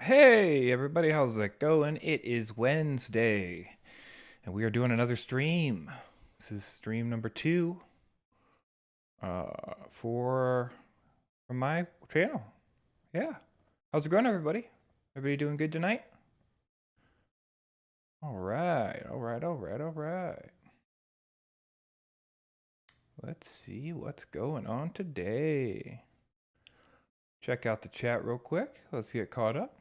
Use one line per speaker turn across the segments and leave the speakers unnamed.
Hey everybody, how's it going? It is Wednesday, and we are doing another stream. This is stream number 2 for from my channel. Yeah. How's it going, everybody? Everybody doing good tonight? Alright. Let's see what's going on today. Check out the chat real quick. Let's get caught up.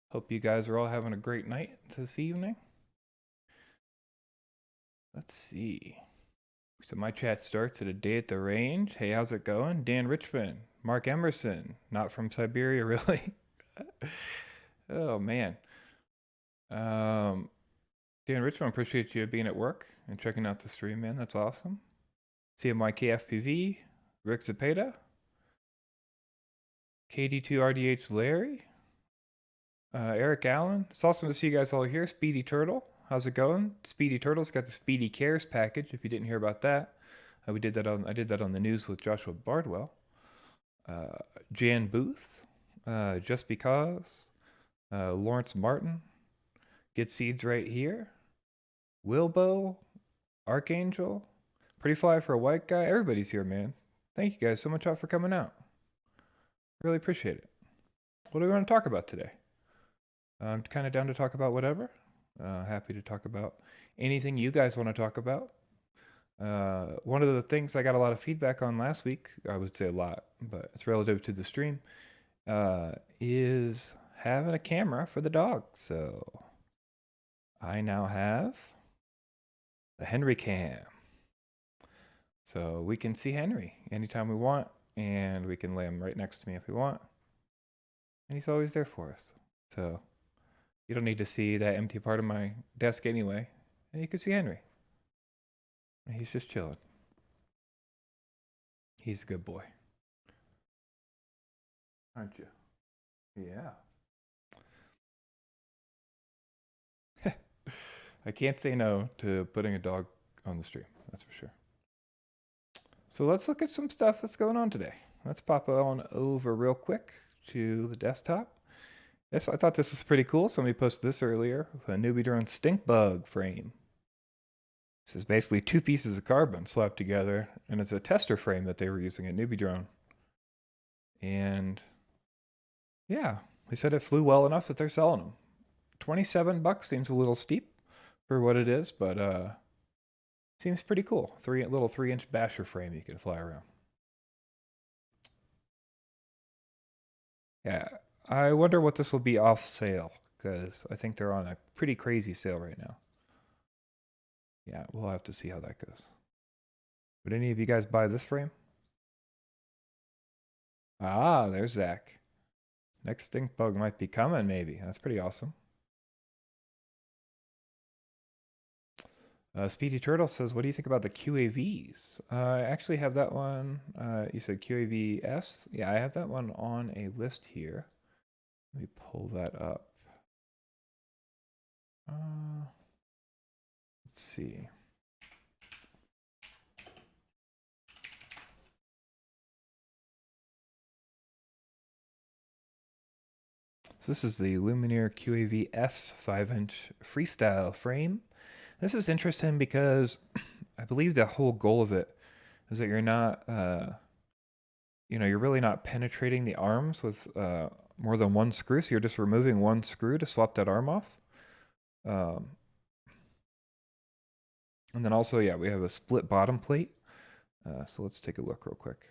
Hope you guys are all having a great night this evening. Let's see. So my chat starts at a day at the range. Hey, how's it going? Dan Richmond, Mark Emerson, not from Siberia, really. Oh man. Dan Richmond, appreciate you being at work and checking out the stream, man. That's awesome. CMYK FPV, Rick Zapata, KD2RDH Larry, Eric Allen. It's awesome to see you guys all here. Speedy Turtle, how's it going? Speedy Turtle's got the Speedy Cares package. If you didn't hear about that, I did that on the news with Joshua Bardwell. Jan Booth, Just Because, Lawrence Martin, Get Seeds Right Here, Wilbo, Archangel, Pretty Fly for a White Guy. Everybody's here, man. Thank you guys so much for coming out. Really appreciate it. What do we want to talk about today? I'm kind of down to talk about whatever. Happy to talk about anything you guys want to talk about. One of the things I got a lot of feedback on last week, I would say a lot, but it's relative to the stream, is having a camera for the dog. So I now have the Henry Cam. So we can see Henry anytime we want, and we can lay him right next to me if we want. And he's always there for us. So you don't need to see that empty part of my desk anyway. And you can see Henry. And he's just chilling. He's a good boy. Aren't you? Yeah. I can't say no to putting a dog on the stream, that's for sure. So let's look at some stuff that's going on today. Let's pop on over real quick to the desktop. Yes, I thought this was pretty cool. Somebody posted this earlier with a newbie drone stink bug frame. This is basically two pieces of carbon slapped together, and it's a tester frame that they were using at newbie drone. And yeah, they said it flew well enough that they're selling them. $27 seems a little steep for what it is, but seems pretty cool. Little 3-inch basher frame you can fly around. Yeah, I wonder what this will be off sale, because I think they're on a pretty crazy sale right now. Yeah, we'll have to see how that goes. Would any of you guys buy this frame? Ah, there's Zach. Next stink bug might be coming, maybe. That's pretty awesome. Speedy Turtle says, what do you think about the QAVs? I actually have that one. You said QAV-S? Yeah, I have that one on a list here. Let me pull that up. Let's see. So this is the Lumineer QAV-S 5-inch freestyle frame. This is interesting because I believe the whole goal of it is that you're not, you're really not penetrating the arms with more than one screw. So you're just removing one screw to swap that arm off. And then also, yeah, we have a split bottom plate. So let's take a look real quick.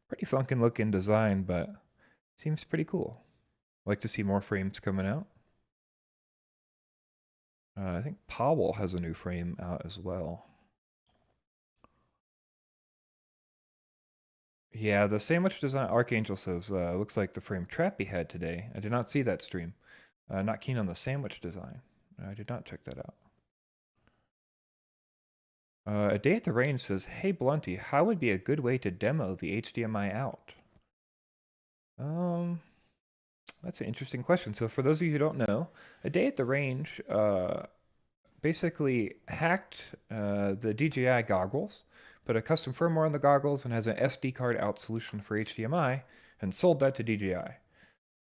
Pretty funkin' looking design, but seems pretty cool. Like to see more frames coming out. I think Powell has a new frame out as well. Yeah, the sandwich design, Archangel says, looks like the frame Trappy had today. I did not see that stream. Not keen on the sandwich design. I did not check that out. A Day at the Range says, hey Blunty, how would be a good way to demo the HDMI out? That's an interesting question. So for those of you who don't know, A Day at the Range basically hacked the DJI goggles, put a custom firmware on the goggles, and has an SD card out solution for HDMI, and sold that to DJI. And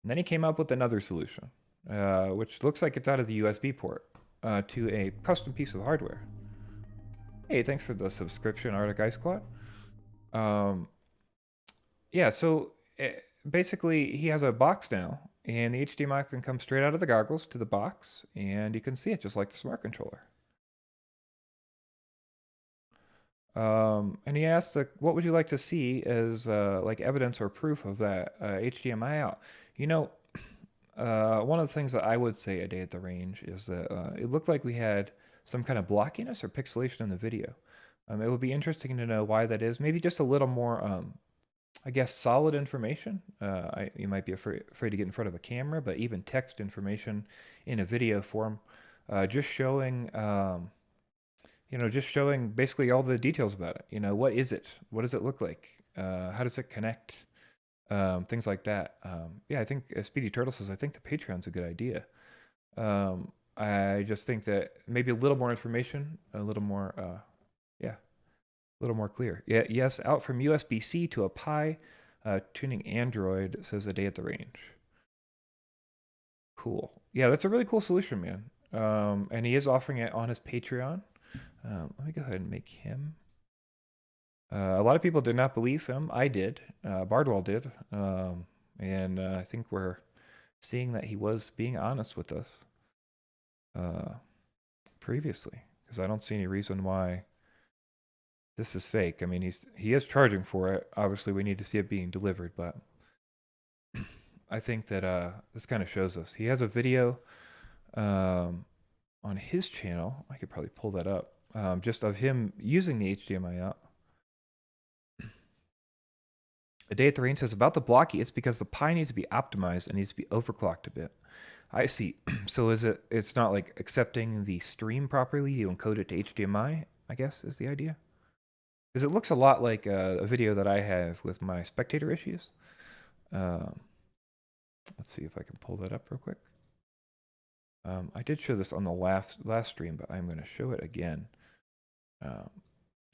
then he came up with another solution, which looks like it's out of the USB port, to a custom piece of hardware. Hey, thanks for the subscription, Arctic Ice Quad. Yeah, so basically he has a box now, and the HDMI can come straight out of the goggles to the box, and you can see it just like the smart controller. And he asked, what would you like to see as like evidence or proof of that HDMI out? One of the things that I would say A Day at the Range is that it looked like we had some kind of blockiness or pixelation in the video. It would be interesting to know why that is. Maybe just a little more, I guess, solid information. You might be afraid to get in front of a camera, but even text information in a video form, just showing, just showing basically all the details about it. What is it? What does it look like? How does it connect? Things like that. Yeah, I think Speedy Turtle says, I think the Patreon's a good idea. I just think that maybe a little more information, a little more, a little more clear. Yeah, yes, out from USB-C to a Pi, tuning Android, says A Day at the Range. Cool. Yeah, that's a really cool solution, man. And he is offering it on his Patreon. Let me go ahead and make him. A lot of people did not believe him. I did. Bardwell did. And I think we're seeing that he was being honest with us previously, because I don't see any reason why this is fake. I mean, he is charging for it. Obviously, we need to see it being delivered, but I think that this kind of shows us. He has a video on his channel. I could probably pull that up. Just of him using the HDMI out. A Day at the Range says, about the blocky, it's because the Pi needs to be optimized and needs to be overclocked a bit. I see. So it's not like accepting the stream properly, you encode it to HDMI, I guess is the idea. because it looks a lot like a video that I have with my spectator issues. Let's see if I can pull that up real quick. I did show this on the last stream, but I'm going to show it again.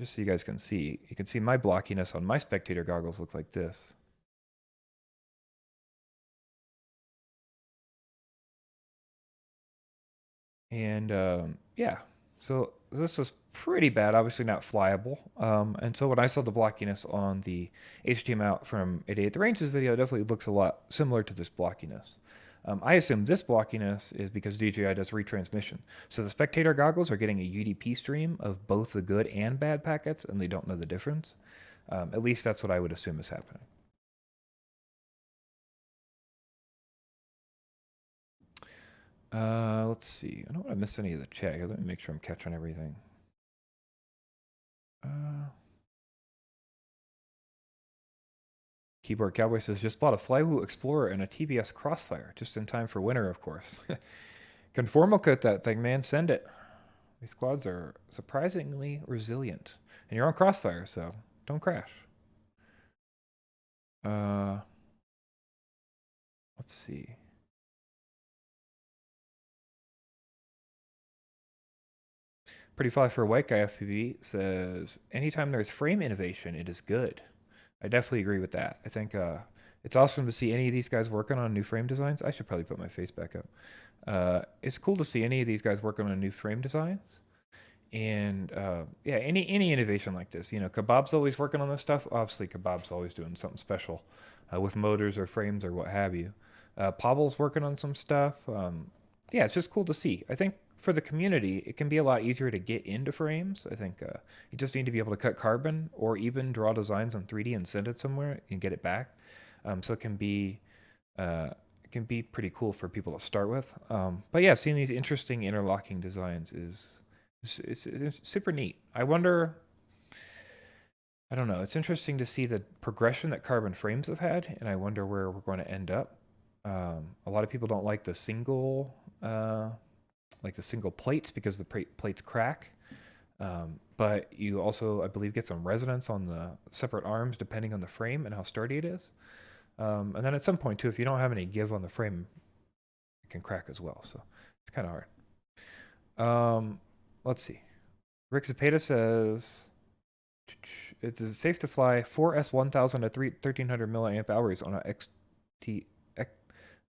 Just so you guys can see. You can see my blockiness on my spectator goggles look like this. And yeah, so this was pretty bad, obviously not flyable. And so when I saw the blockiness on the HDMI out from 88 The Ranges video, it definitely looks a lot similar to this blockiness. I assume this blockiness is because DJI does retransmission. So the spectator goggles are getting a UDP stream of both the good and bad packets, and they don't know the difference. At least that's what I would assume is happening. Let's see. I don't want to miss any of the chat here. Let me make sure I'm catching everything. Keyboard Cowboy says, just bought a Flywheel Explorer and a TBS Crossfire, just in time for winter, of course. Conformal coat that thing, man. Send it. These squads are surprisingly resilient. And you're on Crossfire, so don't crash. Let's see. Pretty Fly for a White Guy FPV says, anytime there's frame innovation, it is good. I definitely agree with that. I think it's awesome to see any of these guys working on new frame designs. I should probably put my face back up. It's cool to see any of these guys working on new frame designs. And yeah, any innovation like this. You know, Kebab's always working on this stuff. Obviously, Kebab's always doing something special with motors or frames or what have you. Pavel's working on some stuff. Yeah, it's just cool to see. I think for the community, it can be a lot easier to get into frames. I think you just need to be able to cut carbon or even draw designs on 3D and send it somewhere and get it back. So it can be pretty cool for people to start with. But yeah, seeing these interesting interlocking designs is it's super neat. I wonder. I don't know. It's interesting to see the progression that carbon frames have had, and I wonder where we're going to end up. A lot of people don't like the single plates because the plates crack. But you also, I believe, get some resonance on the separate arms depending on the frame and how sturdy it is. And then at some point too, if you don't have any give on the frame, it can crack as well. So it's kind of hard. Let's see. Rick Zapata says, it's safe to fly 4S1000 to 1300 milliamp hours on a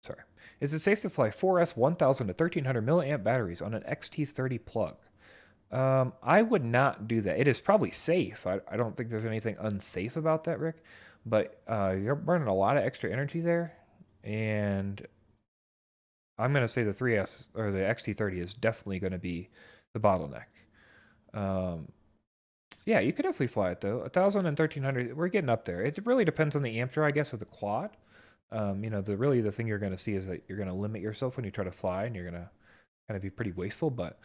sorry. Is it safe to fly 4S1000 to 1300 milliamp batteries on an XT30 plug? I would not do that. It is probably safe. I don't think there's anything unsafe about that, Rick. But you're burning a lot of extra energy there. And I'm going to say the 3S or the XT30 is definitely going to be the bottleneck. Yeah, you could definitely fly it though. 1000 and 1300, we're getting up there. It really depends on the amp draw, I guess, of the quad. You know, the thing you're going to see is that you're going to limit yourself when you try to fly, and you're going to kind of be pretty wasteful. But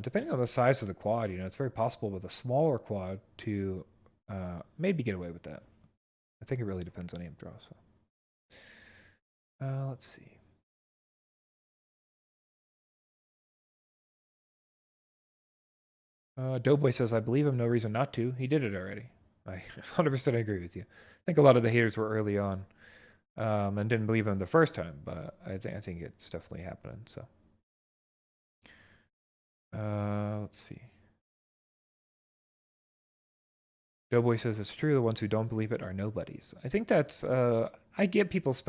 depending on the size of the quad, you know, it's very possible with a smaller quad to maybe get away with that. I think it really depends on amp draw. So let's see. Doughboy says, I believe him, no reason not to. He did it already. I 100% agree with you. I think a lot of the haters were early on and didn't believe him the first time, but I think it's definitely happening. So let's see. Doughboy says it's true. The ones who don't believe it are nobodies. I think that's I get people's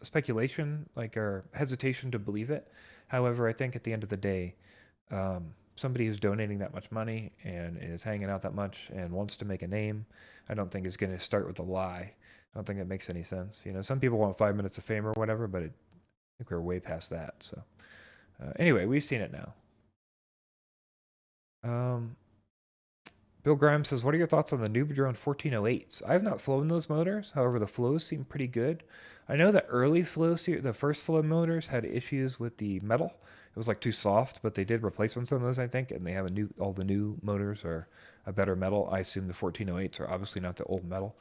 speculation, like, or hesitation to believe it. However, I think at the end of the day, somebody who's donating that much money and is hanging out that much and wants to make a name, I don't think is going to start with a lie. I don't think it makes any sense. You know, some people want 5 minutes of fame or whatever, but I think we're way past that. So anyway, we've seen it now. Bill Grimes says, what are your thoughts on the Noob Drone 1408s? I have not flown those motors. However, the flows seem pretty good. I know that early the first flow motors had issues with the metal. It was like too soft, but they did replace some of those, I think, and they have all the new motors are a better metal. I assume the 1408s are obviously not the old metal.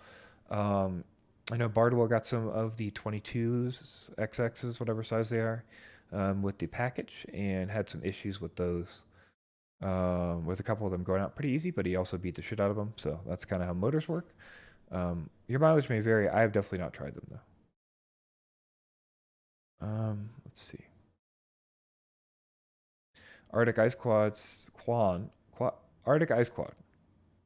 I know Bardwell got some of the 22s, XXs, whatever size they are, with the package, and had some issues with those. with a couple of them going out pretty easy, but he also beat the shit out of them. So that's kind of how motors work. Your mileage may vary. I have definitely not tried them though. Let's see. Arctic Ice Arctic Ice Quad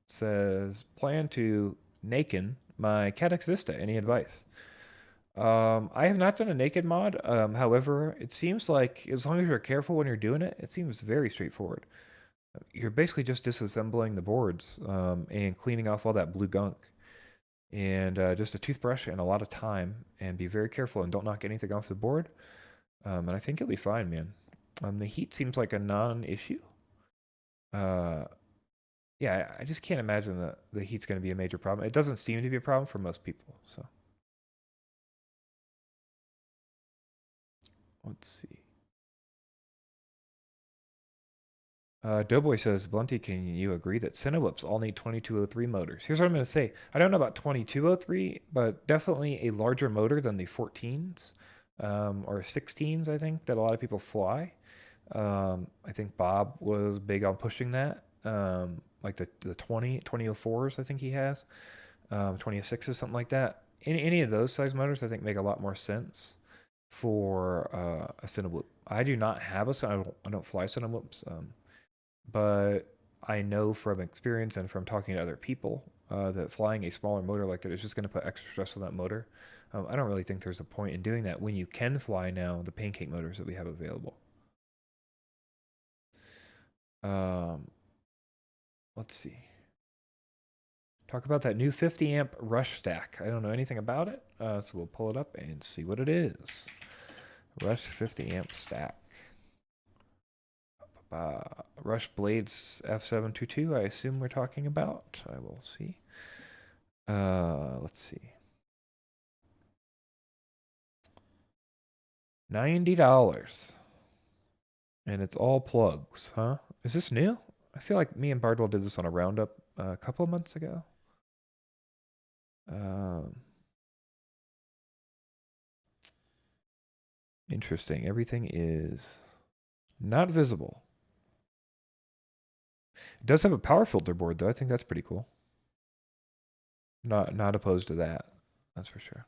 says, plan to naked my Cadex Vista. Any advice? I have not done a naked mod. However, it seems like as long as you're careful when you're doing it, it seems very straightforward. You're basically just disassembling the boards and cleaning off all that blue gunk. And just a toothbrush and a lot of time. And be very careful and don't knock anything off the board. And I think you'll be fine, man. The heat seems like a non-issue. Yeah, I just can't imagine that the heat's going to be a major problem. It doesn't seem to be a problem for most people, so. Let's see. Doughboy says, Blunty, can you agree that Cinewhoops all need 2203 motors? Here's what I'm going to say. I don't know about 2203, but definitely a larger motor than the 14s or 16s, I think, that a lot of people fly. I think Bob was big on pushing that. Like the 2004s, I think he has. 2006s, something like that. Any of those size motors, I think, make a lot more sense for a Cinewhoop. I do not have I don't fly Cinewhoops. But I know from experience and from talking to other people that flying a smaller motor like that is just going to put extra stress on that motor. I don't really think there's a point in doing that when you can fly now the pancake motors that we have available. Let's see. Talk about that new 50 amp Rush stack. I don't know anything about it, so we'll pull it up and see what it is. Rush 50 amp stack. Rush Blades F722, I assume we're talking about. I will see. Let's see. $90. And it's all plugs, huh? Is this new? I feel like me and Bardwell did this on a roundup a couple of months ago. Interesting. Everything is not visible. It does have a power filter board, though. I think that's pretty cool. Not opposed to that. That's for sure.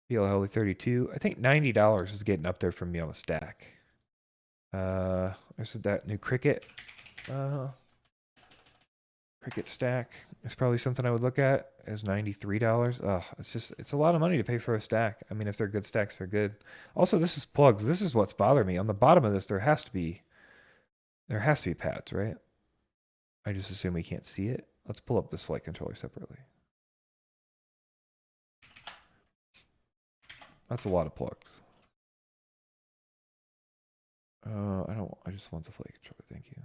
PL Holy 32. I think $90 is getting up there for me on a stack. There's that new Cricket. Cricket stack is probably something I would look at as $93. It's a lot of money to pay for a stack. I mean, if they're good stacks, they're good. Also, this is plugs. This is what's bothering me. On the bottom of this, there has to be pads, right? I just assume we can't see it. Let's pull up this flight controller separately. That's a lot of plugs. I just want the flight controller. Thank you.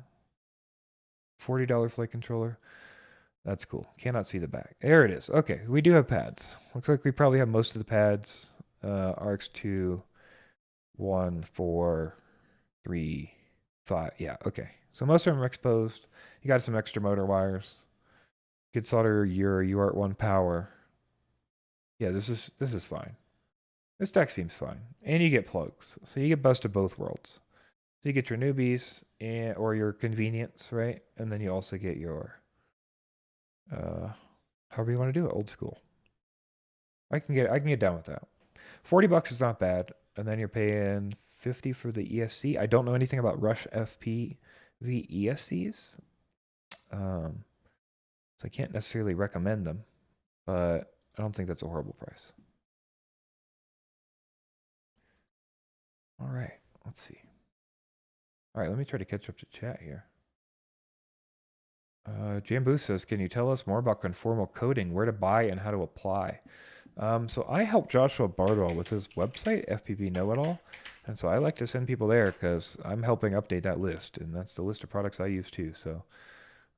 $40 flight controller. That's cool. Cannot see the back. There it is. Okay, we do have pads. Looks like we probably have most of the pads. RX2, 1, 4, 3, 5. Yeah, okay. So most of them are exposed. You got some extra motor wires. You could solder your UART1 power. Yeah, this is fine. This deck seems fine. And you get plugs. So you get best of both worlds. So you get your newbies or your convenience, right? And then you also get your however you want to do it, old school. I can get down with that. $40 is not bad, and then you're paying $50 for the ESC. I don't know anything about Rush FPV ESCs, so I can't necessarily recommend them, but I don't think that's a horrible price. All right, let's see. All right, let me try to catch up to chat here. Jambu says, can you tell us more about conformal coding, where to buy and how to apply? So I helped Joshua Bardwell with his website, FPV Know-It-All. And so I like to send people there because I'm helping update that list. And that's the list of products I use too. So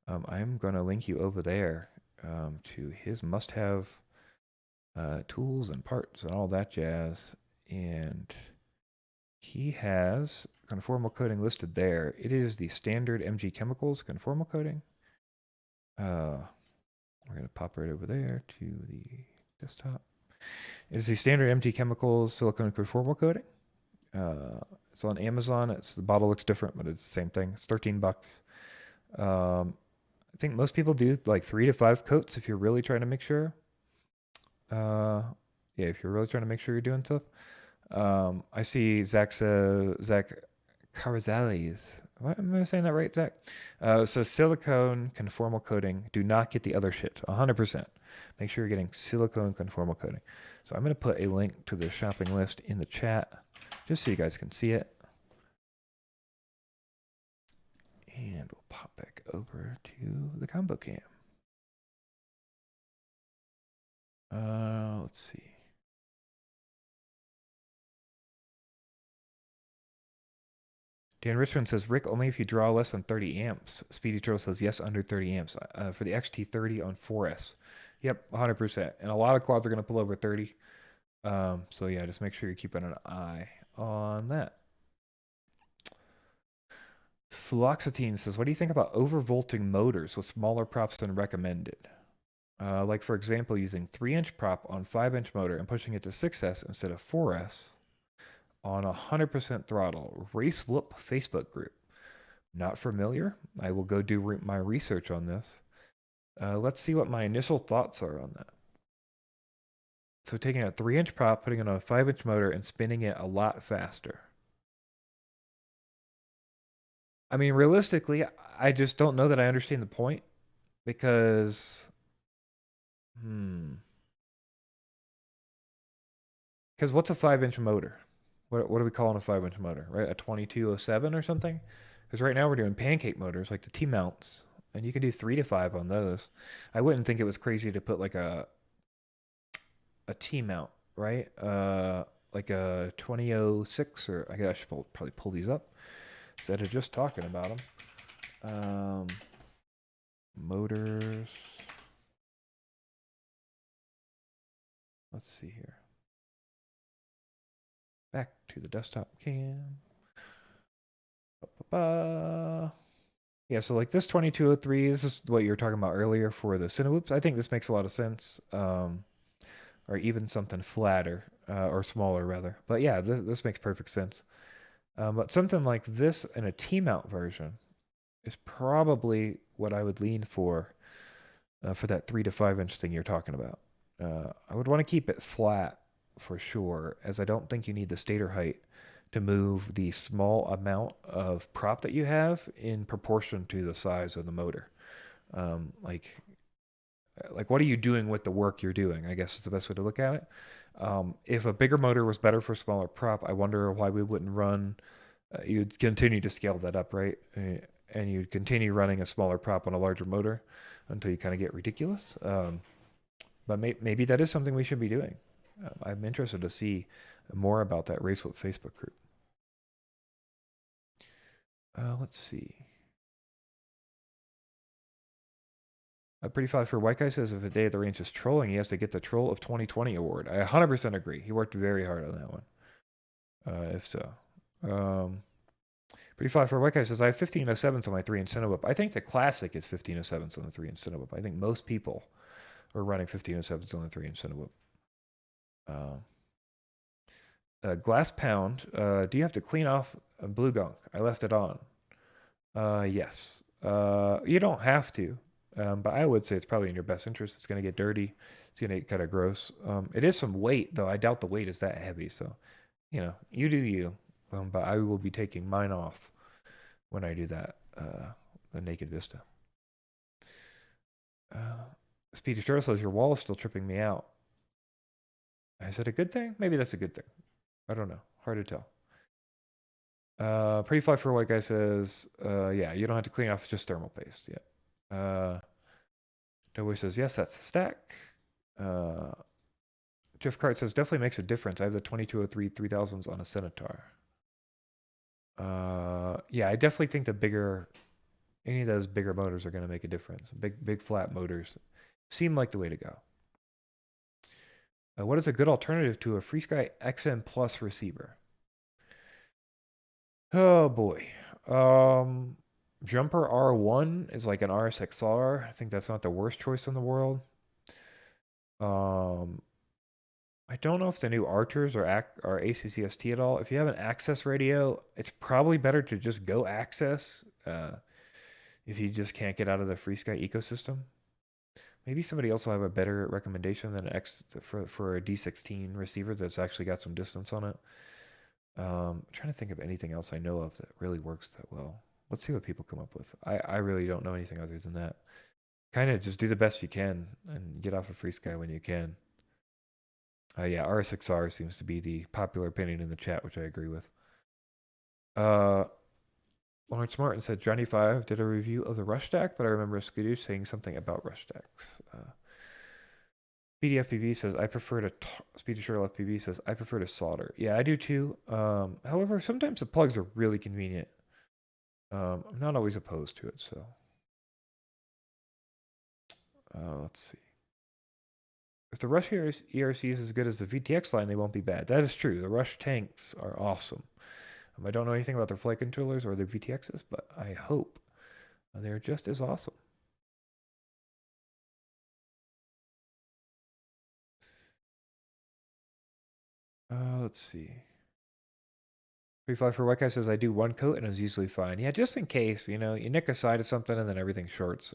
I'm going to link you over there to his must-have tools and parts and all that jazz. And he has conformal coding listed there. It is the standard MG Chemicals conformal coding. We're going to pop right over there to the desktop. It is the standard MG Chemicals silicone conformal coating. It's on Amazon. The bottle looks different, but it's the same thing. It's 13 bucks. I think most people do like 3 to 5 coats if you're really trying to make sure. Yeah, if you're really trying to make sure you're doing stuff. I see Zach Carazales. What, am I saying that right, Zach? Says silicone conformal coating. Do not get the other shit. 100%. Make sure you're getting silicone conformal coating. So I'm going to put a link to the shopping list in the chat just so you guys can see it. And we'll pop back over to the combo cam. Let's see. Dan Richmond says, Rick, only if you draw less than 30 amps. Speedy Turtle says, yes, under 30 amps. For the XT30 on 4S. Yep, 100%. And a lot of quads are going to pull over 30. So yeah, just make sure you're keeping an eye on that. Fluoxetine says, what do you think about overvolting motors with smaller props than recommended? Like, for example, using 3-inch prop on 5-inch motor and pushing it to 6S instead of 4S on 100% throttle. Race Whoop Facebook group. Not familiar. I will go do my research on this. Let's see what my initial thoughts are on that. So taking a 3-inch prop, putting it on a 5-inch motor, and spinning it a lot faster. I mean, realistically, I just don't know that I understand the point. Because... Because what's a 5-inch motor? What are we calling a 5-inch motor, right? A 2207 or something? Because right now we're doing pancake motors, like the T-mounts. And you can do 3 to 5 on those. I wouldn't think it was crazy to put like a T-mount, right? Like a 2006, or I guess I should probably pull these up instead of just talking about them. Motors. Let's see here. Back to the desktop cam. Yeah, so like this 2203, this is what you were talking about earlier for the Cinewhoops. I think this makes a lot of sense. Or even something flatter, or smaller rather. But yeah, this makes perfect sense. But something like this in a T-mount version is probably what I would lean for that 3 to 5-inch thing you're talking about. I would want to keep it flat for sure, as I don't think you need the stator height to move the small amount of prop that you have in proportion to the size of the motor. Like what are you doing with the work you're doing, I guess is the best way to look at it. If a bigger motor was better for a smaller prop, I wonder why we wouldn't run, you'd continue to scale that up, right? And you'd continue running a smaller prop on a larger motor until you kind of get ridiculous. But maybe that is something we should be doing. I'm interested to see more about that Race With Facebook group. Let's see. Pretty fast for White Guy says if a day at the range is trolling, he has to get the Troll of 2020 award. I 100% agree. He worked very hard on that one. If so. Pretty fast for White Guy says I have 1507s on my 3-inch Cinewhoop. I think the classic is 1507s on the 3-inch Cinewhoop. I think most people are running 1507s on the 3-inch Cinewhoop. Glass Pound, do you have to clean off blue gunk? I left it on. Yes. You don't have to, but I would say it's probably in your best interest. It's going to get dirty. It's going to get kind of gross. It is some weight, though. I doubt the weight is that heavy. So, you do you. But I will be taking mine off when I do that, the Naked Vista. Speedy Turtle says your wall is still tripping me out. Is that a good thing? Maybe that's a good thing. I don't know. Hard to tell. Pretty Fly for a White Guy says, yeah, you don't have to clean off just thermal paste. Yeah. Nobody says, yes, that's the stack. Jeff Cart says, definitely makes a difference. I have the 2203 3000s on a Centaur. Yeah, I definitely think any of those bigger motors are going to make a difference. Big flat motors seem like the way to go. What is a good alternative to a FreeSky XM Plus receiver? Oh boy. Jumper R1 is like an RSXR. I think that's not the worst choice in the world. I don't know if the new Arters are ACCST at all. If you have an access radio, it's probably better to just go access if you just can't get out of the FreeSky ecosystem. Maybe somebody else will have a better recommendation than for a D16 receiver that's actually got some distance on it. I'm trying to think of anything else I know of that really works that well. Let's see what people come up with. I really don't know anything other than that. Kind of just do the best you can and get off of FreeSky when you can. Yeah, RSXR seems to be the popular opinion in the chat, which I agree with. Lawrence Martin said Johnny 5 did a review of the rush stack, but I remember Skidoo saying something about rush stacks. Speedy FPV says I prefer to Speedy Turtle FPV says I prefer to solder. Yeah, I do too. However, sometimes the plugs are really convenient. I'm not always opposed to it, so let's see. If the Rush ERC is as good as the VTX line, they won't be bad. That is true. The Rush tanks are awesome. I don't know anything about their flight controllers or their VTXs, but I hope they're just as awesome. Let's see. 35 for White Guy says I do one coat and it was usually fine. Yeah, just in case, you nick a side of something and then everything shorts.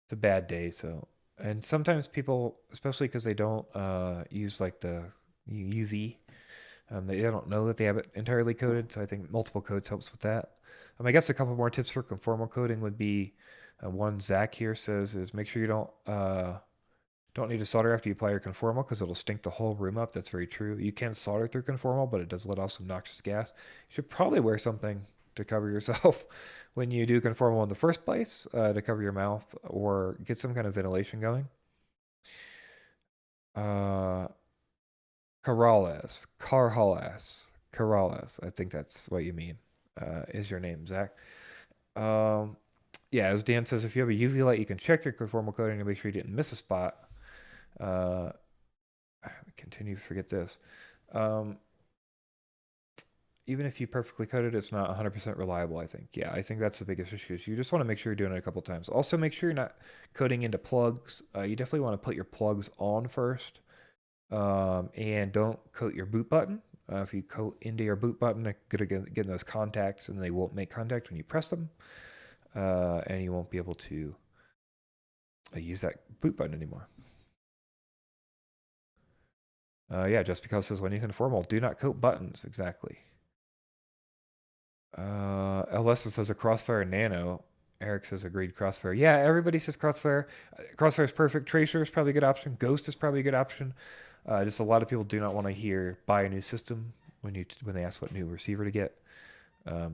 It's a bad day, so. And sometimes people, especially because they don't use like the UV, they don't know that they have it entirely coated, so I think multiple coats helps with that. I guess a couple more tips for conformal coating would be one Zach here says is make sure you don't need to solder after you apply your conformal because it'll stink the whole room up. That's very true. You can solder through conformal, but it does let off some noxious gas. You should probably wear something to cover yourself when you do conformal in the first place to cover your mouth or get some kind of ventilation going. Carales, I think that's what you mean, is your name, Zach. Yeah, as Dan says, if you have a UV light, you can check your conformal coating to make sure you didn't miss a spot. Continue to forget this. Even if you perfectly coat it, it's not 100% reliable, I think. Yeah, I think that's the biggest issue. Is you just want to make sure you're doing it a couple times. Also, make sure you're not coating into plugs. You definitely want to put your plugs on first. And don't coat your boot button. If you coat into your boot button, it's going to get those contacts, and they won't make contact when you press them. And you won't be able to use that boot button anymore. Yeah, just because it says when you conformal, do not coat buttons. Exactly. LS says a Crossfire Nano. Eric says agreed Crossfire. Yeah, everybody says Crossfire. Crossfire is perfect. Tracer is probably a good option. Ghost is probably a good option. Just a lot of people do not want to hear buy a new system when they ask what new receiver to get.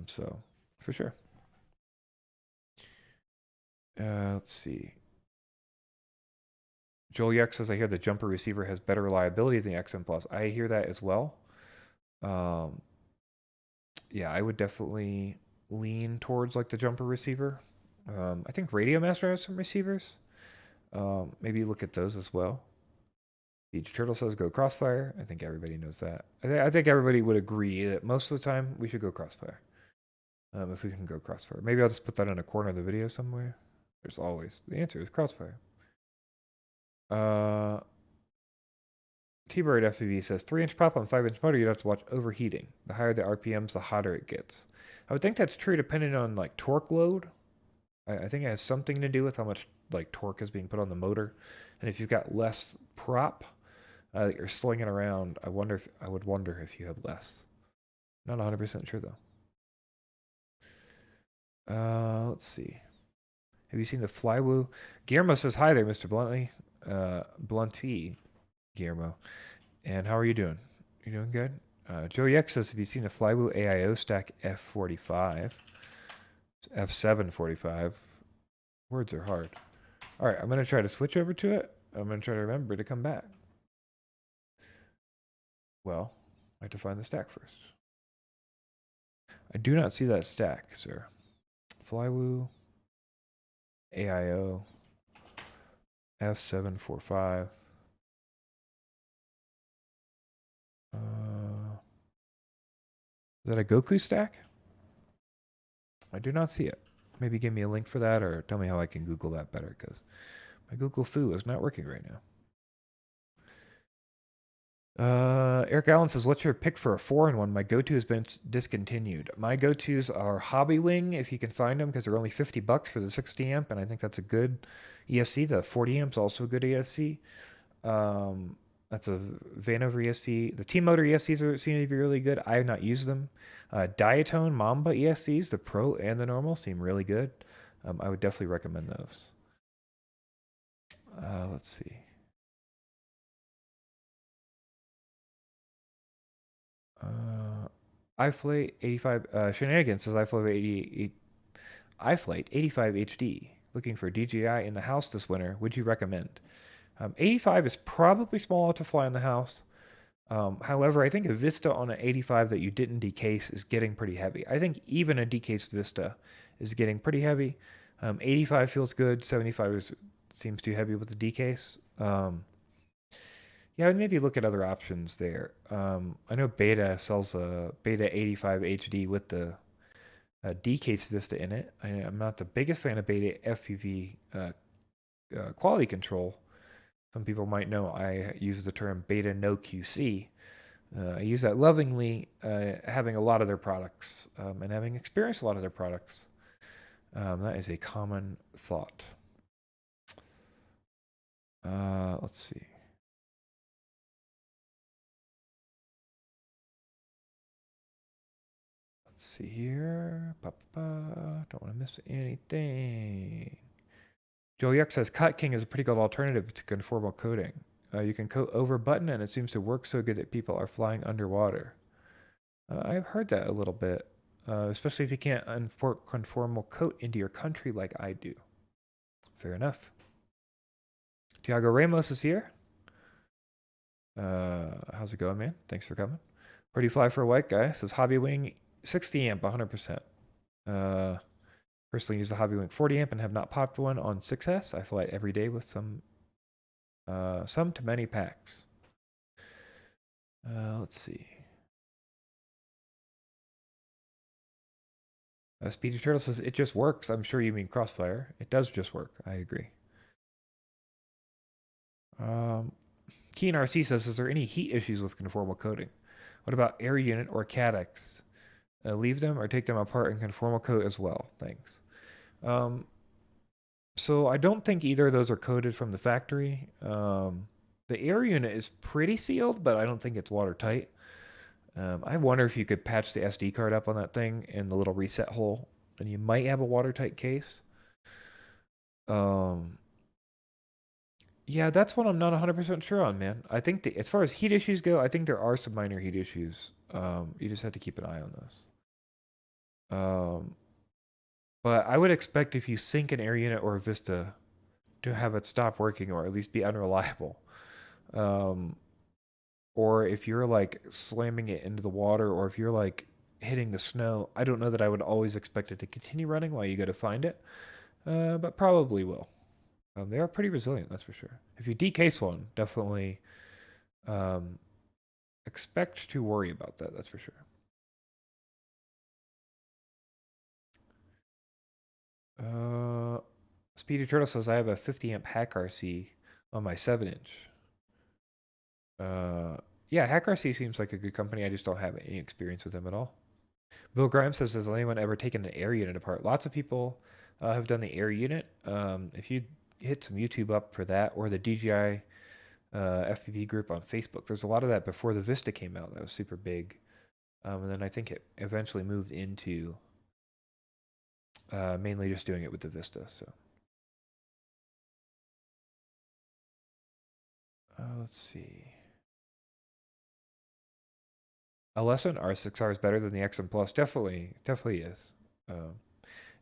So for sure. Let's see. Joel Yuck says I hear the jumper receiver has better reliability than the XM Plus. I hear that as well. Yeah, I would definitely lean towards like the jumper receiver. I think Radio Master has some receivers. Maybe look at those as well. DJ Turtle says go Crossfire. I think everybody knows that. I think everybody would agree that most of the time we should go Crossfire. If we can go Crossfire. Maybe I'll just put that in a corner of the video somewhere. There's always. The answer is Crossfire. T-Bird FPV says 3-inch prop on 5-inch motor, you'd have to watch overheating. The higher the RPMs, the hotter it gets. I would think that's true depending on like torque load. I think it has something to do with how much like torque is being put on the motor. And if you've got less prop that you're slinging around, I would wonder if you have less. Not 100% sure though. Let's see. Have you seen the Flywoo? Guillermo says hi there, Mr. Bluntly. Blunty. Guillermo. And how are you doing? You doing good? Joey X says, have you seen the Flywoo AIO stack F45? F745. Words are hard. All right, I'm going to try to switch over to it. I'm going to try to remember to come back. Well, I have to find the stack first. I do not see that stack, sir. Flywoo AIO F745. Is that a Goku stack? I do not see it. Maybe give me a link for that or tell me how I can Google that better because my Google Foo is not working right now. Eric Allen says, what's your pick for a 4-in-1? My go-to has been discontinued. My go-tos are Hobby Wing, if you can find them, because they're only $50 for the 60 amp, and I think that's a good ESC. The 40 amp's also a good ESC. That's a Vanover ESC. The T-Motor ESCs seem to be really good. I have not used them. Diatone Mamba ESCs, the Pro and the normal, seem really good. I would definitely recommend those. Let's see. iFlight 85 Shenanigans says iFlight 88 iFlight 85 HD. Looking for DJI in the house this winter. Would you recommend? 85 is probably small enough to fly in the house. However, I think a Vista on an 85 that you didn't decase is getting pretty heavy. I think even a decased Vista is getting pretty heavy. 85 feels good. 75 seems too heavy with the decase. Yeah, I'd maybe look at other options there. I know Beta sells a Beta 85 HD with the decased Vista in it. I'm not the biggest fan of Beta FPV quality control. Some people might know I use the term Beta no QC. I use that lovingly, having a lot of their products and having experienced a lot of their products. That is a common thought. Let's see. Let's see here. Don't want to miss anything. Joey X says Cut King is a pretty good alternative to conformal coating. You can coat over button and it seems to work so good that people are flying underwater. I've heard that a little bit, especially if you can't import conformal coat into your country like I do. Fair enough. Tiago Ramos is here. How's it going, man? Thanks for coming. Where do you fly for a white guy? Says Hobby Wing 60 amp 100%. Personally use the Hobby Wing 40 amp and have not popped one on 6S. I fly it every day with some to many packs. Let's see. Speedy Turtle says it just works. I'm sure you mean Crossfire. It does just work. I agree. Keen RC says, is there any heat issues with conformal coating? What about air unit or cadex? Leave them or take them apart and conformal coat as well. Thanks. So I don't think either of those are coated from the factory. The air unit is pretty sealed, but I don't think it's watertight. I wonder if you could patch the SD card up on that thing in the little reset hole, and you might have a watertight case. Yeah, that's what I'm not 100% sure on, man. I think as far as heat issues go, I think there are some minor heat issues. You just have to keep an eye on those. But I would expect if you sync an air unit or a Vista to have it stop working or at least be unreliable. Or if you're like slamming it into the water or if you're like hitting the snow, I don't know that I would always expect it to continue running while you go to find it, but probably will. They are pretty resilient, that's for sure. If you decase one, definitely expect to worry about that, that's for sure. Speedy Turtle says I have a 50 amp Hack RC on my 7-inch. Yeah, Hack RC seems like a good company. I just don't have any experience with them at all. Bill Grimes says, has anyone ever taken an air unit apart? Lots of people have done the air unit. If you hit some YouTube up for that or the DJI FPV group on Facebook, there's a lot of that before the Vista came out. That was super big. And then I think it eventually moved into mainly just doing it with the Vista. So let's see. A lesson, R6R is better than the XM Plus. Definitely is.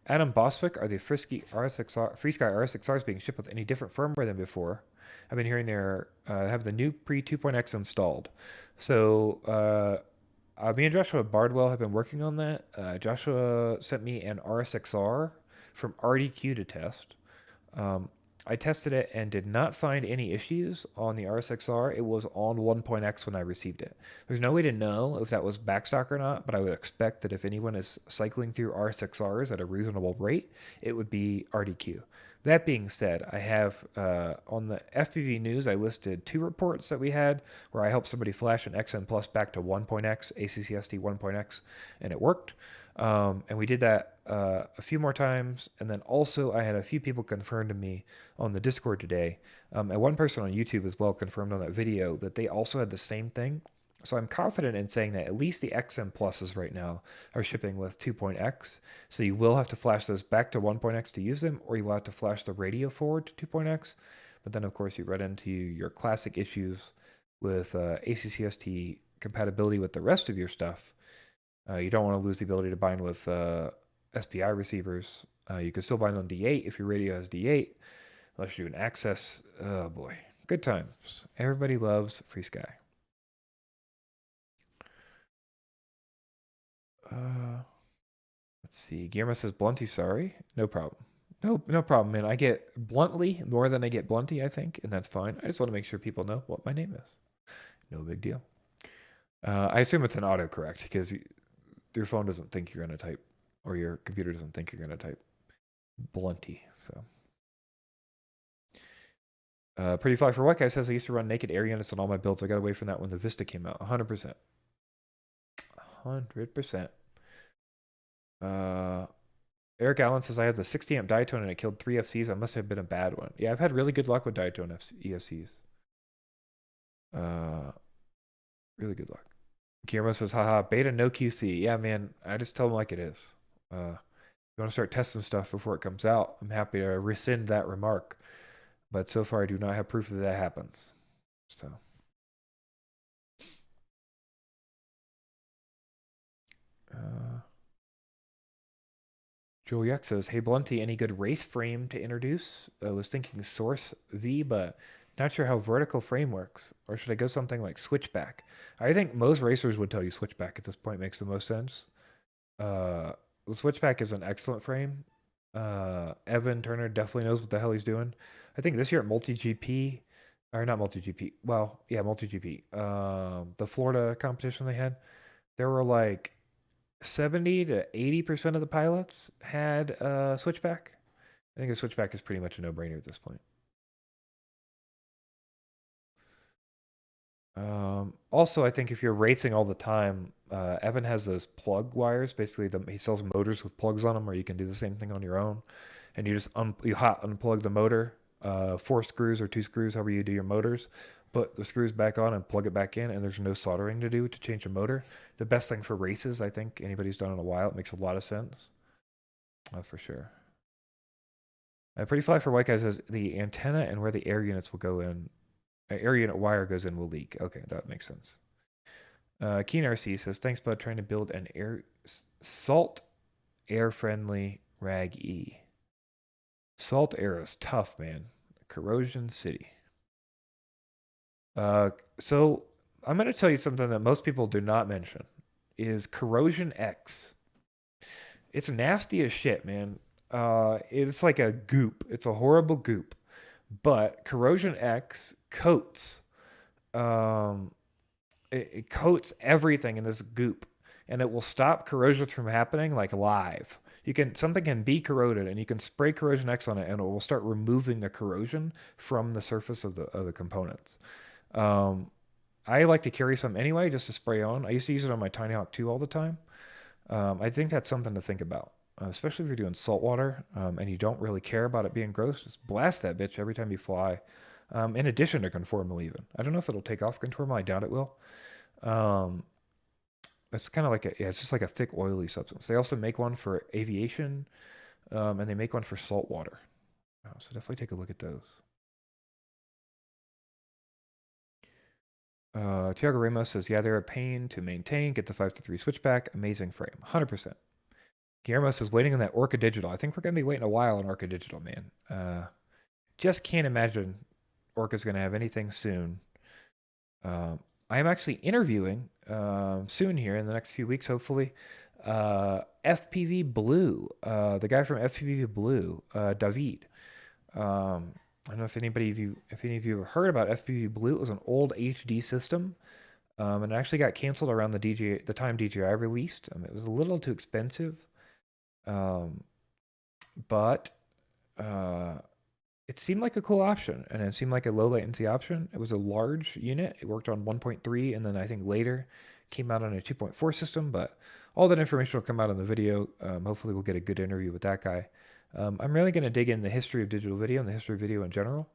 Adam Boswick, are the FreeSky R6Rs being shipped with any different firmware than before? I've been hearing they're have the new pre 2.x installed. So me and Joshua Bardwell have been working on that. Joshua sent me an R6R from RDQ to test. I tested it and did not find any issues on the R6R. It was on 1.x when I received it. There's no way to know if that was backstock or not, but I would expect that if anyone is cycling through R6Rs at a reasonable rate, it would be RDQ. That being said, I have on the FPV news, I listed 2 reports that we had where I helped somebody flash an XN Plus back to 1.x, ACCSD 1.x, and it worked. And we did that a few more times. And then also, I had a few people confirm to me on the Discord today, and one person on YouTube as well confirmed on that video that they also had the same thing. So I'm confident in saying that at least the XM Pluses right now are shipping with 2.x. So you will have to flash those back to 1.x to use them, or you will have to flash the radio forward to 2.x. But then, of course, you run into your classic issues with ACCST compatibility with the rest of your stuff. You don't want to lose the ability to bind with SPI receivers. You can still bind on D8 if your radio has D8, unless you're doing access. Oh boy, good times. Everybody loves FreeSky. Let's see. Guillermo says Blunty, sorry. No problem. No problem, man. I get Bluntly more than I get Blunty, I think, and that's fine. I just want to make sure people know what my name is. No big deal. I assume it's an autocorrect because your phone doesn't think you're going to type, or your computer doesn't think you're going to type Blunty. So, Pretty Fly for White Guy says I used to run naked air units on all my builds. I got away from that when the Vista came out. 100%. 100%. Eric Allen says I have the 60 amp diatone and it killed 3 FCs. I must have been a bad one. Yeah, I've had really good luck with diatone EFCs. Really good luck. Guillermo says, haha, beta no QC. Yeah, man, I just tell them like it is. If you want to start testing stuff before it comes out, I'm happy to rescind that remark. But so far, I do not have proof that that happens. So. Joel Yuck says, hey, Blunty, any good race frame to introduce? I was thinking Source V, but not sure how vertical frame works. Or should I go something like Switchback? I think most racers would tell you Switchback at this point makes the most sense. The Switchback is an excellent frame. Evan Turner definitely knows what the hell he's doing. I think this year at MultiGP, or not MultiGP, well, yeah, MultiGP, the Florida competition they had, there were like 70 to 80% of the pilots had a Switchback. I think a Switchback is pretty much a no-brainer at this point. Also, I think if you're racing all the time, Evan has those plug wires. Basically, he sells motors with plugs on them, or you can do the same thing on your own. And you just hot unplug the motor, 4 screws or 2 screws, however you do your motors. Put the screws back on and plug it back in, and there's no soldering to do to change the motor. The best thing for races, I think, anybody's done in a while. It makes a lot of sense. For sure. Pretty Fly for White Guy says the antenna and where the air units will go in. Air unit wire goes in will leak. Okay, that makes sense. Keen RC says, thanks, bud. Trying to build an salt air-friendly Rag E. Salt air is tough, man. Corrosion City. So I'm going to tell you something that most people do not mention is Corrosion X. It's nasty as shit, man. It's like a goop. It's a horrible goop. But Corrosion X coats. It coats everything in this goop, and it will stop corrosion from happening like live. Something can be corroded, and you can spray Corrosion X on it, and it will start removing the corrosion from the surface of the components. I like to carry some anyway, just to spray on. I used to use it on my Tiny Hawk 2 all the time. I think that's something to think about, especially if you're doing saltwater and you don't really care about it being gross. Just blast that bitch every time you fly. In addition to Conformal, even. I don't know if it'll take off Conformal. I doubt it will. It's kind of like it's just like a thick, oily substance. They also make one for aviation, and they make one for saltwater. So definitely take a look at those. Tiago Ramos says, yeah, they're a pain to maintain. Get the 5-3 switchback. Amazing frame. 100%. Guillermo says, waiting on that Orca Digital. I think we're going to be waiting a while on Orca Digital, man. Just can't imagine Orca's going to have anything soon. I am actually interviewing soon here in the next few weeks, hopefully. FPV Blue, the guy from FPV Blue, David. I don't know if any of you have heard about FPV Blue. It was an old HD system, and it actually got canceled around the time DJI released. It was a little too expensive, but it seemed like a cool option, and it seemed like a low latency option. It was a large unit. It worked on 1.3, and then I think later came out on a 2.4 system, but all that information will come out in the video. Hopefully we'll get a good interview with that guy. I'm really going to dig in the history of digital video and the history of video in general.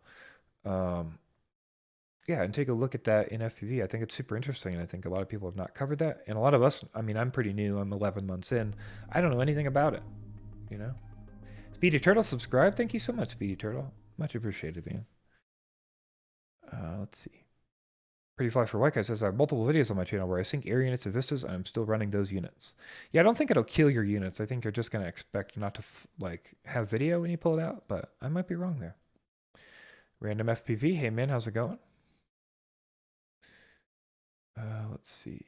Yeah, and take a look at that in FPV. I think it's super interesting, and I think a lot of people have not covered that. And a lot of us, I mean, I'm pretty new. I'm 11 months in. I don't know anything about it, you know? Speedy Turtle, subscribe. Thank you so much, Speedy Turtle. Much appreciated, man. Let's see. Pretty Fly for White Guy says, I have multiple videos on my channel where I sync air units to Vistas, and I'm still running those units. Yeah, I don't think it'll kill your units. I think you're just going to expect not to, like, have video when you pull it out, but I might be wrong there. Random FPV. Hey, man, how's it going? Let's see.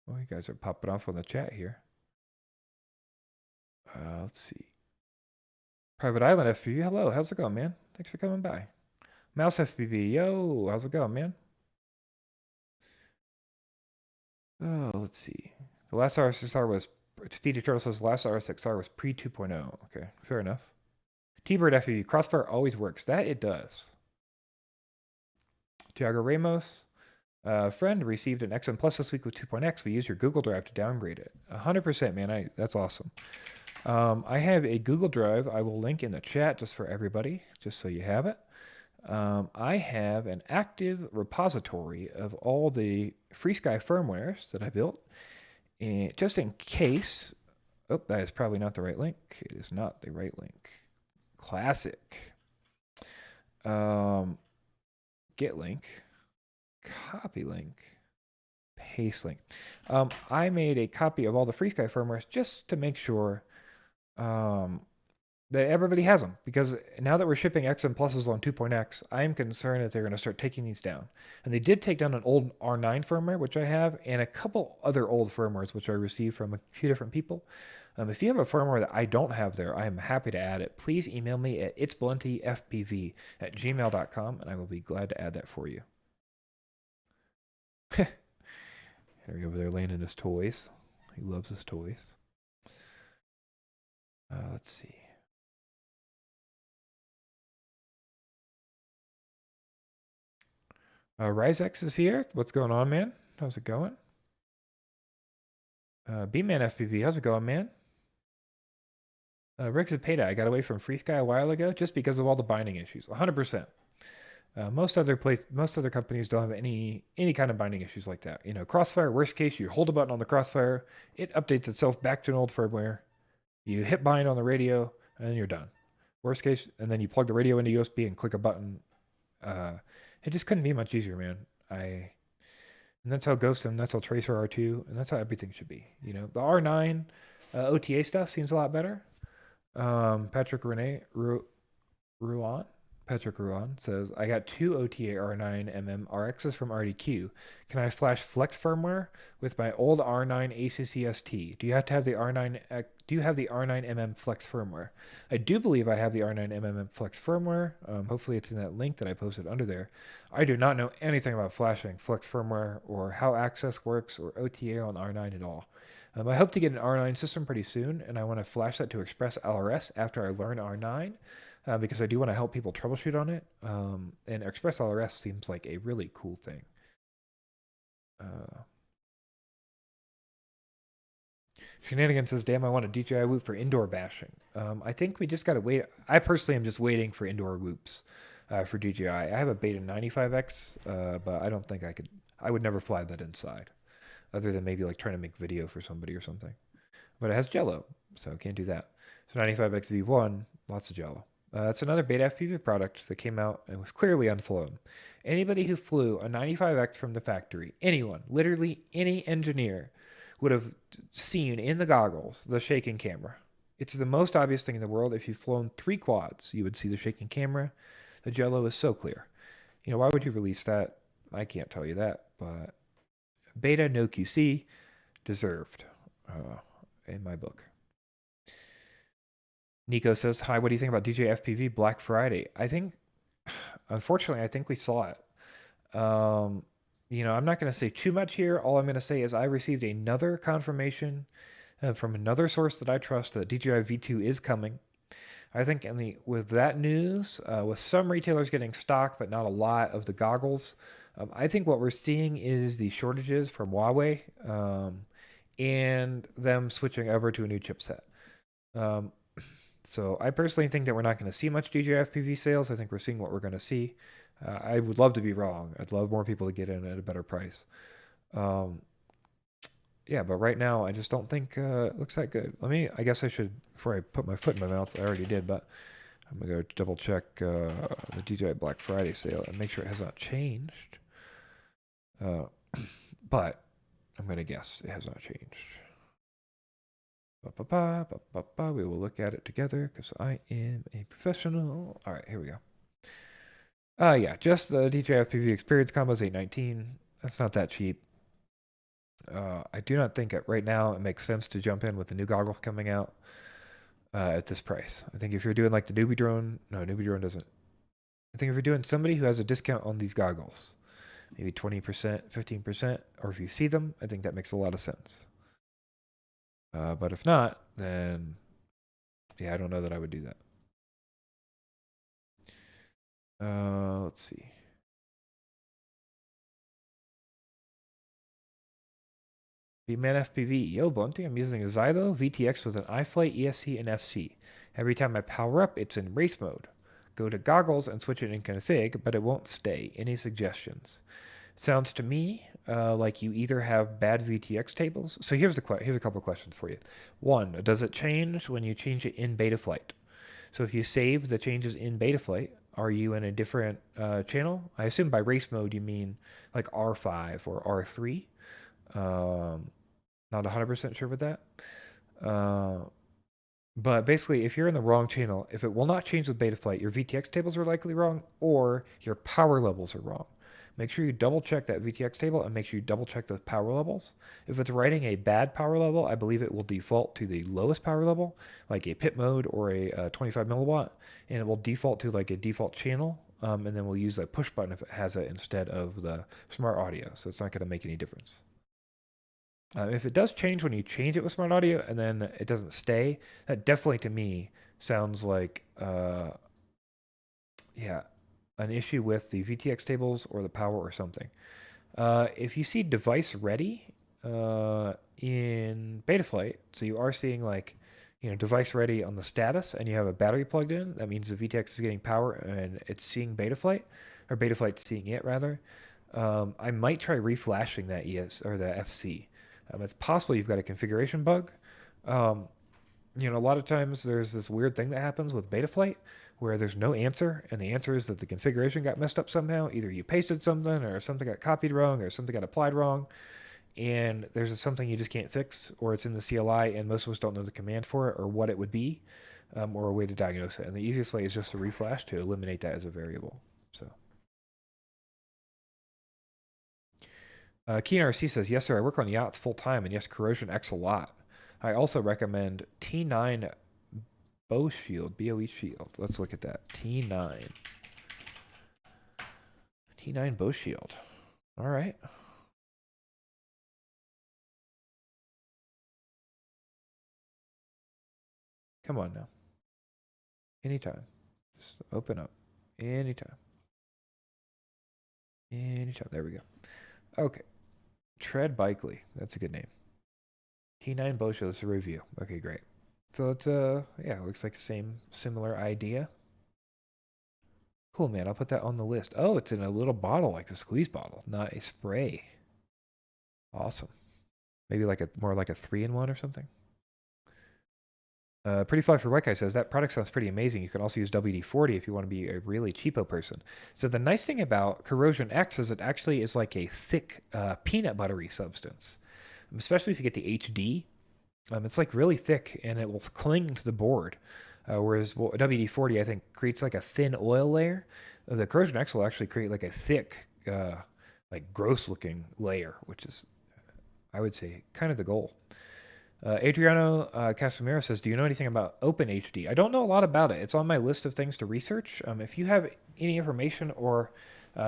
Well, you guys are popping off on the chat here. Let's see. Private Island FPV. Hello, how's it going, man? Thanks for coming by. Mouse FPV. Yo, how's it going, man? Oh, let's see. The last RSXR was, Speedy Turtle says the last RSXR was pre 2.0. Okay, fair enough. T-Bird FPV. Crossfire always works. That it does. Tiago Ramos. Friend received an XM Plus this week with 2.x. We used your Google Drive to downgrade it. 100%, man. That's awesome. I have a Google Drive. I will link in the chat just for everybody, just so you have it. I have an active repository of all the FreeSky firmwares that I built. And just in case, oh, that is probably not the right link. It is not the right link. Classic. Get link. Copy link, paste link. I made a copy of all the FreeSky firmwares just to make sure that everybody has them, because now that we're shipping XM Pluses on 2.x, I'm concerned that they're going to start taking these down. And they did take down an old R9 firmware, which I have, and a couple other old firmwares, which I received from a few different people. If you have a firmware that I don't have there, I am happy to add it. Please email me at itsbluntyfpv@gmail.com, and I will be glad to add that for you. Harry over there laying in his toys. He loves his toys. Let's see. RiseX is here. What's going on, man? How's it going? B-Man FPV, how's it going, man? Rick Zapata, I got away from FreeSky a while ago just because of all the binding issues. 100%. Most other companies don't have any kind of binding issues like that. You know, Crossfire, worst case, you hold a button on the Crossfire, it updates itself back to an old firmware. You hit bind on the radio, and then you're done. Worst case, and then you plug the radio into USB and click a button. It just couldn't be much easier, man. And that's how Ghost and that's how Tracer are too, and that's how everything should be. You know, the R9 OTA stuff seems a lot better. Patrick Ruan says, I got two OTA R9mm RXs from RDQ. Can I flash Flex firmware with my old R9 ACCST? Do you have the R9mm Flex firmware? I do believe I have the R9mm Flex firmware. Hopefully it's in that link that I posted under there. I do not know anything about flashing Flex firmware or how access works or OTA on R9 at all. I hope to get an R9 system pretty soon, and I want to flash that to Express LRS after I learn R9. Because I do want to help people troubleshoot on it. And Express LRS seems like a really cool thing. Shenanigans says, damn, I want a DJI Whoop for indoor bashing. I think we just got to wait. I personally am just waiting for indoor whoops for DJI. I have a Beta 95X, but I don't think I would never fly that inside. Other than maybe like trying to make video for somebody or something. But it has jello, so can't do that. So 95X V1, lots of jello. It's another Beta FPV product that came out and was clearly unflown. Anybody who flew a 95X from the factory, anyone, literally any engineer, would have seen in the goggles the shaking camera. It's the most obvious thing in the world. If you've flown 3 quads, you would see the shaking camera. The jello is so clear. You know, why would you release that? I can't tell you that, but Beta, no QC, deserved in my book. Nico says, hi, what do you think about DJI FPV Black Friday? Unfortunately, I think we saw it. You know, I'm not going to say too much here. All I'm going to say is I received another confirmation from another source that I trust that DJI V2 is coming. I think with that news, with some retailers getting stock but not a lot of the goggles, I think what we're seeing is the shortages from Huawei, and them switching over to a new chipset. Um, so I personally think that we're not going to see much DJI FPV sales. I think we're seeing what we're going to see. I would love to be wrong. I'd love more people to get in at a better price. Um, yeah, but right now I just don't think it looks that good. I guess I should, before I put my foot in my mouth, I already did, but I'm going to go double check the DJI Black Friday sale and make sure it has not changed. But I'm going to guess it has not changed. We will look at it together because I am a professional. All right, here we go. Yeah, just the DJI FPV Experience combo is $819. That's not that cheap. I do not think right now it makes sense to jump in with the new goggles coming out at this price. I think if you're doing like the newbie drone, no, newbie drone doesn't. I think if you're doing somebody who has a discount on these goggles, maybe 20%, 15%, or if you see them, I think that makes a lot of sense. But if not, then yeah, I don't know that I would do that. Let's see. B-Man FPV. Yo, Bunty, I'm using a Xylo VTX with an iFlight, ESC, and FC. Every time I power up, it's in race mode. Go to goggles and switch it in config, but it won't stay. Any suggestions? Sounds to me like you either have bad VTX tables. So here's a couple of questions for you. One, does it change when you change it in Betaflight? So if you save the changes in Betaflight, are you in a different channel? I assume by race mode you mean like R5 or R3. Not 100% sure with that. But basically, if you're in the wrong channel, if it will not change with Betaflight, your VTX tables are likely wrong, or your power levels are wrong. Make sure you double check that VTX table and make sure you double check those power levels. If it's writing a bad power level, I believe it will default to the lowest power level, like a pit mode or a 25 milliwatt, and it will default to like a default channel, and then we'll use a push button if it has it instead of the smart audio, so it's not going to make any difference. If it does change when you change it with smart audio and then it doesn't stay, that definitely to me sounds like, yeah, an issue with the VTX tables or the power or something. If you see device ready in Betaflight, so you are seeing like, device ready on the status and you have a battery plugged in, that means the VTX is getting power and it's seeing Betaflight, or Betaflight's seeing it rather. I might try reflashing that ES or the FC. It's possible you've got a configuration bug. A lot of times there's this weird thing that happens with Betaflight where there's no answer, and the answer is that the configuration got messed up somehow. Either you pasted something, or something got copied wrong, or something got applied wrong, and there's something you just can't fix, or it's in the CLI, and most of us don't know the command for it or what it would be, or a way to diagnose it. And the easiest way is just to reflash to eliminate that as a variable. So. Keen RC says, yes, sir, I work on yachts full time, and yes, Corrosion X a lot. I also recommend T9 Bow Shield, BOE Shield. Let's look at that. T9 Bow Shield. All right. Come on now. Anytime. Just open up. Anytime. Anytime. There we go. Okay. Tread Bikely. That's a good name. T9 Bow Shield. That's a review. Okay, great. So it's yeah, it looks like the similar idea. Cool, man. I'll put that on the list. Oh, it's in a little bottle, like a squeeze bottle, not a spray. Awesome. Maybe like more like a 3-in-1 or something. Pretty Fly for White Guy says, that product sounds pretty amazing. You can also use WD-40 if you want to be a really cheapo person. So the nice thing about Corrosion X is it actually is like a thick peanut buttery substance, especially if you get the HD. It's like really thick and it will cling to the board. Whereas WD-40, I think, creates like a thin oil layer. The Corrosion X will actually create like a thick, like gross looking layer, which is, I would say, kind of the goal. Adriano Casimiro says, do you know anything about OpenHD? I don't know a lot about it. It's on my list of things to research. If you have any information or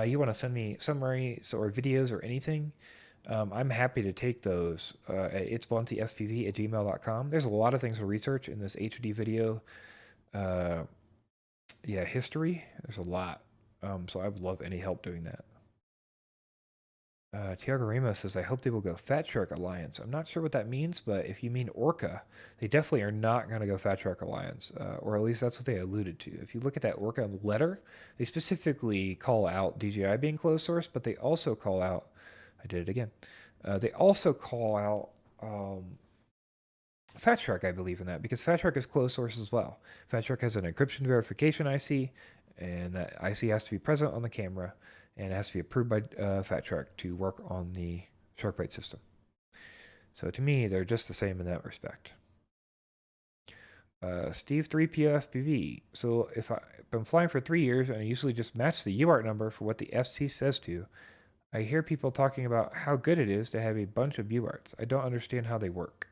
you want to send me summaries or videos or anything, I'm happy to take those at itsbluntyfpv@gmail.com. There's a lot of things to research in this HD video Yeah, history. There's a lot. So I would love any help doing that. Tiago Ramos says, I hope they will go Fat Shark Alliance. I'm not sure what that means, but if you mean Orca, they definitely are not going to go Fat Shark Alliance, or at least that's what they alluded to. If you look at that Orca letter, they specifically call out DJI being closed source, but they also call out, I did it again, they also call out Fat Shark, I believe in that, because Fat Shark is closed source as well. Fat Shark has an encryption verification IC, and that IC has to be present on the camera, and it has to be approved by Fat Shark to work on the SharkBite system. So to me, they're just the same in that respect. Steve 3PO FPV. So if I've been flying for 3 years and I usually just match the UART number for what the FC says to, I hear people talking about how good it is to have a bunch of UARTs. I don't understand how they work.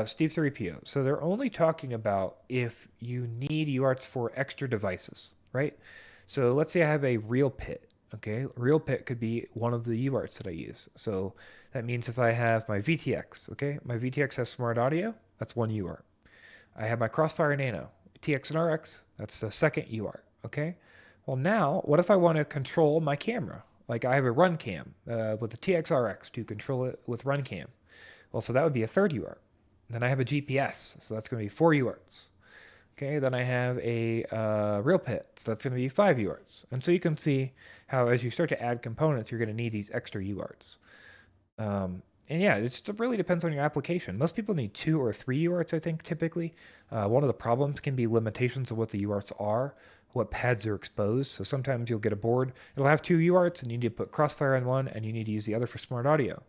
Steve 3PO. So they're only talking about if you need UARTs for extra devices, right? So let's say I have a real pit. Okay, real pit could be one of the UARTs that I use. So that means if I have my VTX, okay, my VTX has smart audio, that's one UART. I have my Crossfire Nano, TX and RX, that's the second UART, okay? Well, now, what if I want to control my camera? Like I have a run cam with the TX RX to control it with run cam. Well, so that would be a third UART. Then I have a GPS, so that's going to be 4 UARTs. Okay, then I have a real pit, so that's going to be 5 UARTs. And so you can see how as you start to add components, you're going to need these extra UARTs. And yeah, it just really depends on your application. Most people need 2 or 3 UARTs, I think, typically. One of the problems can be limitations of what the UARTs are, what pads are exposed. So sometimes you'll get a board, it'll have 2 UARTs, and you need to put Crossfire on one, and you need to use the other for smart audio.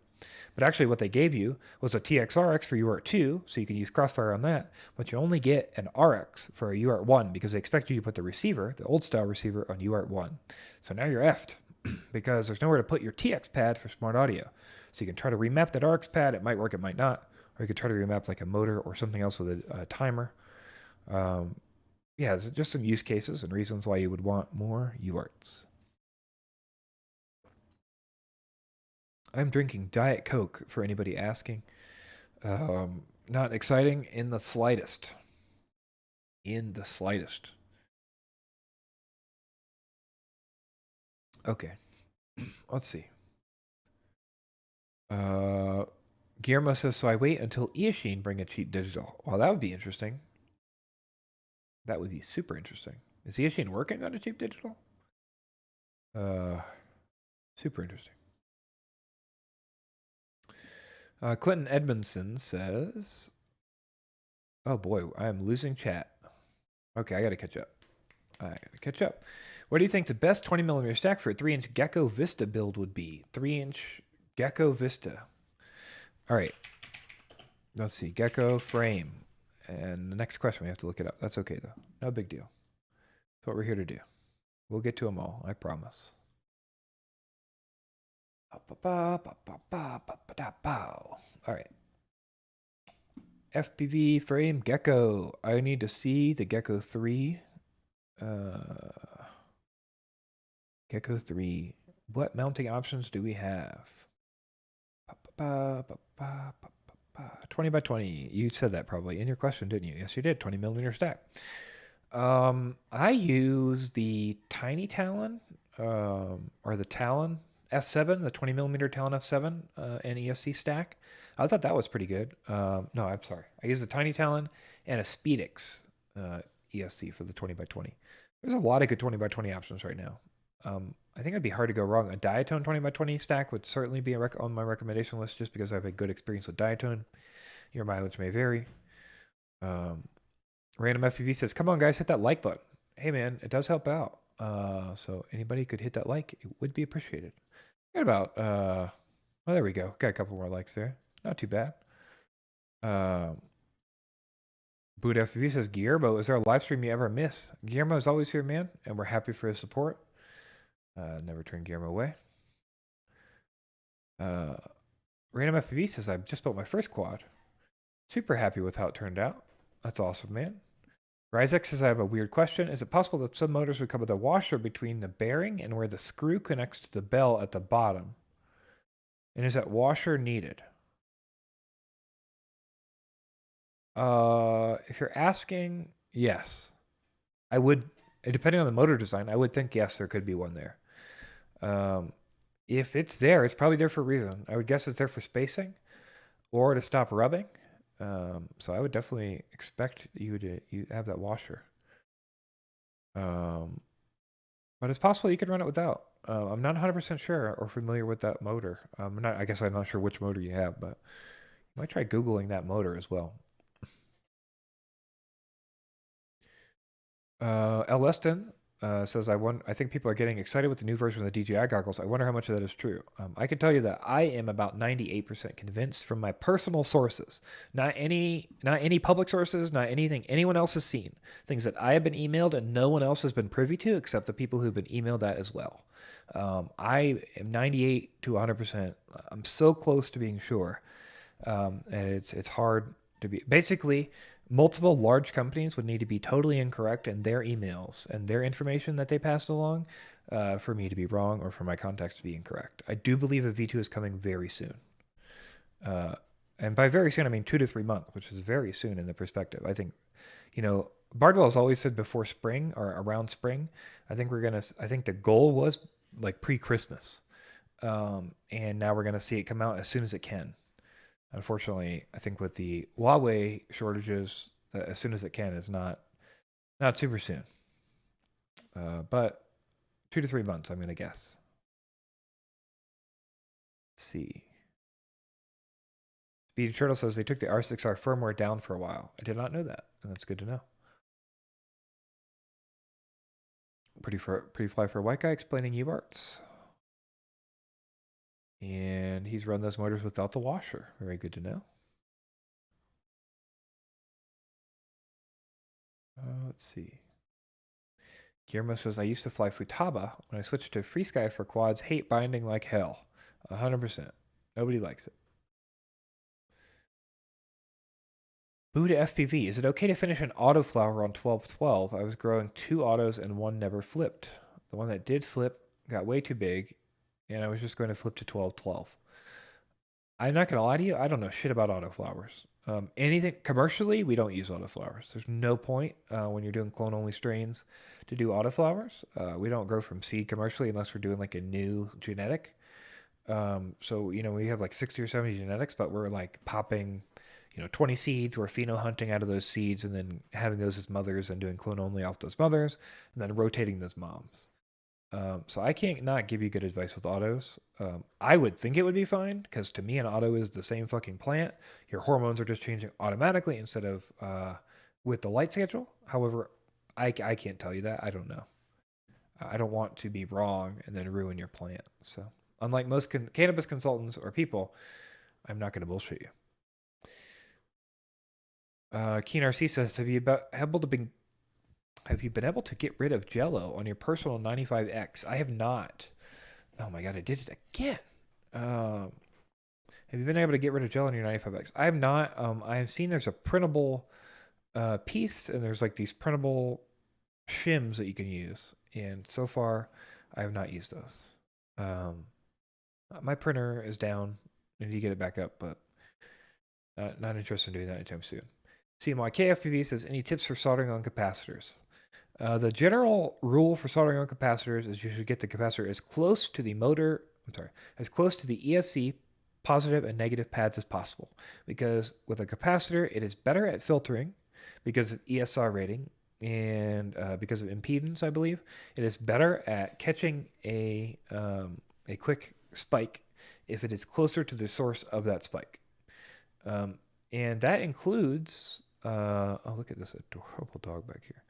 But actually what they gave you was a TX-RX for UART2, so you can use Crossfire on that, but you only get an RX for a UART1 because they expect you to put the receiver, the old style receiver, on UART1. So now you're effed because there's nowhere to put your TX pad for smart audio. So you can try to remap that RX pad, it might work, it might not, or you could try to remap like a motor or something else with a timer. Yeah, just some use cases and reasons why you would want more UARTs. I'm drinking Diet Coke for anybody asking. Not exciting in the slightest. In the slightest. Okay. Let's see. Guillermo says, so I wait until Eachine bring a cheap digital. Well, that would be interesting. That would be super interesting. Is Eachine working on a cheap digital? Super interesting. Clinton Edmondson says, oh boy, I am losing chat. Okay, I gotta catch up. What do you think the best 20mm stack for a 3-inch Gecko Vista build would be? 3-inch Gecko Vista. All right. Let's see. Gecko frame. And the next question, we have to look it up. That's okay, though. No big deal. That's what we're here to do. We'll get to them all. I promise. All right. FPV frame Gecko. I need to see the Gecko 3. Gecko 3. What mounting options do we have? 20 by 20. You said that probably in your question, didn't you? Yes, you did. 20mm stack. I use the Tiny Talon, or the Talon F7, the 20mm Talon F7 NEFC stack. I thought that was pretty good. No, I'm sorry. I use the Tiny Talon and a Speedix ESC for the 20 by 20. There's a lot of good 20 by 20 options right now. I think it'd be hard to go wrong. A Diatone 20 by 20 stack would certainly be on my recommendation list just because I have a good experience with Diatone. Your mileage may vary. Random FPV says, come on guys, hit that like button. Hey man, it does help out. So anybody could hit that like, it would be appreciated. Got about, well, there we go. Got a couple more likes there. Not too bad. Boot FPV says, Guillermo, is there a live stream you ever miss? Guillermo is always here, man, and we're happy for his support. Never turn Guillermo away. Random FPV says, I just built my first quad. Super happy with how it turned out. That's awesome, man. Ryzek says, I have a weird question. Is it possible that some motors would come with a washer between the bearing and where the screw connects to the bell at the bottom? And is that washer needed? If you're asking, Yes. I would, depending on the motor design, I would think, yes, there could be one there. If it's there, it's probably there for a reason. I would guess it's there for spacing or to stop rubbing. So I would definitely expect you have that washer. But it's possible you could run it without. I'm not 100% sure or familiar with that motor. I guess I'm not sure which motor you have, but you might try Googling that motor as well. Leston says, I think people are getting excited with the new version of the DJI goggles. I wonder how much of that is true. I can tell you that I am about 98% convinced from my personal sources, not any public sources, not anything anyone else has seen, things that I have been emailed and no one else has been privy to except the people who've been emailed that as well. I am 98 to 100%. I'm so close to being sure, and it's hard to be. Basically, multiple large companies would need to be totally incorrect in their emails and their information that they passed along for me to be wrong or for my contacts to be incorrect. I do believe a V2 is coming very soon. And by very soon, I mean 2 to 3 months, which is very soon in the perspective. I think, Bardwell has always said before spring or around spring. I think the goal was like pre-Christmas. And now we're going to see it come out as soon as it can. Unfortunately, I think with the Huawei shortages, as soon as it can is not super soon. But 2 to 3 months, I'm going to guess. Let's see. Speedy Turtle says they took the R6R firmware down for a while. I did not know that, and that's good to know. Pretty fly for a white guy explaining UARTs. And he's run those motors without the washer. Very good to know. Let's see. Guillermo says, I used to fly Futaba. When I switched to FreeSky for quads, hate binding like hell. 100%. Nobody likes it. Boo to FPV. Is it okay to finish an autoflower on 1212? I was growing 2 autos and one never flipped. The one that did flip got way too big, and I was just going to flip to 1212. I'm not going to lie to you. I don't know shit about autoflowers. Anything commercially, we don't use autoflowers. There's no point when you're doing clone-only strains to do autoflowers. We don't grow from seed commercially unless we're doing like a new genetic. So, we have like 60 or 70 genetics, but we're like popping, 20 seeds. We're pheno hunting out of those seeds and then having those as mothers and doing clone-only off those mothers and then rotating those moms. So I can't not give you good advice with autos. I would think it would be fine because to me an auto is the same fucking plant. Your hormones are just changing automatically instead of with the light schedule. However, I can't tell you that. I don't know. I don't want to be wrong and then ruin your plant. So unlike most cannabis consultants or people, I'm not going to bullshit you. Keen RC says, have you been able to get rid of Jello on your personal 95X? I have not. Oh my god, I did it again. Have you been able to get rid of Jello on your 95X? I have not. I have seen there's a printable piece, and there's like these printable shims that you can use. And so far, I have not used those. My printer is down. I need to get it back up, but not interested in doing that anytime soon. CMYK FPV says, any tips for soldering on capacitors? The general rule for soldering on capacitors is you should get the capacitor as close to the as close to the ESC positive and negative pads as possible. Because with a capacitor, it is better at filtering because of ESR rating and because of impedance, I believe. It is better at catching a quick spike if it is closer to the source of that spike. And that includes, look at this adorable dog back here.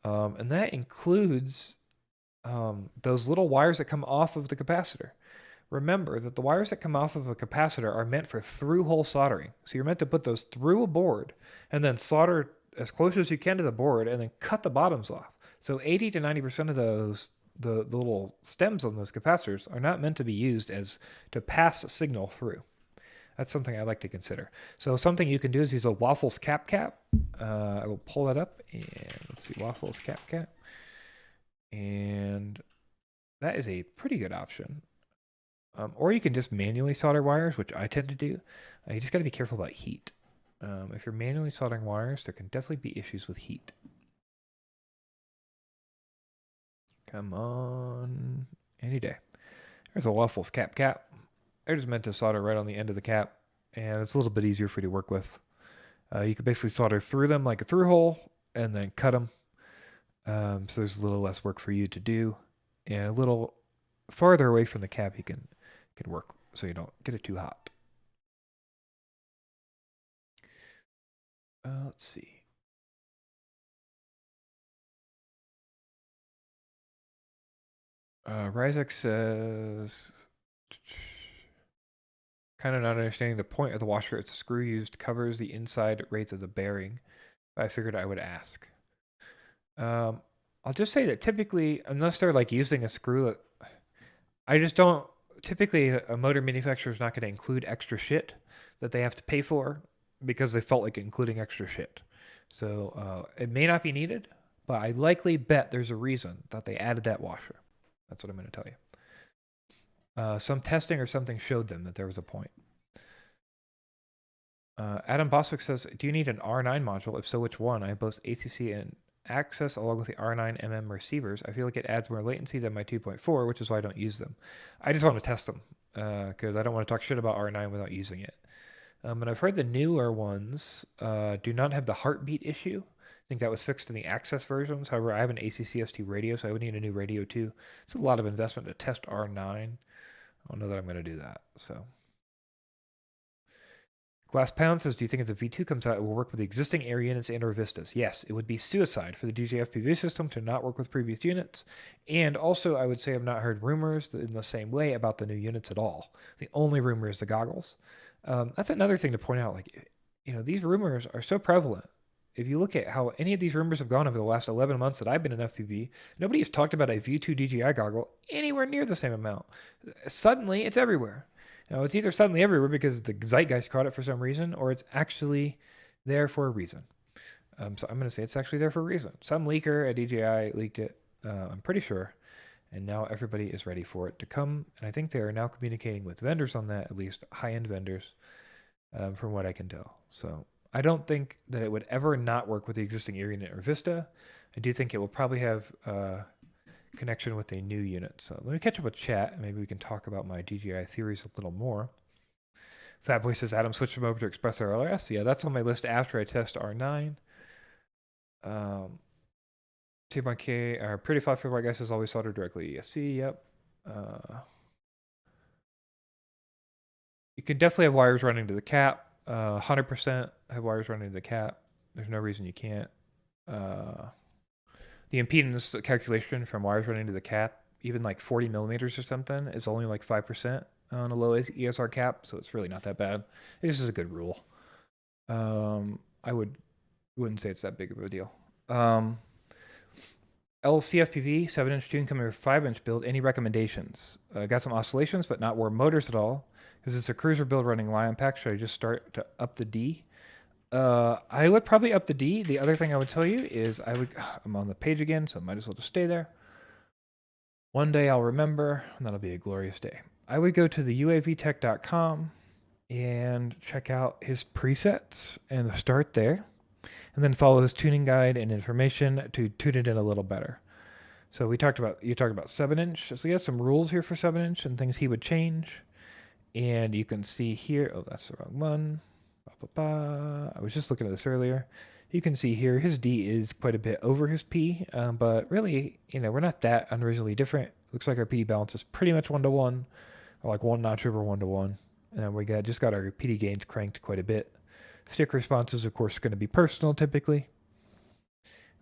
And that includes those little wires that come off of the capacitor. Remember that the wires that come off of a capacitor are meant for through-hole soldering. So you're meant to put those through a board and then solder as close as you can to the board and then cut the bottoms off. So 80 to 90% of those, the little stems on those capacitors are not meant to be used as to pass a signal through. That's something I like to consider. So something you can do is use a Waffles cap. I will pull that up and let's see, Waffles cap. And that is a pretty good option. Or you can just manually solder wires, which I tend to do. You just got to be careful about heat. If you're manually soldering wires, there can definitely be issues with heat. Come on, any day. There's a Waffles cap. They're just meant to solder right on the end of the cap, and it's a little bit easier for you to work with. You can basically solder through them like a through hole, and then cut them. So there's a little less work for you to do, and a little farther away from the cap you can work, so you don't get it too hot. Let's see. Ryzek says, kind of not understanding the point of the washer. It's a screw used covers the inside wraith of the bearing. I figured I would ask. I'll just say that typically, unless they're like using a screw, I just don't. Typically, a motor manufacturer is not going to include extra shit that they have to pay for because they felt like including extra shit. So it may not be needed, but I likely bet there's a reason that they added that washer. That's what I'm going to tell you. Some testing or something showed them that there was a point. Adam Boswick says, do you need an R9 module? If so, which one? I have both ACC and access along with the R9mm receivers. I feel like it adds more latency than my 2.4, which is why I don't use them. I just want to test them because I don't want to talk shit about R9 without using it. And I've heard the newer ones do not have the heartbeat issue. I think that was fixed in the access versions. However, I have an ACCST radio, so I would need a new radio too. It's a lot of investment to test R9. I don't know that I'm going to do that. So. Glass Pound says, do you think if the V2 comes out, it will work with the existing air units and or Vistas? Yes, it would be suicide for the DJI FPV system to not work with previous units. And also, I would say I've not heard rumors in the same way about the new units at all. The only rumor is the goggles. That's another thing to point out. Like, you know, these rumors are so prevalent. If you look at how any of these rumors have gone over the last 11 months that I've been in FPV, nobody has talked about a V2 DJI goggle anywhere near the same amount. Suddenly, it's everywhere. Now, it's either suddenly everywhere because the zeitgeist caught it for some reason, or it's actually there for a reason. So I'm going to say it's actually there for a reason. Some leaker at DJI leaked it, I'm pretty sure, and now everybody is ready for it to come. And I think they are now communicating with vendors on that, at least high-end vendors, from what I can tell. So I don't think that it would ever not work with the existing air unit or Vista. I do think it will probably have connection with a new unit. So let me catch up with chat and maybe we can talk about my DJI theories a little more. Fatboy says, Adam, switch them over to Express RLS. Yeah, that's on my list after I test R9. T1K, our pretty flat for my guys is always soldered directly ESC. Yep. You can definitely have wires running to the cap. 100% have wires running to the cap. There's no reason you can't. The impedance calculation from wires running to the cap, even like 40 millimeters or something, is only like 5% on a low ESR cap, so it's really not that bad. This is a good rule. I wouldn't say it's that big of a deal. LCFPV 7-inch tune coming with 5-inch build. Any recommendations? Got some oscillations, but not warm motors at all. Because it's a cruiser build running Lion Pack. Should I just start to up the D? I would probably up the D. The other thing I would tell you is I'm on the page again, so I might as well just stay there. One day I'll remember, and that'll be a glorious day. I would go to the uavtech.com and check out his presets and start there, and then follow his tuning guide and information to tune it in a little better. So you talked about 7-inch. So he has some rules here for 7-inch and things he would change. And you can see here, oh, that's the wrong one. I was just looking at this earlier. You can see here his D is quite a bit over his P, but really, you know, we're not that unreasonably different. Looks like our PD balance is pretty much 1-to-1, or like 1 notch over 1-to-1. And we just got our PD gains cranked quite a bit. Stick response is, of course, going to be personal typically.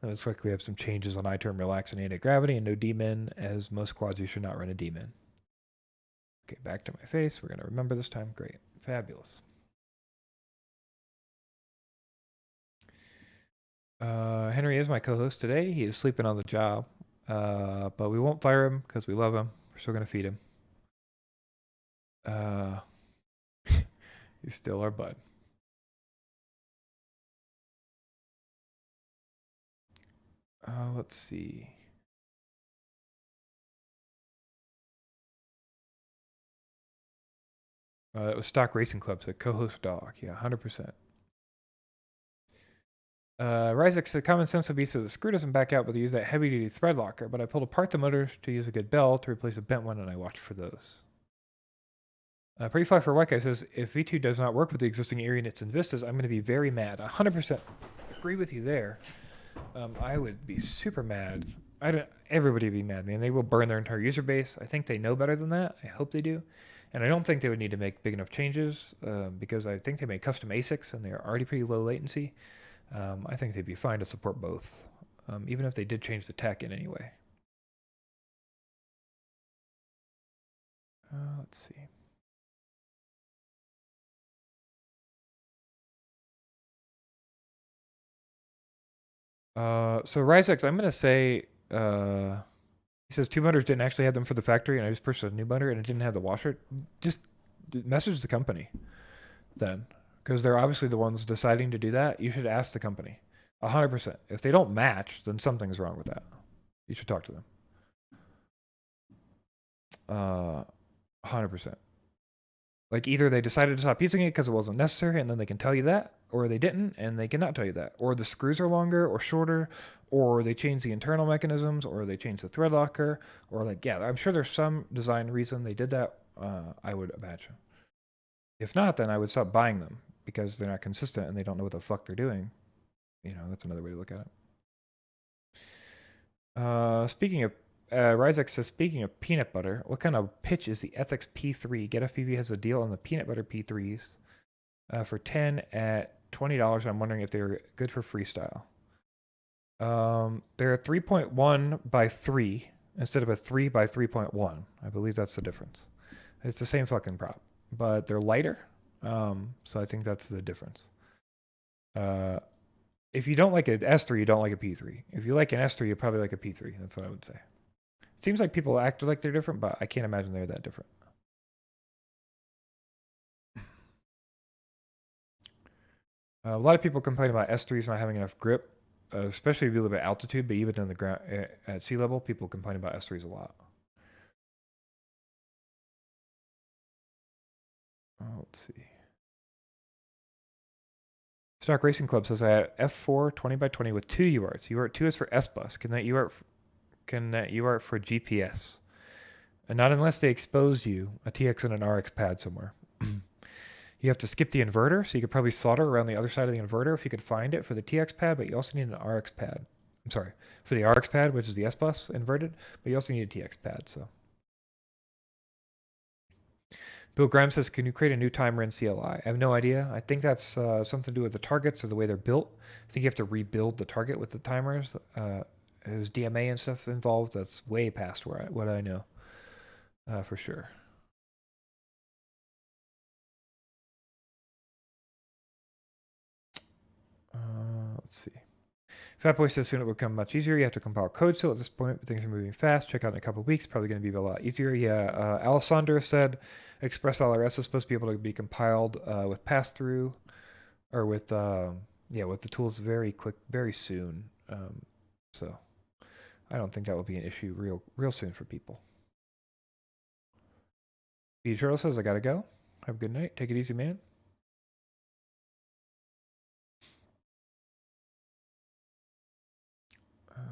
It looks like we have some changes on I-term relax and anti-gravity and no D-min, as most quads you should not run a D-min. Okay, back to my face. We're going to remember this time. Great. Fabulous. Henry is my co-host today. He is sleeping on the job, but we won't fire him because we love him. We're still going to feed him. He's still our bud. Let's see. It was Stock Racing Club, so co-host dog. Yeah, 100%. Ryzex said common sense would be so the screw doesn't back out, but they use that heavy duty thread locker. But I pulled apart the motor to use a good bell to replace a bent one, and I watched for those. Pretty Fly for White Guy says if V2 does not work with the existing Erie units and Vistas, I'm going to be very mad. 100% agree with you there. I would be super mad. Everybody would be mad, man. They will burn their entire user base. I think they know better than that. I hope they do. And I don't think they would need to make big enough changes because I think they make custom ASICs and they're already pretty low latency. I think they'd be fine to support both, even if they did change the tech in any way. Let's see. So Ryzex, I'm going to say, he says 2 motors didn't actually have them for the factory, and I just purchased a new motor and it didn't have the washer. Just message the company then, because they're obviously the ones deciding to do that. You should ask the company 100%. If they don't match, then something's wrong with that. You should talk to them. 100%. Like either they decided to stop using it because it wasn't necessary and then they can tell you that, or they didn't and they cannot tell you that, or the screws are longer or shorter, or they changed the internal mechanisms, or they changed the thread locker, or like, yeah, I'm sure there's some design reason they did that, I would imagine. If not, then I would stop buying them because they're not consistent and they don't know what the fuck they're doing. You know, that's another way to look at it. Speaking of Ryzex says, speaking of peanut butter, what kind of pitch is the Ethics P3? Get FPV has a deal on the peanut butter P3s for 10 at $20. I'm wondering if they're good for freestyle. They're 3.1 by 3 instead of a 3 by 3.1. I believe that's the difference. It's the same fucking prop, but they're lighter. So I think that's the difference. If you don't like an S3, you don't like a P3. If you like an S3, you probably like a P3. That's what I would say. It seems like people act like they're different, but I can't imagine they're that different. A lot of people complain about S3s not having enough grip, especially if you live at altitude, but even in the ground at sea level, people complain about S3s a lot. Let's see. Stock Racing Club says I had F4 20 by 20 with 2 UARTs. UART 2 is for S-Bus. Can that UART for GPS? And not unless they expose you a TX and an RX pad somewhere. You have to skip the inverter, so you could probably solder around the other side of the inverter if you could find it for the TX pad, but you also need an RX pad. I'm sorry, for the RX pad, which is the S-Bus inverted, but you also need a TX pad, so. Bill Grimes says, can you create a new timer in CLI? I have no idea. I think that's something to do with the targets or the way they're built. I think you have to rebuild the target with the timers. There's DMA and stuff involved. That's way past what I know, for sure. Let's see. Fatboy says soon it will become much easier. You have to compile code still at this point, but things are moving fast. Check out in a couple of weeks. Probably going to be a lot easier. Yeah, Alessandro said Express LRS is supposed to be able to be compiled with pass-through or with the tools very soon. So I don't think that will be an issue real soon for people. B Turtle says I gotta go. Have a good night. Take it easy, man.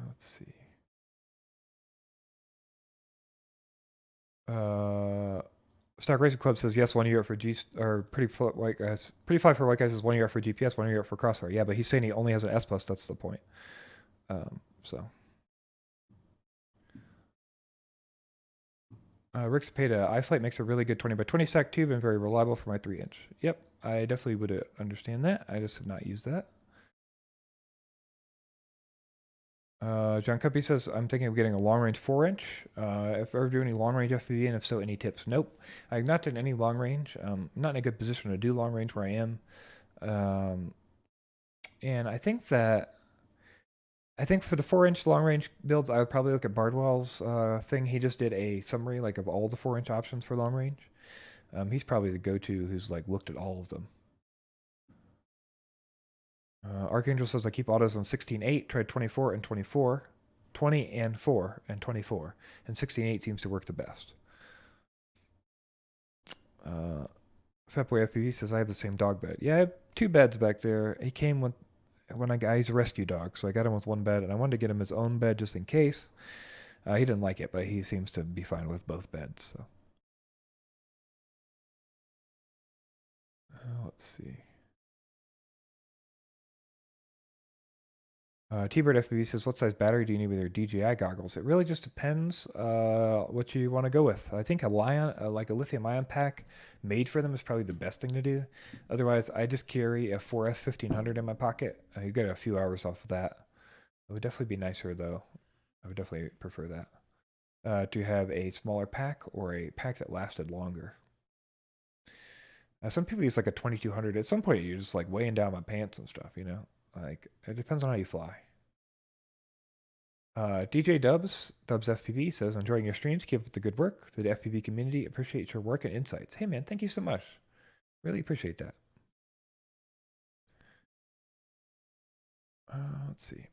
Let's see. Stock Racing Club says yes, 1 year for Pretty Fly for White Guys is 1 year for GPS, 1 year for Crossfire. Yeah, but he's saying he only has an S-Bus. That's the point. So. Rick Cepeda, iFlight makes a really good 20 by 20 stack tube and very reliable for my 3-inch. Yep, I definitely would understand that. I just have not used that. John Cuppy says, I'm thinking of getting a long-range 4-inch. If I ever do any long-range FPV, and if so, any tips? Nope. I've not done any long-range. I'm not in a good position to do long-range where I am. And I think for the 4-inch long-range builds, I would probably look at Bardwell's thing. He just did a summary like of all the 4-inch options for long-range. He's probably the go-to who's like looked at all of them. Archangel says I keep autos on 16.8, tried 24 and 24, 20 and 4 and 24, and 16.8 seems to work the best. Fatboy FPV says I have the same dog bed. Yeah, I have 2 beds back there. He came with when he's a rescue dog, so I got him with one bed, and I wanted to get him his own bed just in case. He didn't like it, but he seems to be fine with both beds. So let's see. T-Bird FPV says, what size battery do you need with your DJI goggles? It really just depends what you want to go with. I think like a lithium-ion pack made for them is probably the best thing to do. Otherwise, I just carry a 4S 1500 in my pocket. You get a few hours off of that. It would definitely be nicer, though. I would definitely prefer that. To have a smaller pack or a pack that lasted longer. Some people use like a 2200. At some point, you're just like weighing down my pants and stuff, you know? Like, it depends on how you fly. DJ Dubs FPV says, enjoying your streams. Keep up the good work. The FPV community appreciates your work and insights. Hey, man, thank you so much. Really appreciate that. Let's see.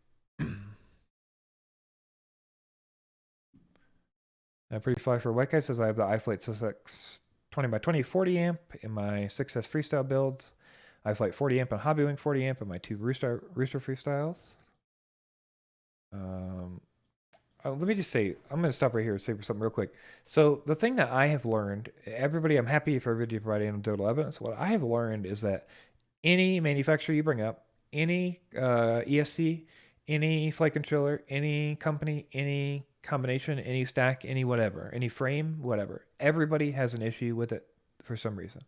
Pretty Fly for White Guy says, I have the iFlight 6X 20x20 40 amp in my 6S freestyle builds. iFlight 40 amp and Hobbywing 40 amp in my 2 Rooster freestyles. Let me just say, I'm going to stop right here and say something real quick. So the thing that I have learned, I'm happy for everybody providing anecdotal evidence. What I have learned is that any manufacturer you bring up, any ESC, any flight controller, any company, any combination, any stack, any whatever, any frame, whatever, everybody has an issue with it for some reason.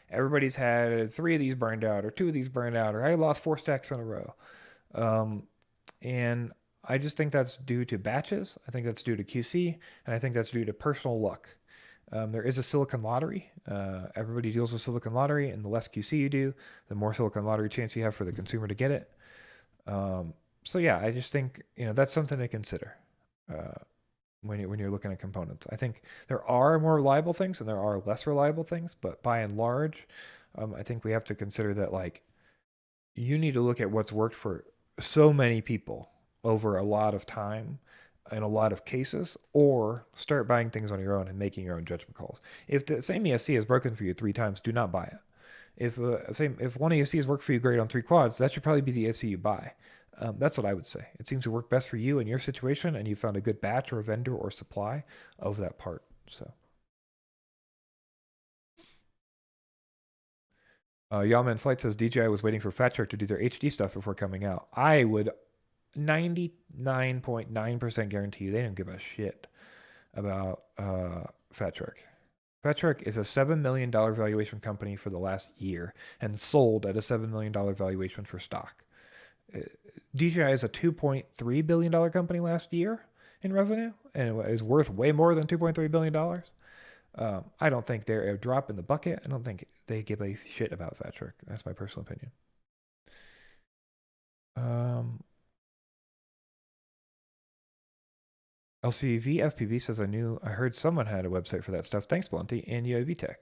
Everybody's had 3 of these burned out or 2 of these burned out, or I lost 4 stacks in a row. And I just think that's due to batches. I think that's due to QC, and I think that's due to personal luck. There is a silicon lottery. Everybody deals with silicon lottery, and the less QC you do, the more silicon lottery chance you have for the consumer to get it. So yeah, I just think that's something to consider when you're looking at components. I think there are more reliable things and there are less reliable things, but by and large, I think we have to consider that like you need to look at what's worked for so many people over a lot of time in a lot of cases, or start buying things on your own and making your own judgment calls. If the same ESC is broken for you 3 times, do not buy it. If one ESC has worked for you great on 3 quads, that should probably be the ESC you buy. That's what I would say. It seems to work best for you in your situation, and you found a good batch or a vendor or supply of that part. So, Yawman Flight says DJI was waiting for Fat Shark to do their HD stuff before coming out. I would 99.9% guarantee you they didn't give a shit about Fat Shark. Fat Shark is a $7 million valuation company for the last year and sold at a $7 million valuation for stock. DJI is a $2.3 billion company last year in revenue, and it is worth way more than $2.3 billion. I don't think they're a drop in the bucket. I don't think they give a shit about Fat Shark. That's my personal opinion. LCV FPV says, I heard someone had a website for that stuff. Thanks, Blunty, and UAV Tech.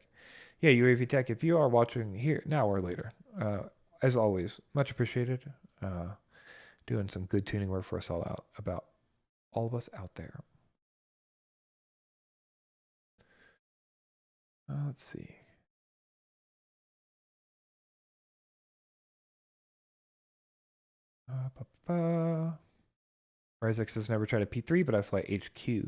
Yeah, UAV Tech, if you are watching here now or later, as always, much appreciated. Doing some good tuning work for us all of us out there. Let's see. Ryzex has never tried a P3, but I fly HQ.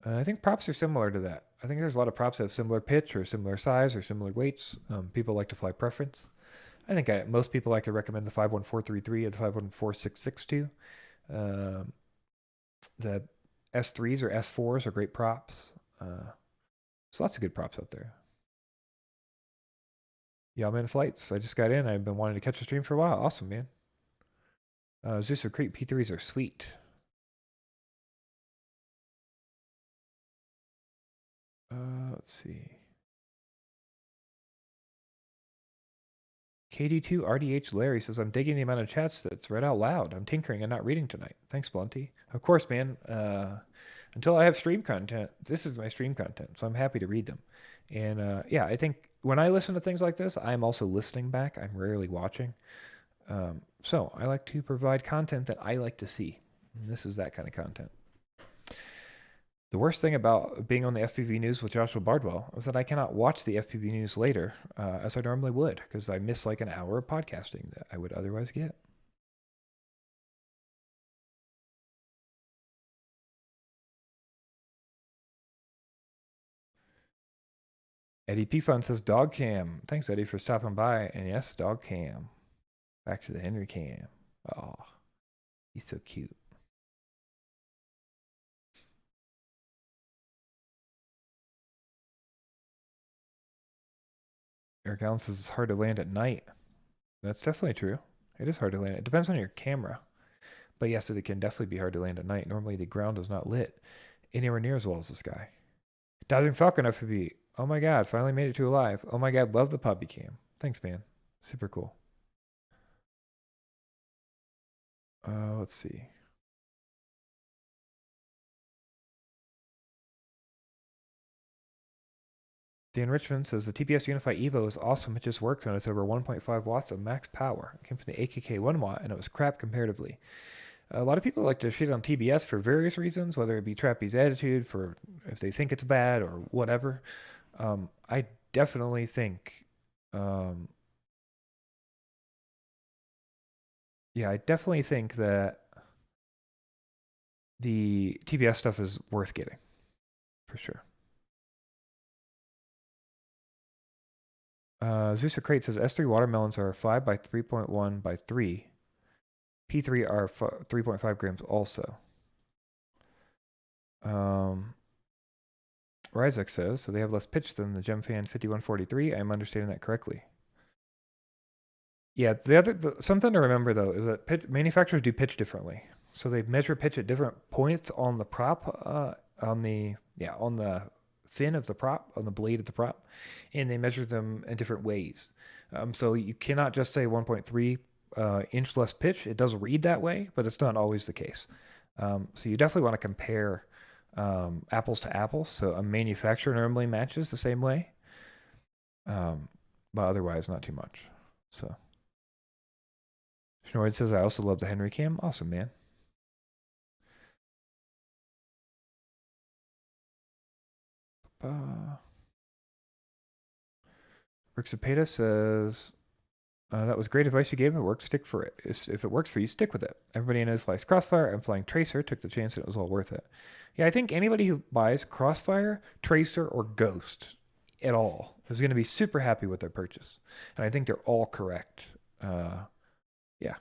I think props are similar to that. I think there's a lot of props that have similar pitch or similar size or similar weights. People like to fly preference. I think most people I could recommend the 51433 or the 514-662. The S3s or S4s are great props. So lots of good props out there. Yawman Flights. I just got in. I've been wanting to catch a stream for a while. Awesome, man. Zeus or Crete P3s are sweet. Let's see. KD2 RDH Larry says, I'm digging the amount of chats that's read out loud. I'm tinkering and not reading tonight. Thanks, Blunty. Of course, man. Until I have stream content, this is my stream content, so I'm happy to read them. And yeah, I think when I listen to things like this, I'm also listening back. I'm rarely watching. So I like to provide content that I like to see. And this is that kind of content. The worst thing about being on the FPV news with Joshua Bardwell is that I cannot watch the FPV news later as I normally would because I miss like an hour of podcasting that I would otherwise get. Eddie P. Fun says dog cam. Thanks, Eddie, for stopping by. And yes, dog cam. Back to the Henry cam. Oh, he's so cute. Eric Allen says it's hard to land at night. That's definitely true. It is hard to land. It depends on your camera. But yes, it can definitely be hard to land at night. Normally the ground is not lit anywhere near as well as the sky. Diving Falcon FPV. Oh my god, finally made it to alive. Oh my god, love the puppy cam. Thanks, man. Super cool. Let's see. Dan Richmond says the TPS Unify Evo is awesome. It just works when it's over 1.5 watts of max power. It came from the AKK 1 watt and it was crap comparatively. A lot of people like to shit on TBS for various reasons, whether it be trapeze attitude, for if they think it's bad or whatever. I definitely think, yeah, I definitely think that the TBS stuff is worth getting, for sure. Zeus Crate says S3 watermelons are 5 by 3.1 by 3. P3 are 3.5 grams also. Ryzek says, so they have less pitch than the GemFan 5143. I'm understanding that correctly. Yeah, something to remember though is that manufacturers do pitch differently. So they measure pitch at different points on the prop, on the fin of the prop, on the blade of the prop, and they measure them in different ways. So you cannot just say 1.3 inch less pitch. It does read that way, but it's not always the case. So you definitely want to compare apples to apples. So a manufacturer normally matches the same way, but otherwise not too much. So Schnoid says, I also love the Henry cam. Awesome, man. Rick Zapata says, that was great advice you gave. It worked. Stick for it. If it works for you, stick with it. Everybody knows flies Crossfire. I'm flying Tracer. Took the chance and it was all worth it. Yeah, I think anybody who buys Crossfire, Tracer, or Ghost at all is going to be super happy with their purchase. And I think they're all correct. Yeah.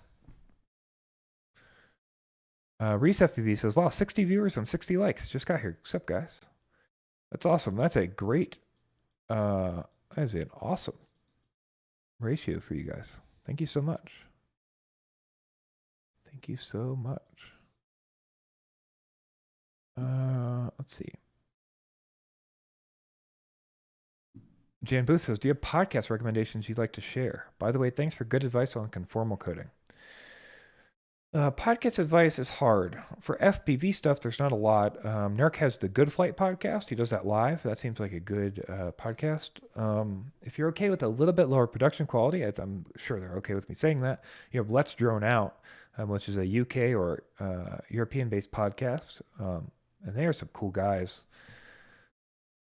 Reese FPV says, wow, 60 viewers and 60 likes. Just got here. What's up, guys? That's awesome. That's a great, that is an awesome ratio for you guys. Thank you so much. Thank you so much. Let's see. Jan Booth says, do you have podcast recommendations you'd like to share? By the way, thanks for good advice on conformal coding. Podcast advice is hard. For FPV stuff, there's not a lot. Nerk has the Good Flight podcast. He does that live. That seems like a good podcast. If you're okay with a little bit lower production quality, I'm sure they're okay with me saying that. You have Let's Drone Out, which is a UK or European-based podcast. And they are some cool guys.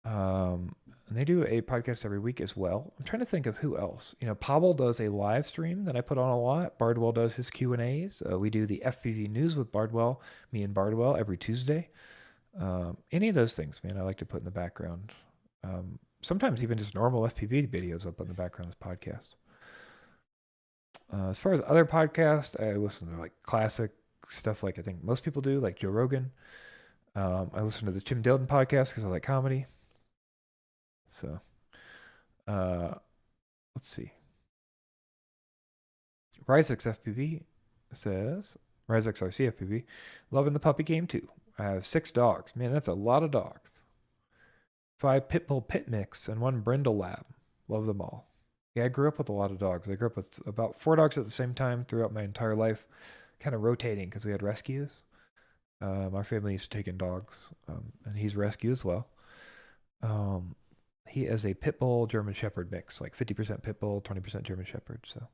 And they do a podcast every week as well. I'm trying to think of who else. You know, Pavel does a live stream that I put on a lot. Bardwell does his Q&As. We do the FPV news with Bardwell, me and Bardwell, every Tuesday. Any of those things, man, I like to put in the background. Sometimes even just normal FPV videos up in the background of this podcast. As far as other podcasts, I listen to like classic stuff like I think most people do, like Joe Rogan. I listen to the Tim Dillon podcast because I like comedy. So, let's see. Ryzex FPV says, Ryzex RC FPV, loving the puppy game too. I have 6 dogs. Man, that's a lot of dogs. 5 Pitbull Pit Mix and 1 Brindle Lab. Love them all. Yeah, I grew up with a lot of dogs. I grew up with about 4 dogs at the same time throughout my entire life, kind of rotating because we had rescues. My family used to take in dogs, and he's rescue as well. He is a pit bull German Shepherd mix, like 50% pit bull, 20% German Shepherd. So,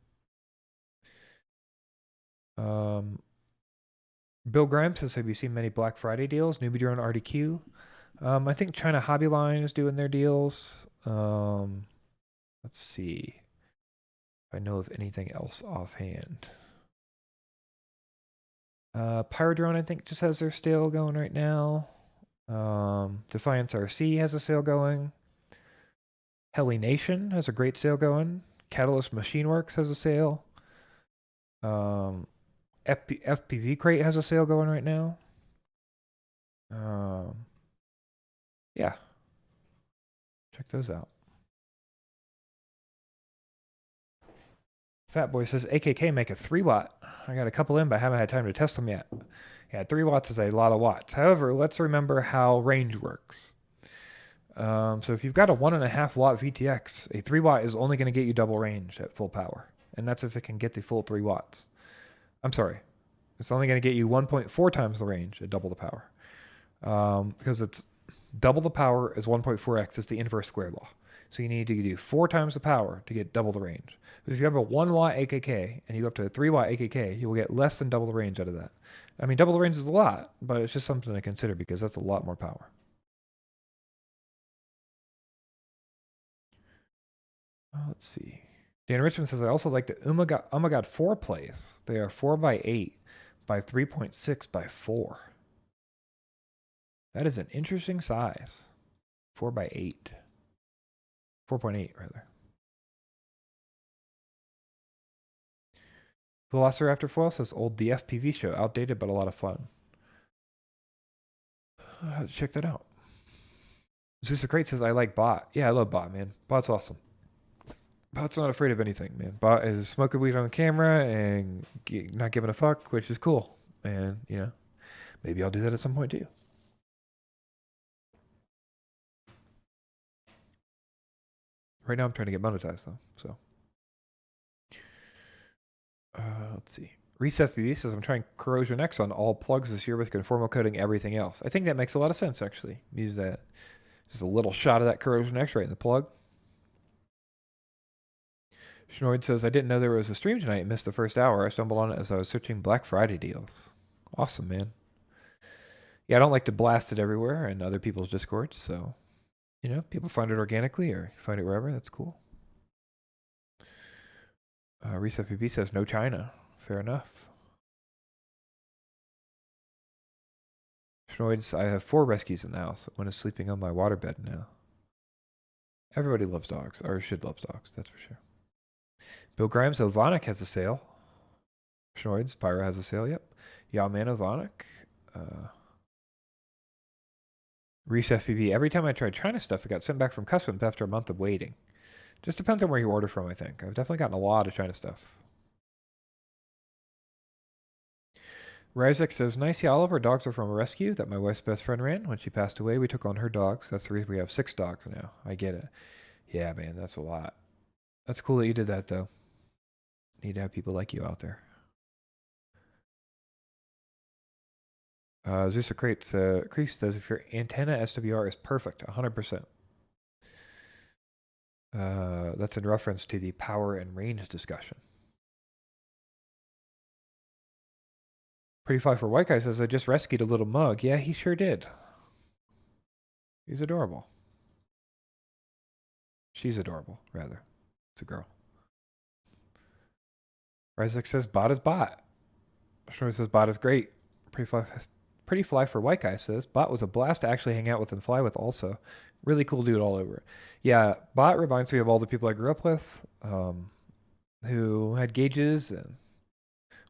Bill Grimes says, have you seen many Black Friday deals? Newbie Drone RDQ. I think China Hobby Line is doing their deals. Let's see if I know of anything else offhand. Pyrodrone, I think, just has their sale going right now. Defiance RC has a sale going. Heli Nation has a great sale going. Catalyst Machine Works has a sale. FPV Crate has a sale going right now. Yeah. Check those out. Fat Boy says AKK make a 3-watt. I got a couple in, but I haven't had time to test them yet. Yeah, 3 watts is a lot of watts. However, let's remember how range works. So if you've got a 1.5 watt VTX, a 3 watt is only going to get you double range at full power. And that's if it can get the full 3 watts. I'm sorry. It's only going to get you 1.4 times the range at double the power. Because it's double the power is 1.4x. It's the inverse square law. So you need to do 4 times the power to get double the range. But if you have a 1 watt AKK and you go up to a 3 watt AKK, you will get less than double the range out of that. I mean, double the range is a lot, but it's just something to consider because that's a lot more power. Let's see. Dan Richmond says, I also like the Umagod 4 plays. They are 4x8 by 3.6 by 4. That is an interesting size. 4x8. 4.8 rather. Velociraptor Foil says, old the FPV show, outdated but a lot of fun. Check that out. Zeus Crate says, I like Bot. Yeah, I love Bot, man. Bot's awesome. Bot's not afraid of anything, man. Bot is smoking weed on camera and not giving a fuck, which is cool. And, you know, maybe I'll do that at some point too. Right now I'm trying to get monetized though, so. Let's see. Reese FPV says, I'm trying Corrosion X on all plugs this year with Conformal coating everything else. I think that makes a lot of sense, actually. Use that. Just a little shot of that Corrosion X right in the plug. Schnoid says, I didn't know there was a stream tonight and missed the first hour. I stumbled on it as I was searching Black Friday deals. Awesome, man. Yeah, I don't like to blast it everywhere in other people's Discords, so, you know, people find it organically or find it wherever. That's cool. Reese FPV says, no China. Fair enough. Schnoids, I have 4 rescues in the house. One is sleeping on my waterbed now. Everybody loves dogs, or should love dogs, that's for sure. Bill Grimes, Ovonic has a sale. Schnoids, Pyro has a sale, yep. Yeah, man, Ovonic. Reese FPV, every time I tried China stuff, it got sent back from customs after a month of waiting. Just depends on where you order from, I think. I've definitely gotten a lot of China stuff. Razek says, nice. Yeah, all of our dogs are from a rescue that my wife's best friend ran. When she passed away, we took on her dogs. That's the reason we have 6 dogs now. I get it. Yeah, man, that's a lot. That's cool that you did that, though. Need to have people like you out there. Zeus Crease says, if your antenna SWR is perfect, 100%. That's in reference to the power and range discussion. Pretty Fly for White Guy says, I just rescued a little mug. Yeah, he sure did. He's adorable. She's adorable, rather. It's a girl. Ryzik says, bot is bot. Shnoy says, bot is great. Pretty Fly for White Guy says, bot was a blast to actually hang out with and fly with also. Really cool dude all over. Yeah, bot reminds me of all the people I grew up with who had gauges and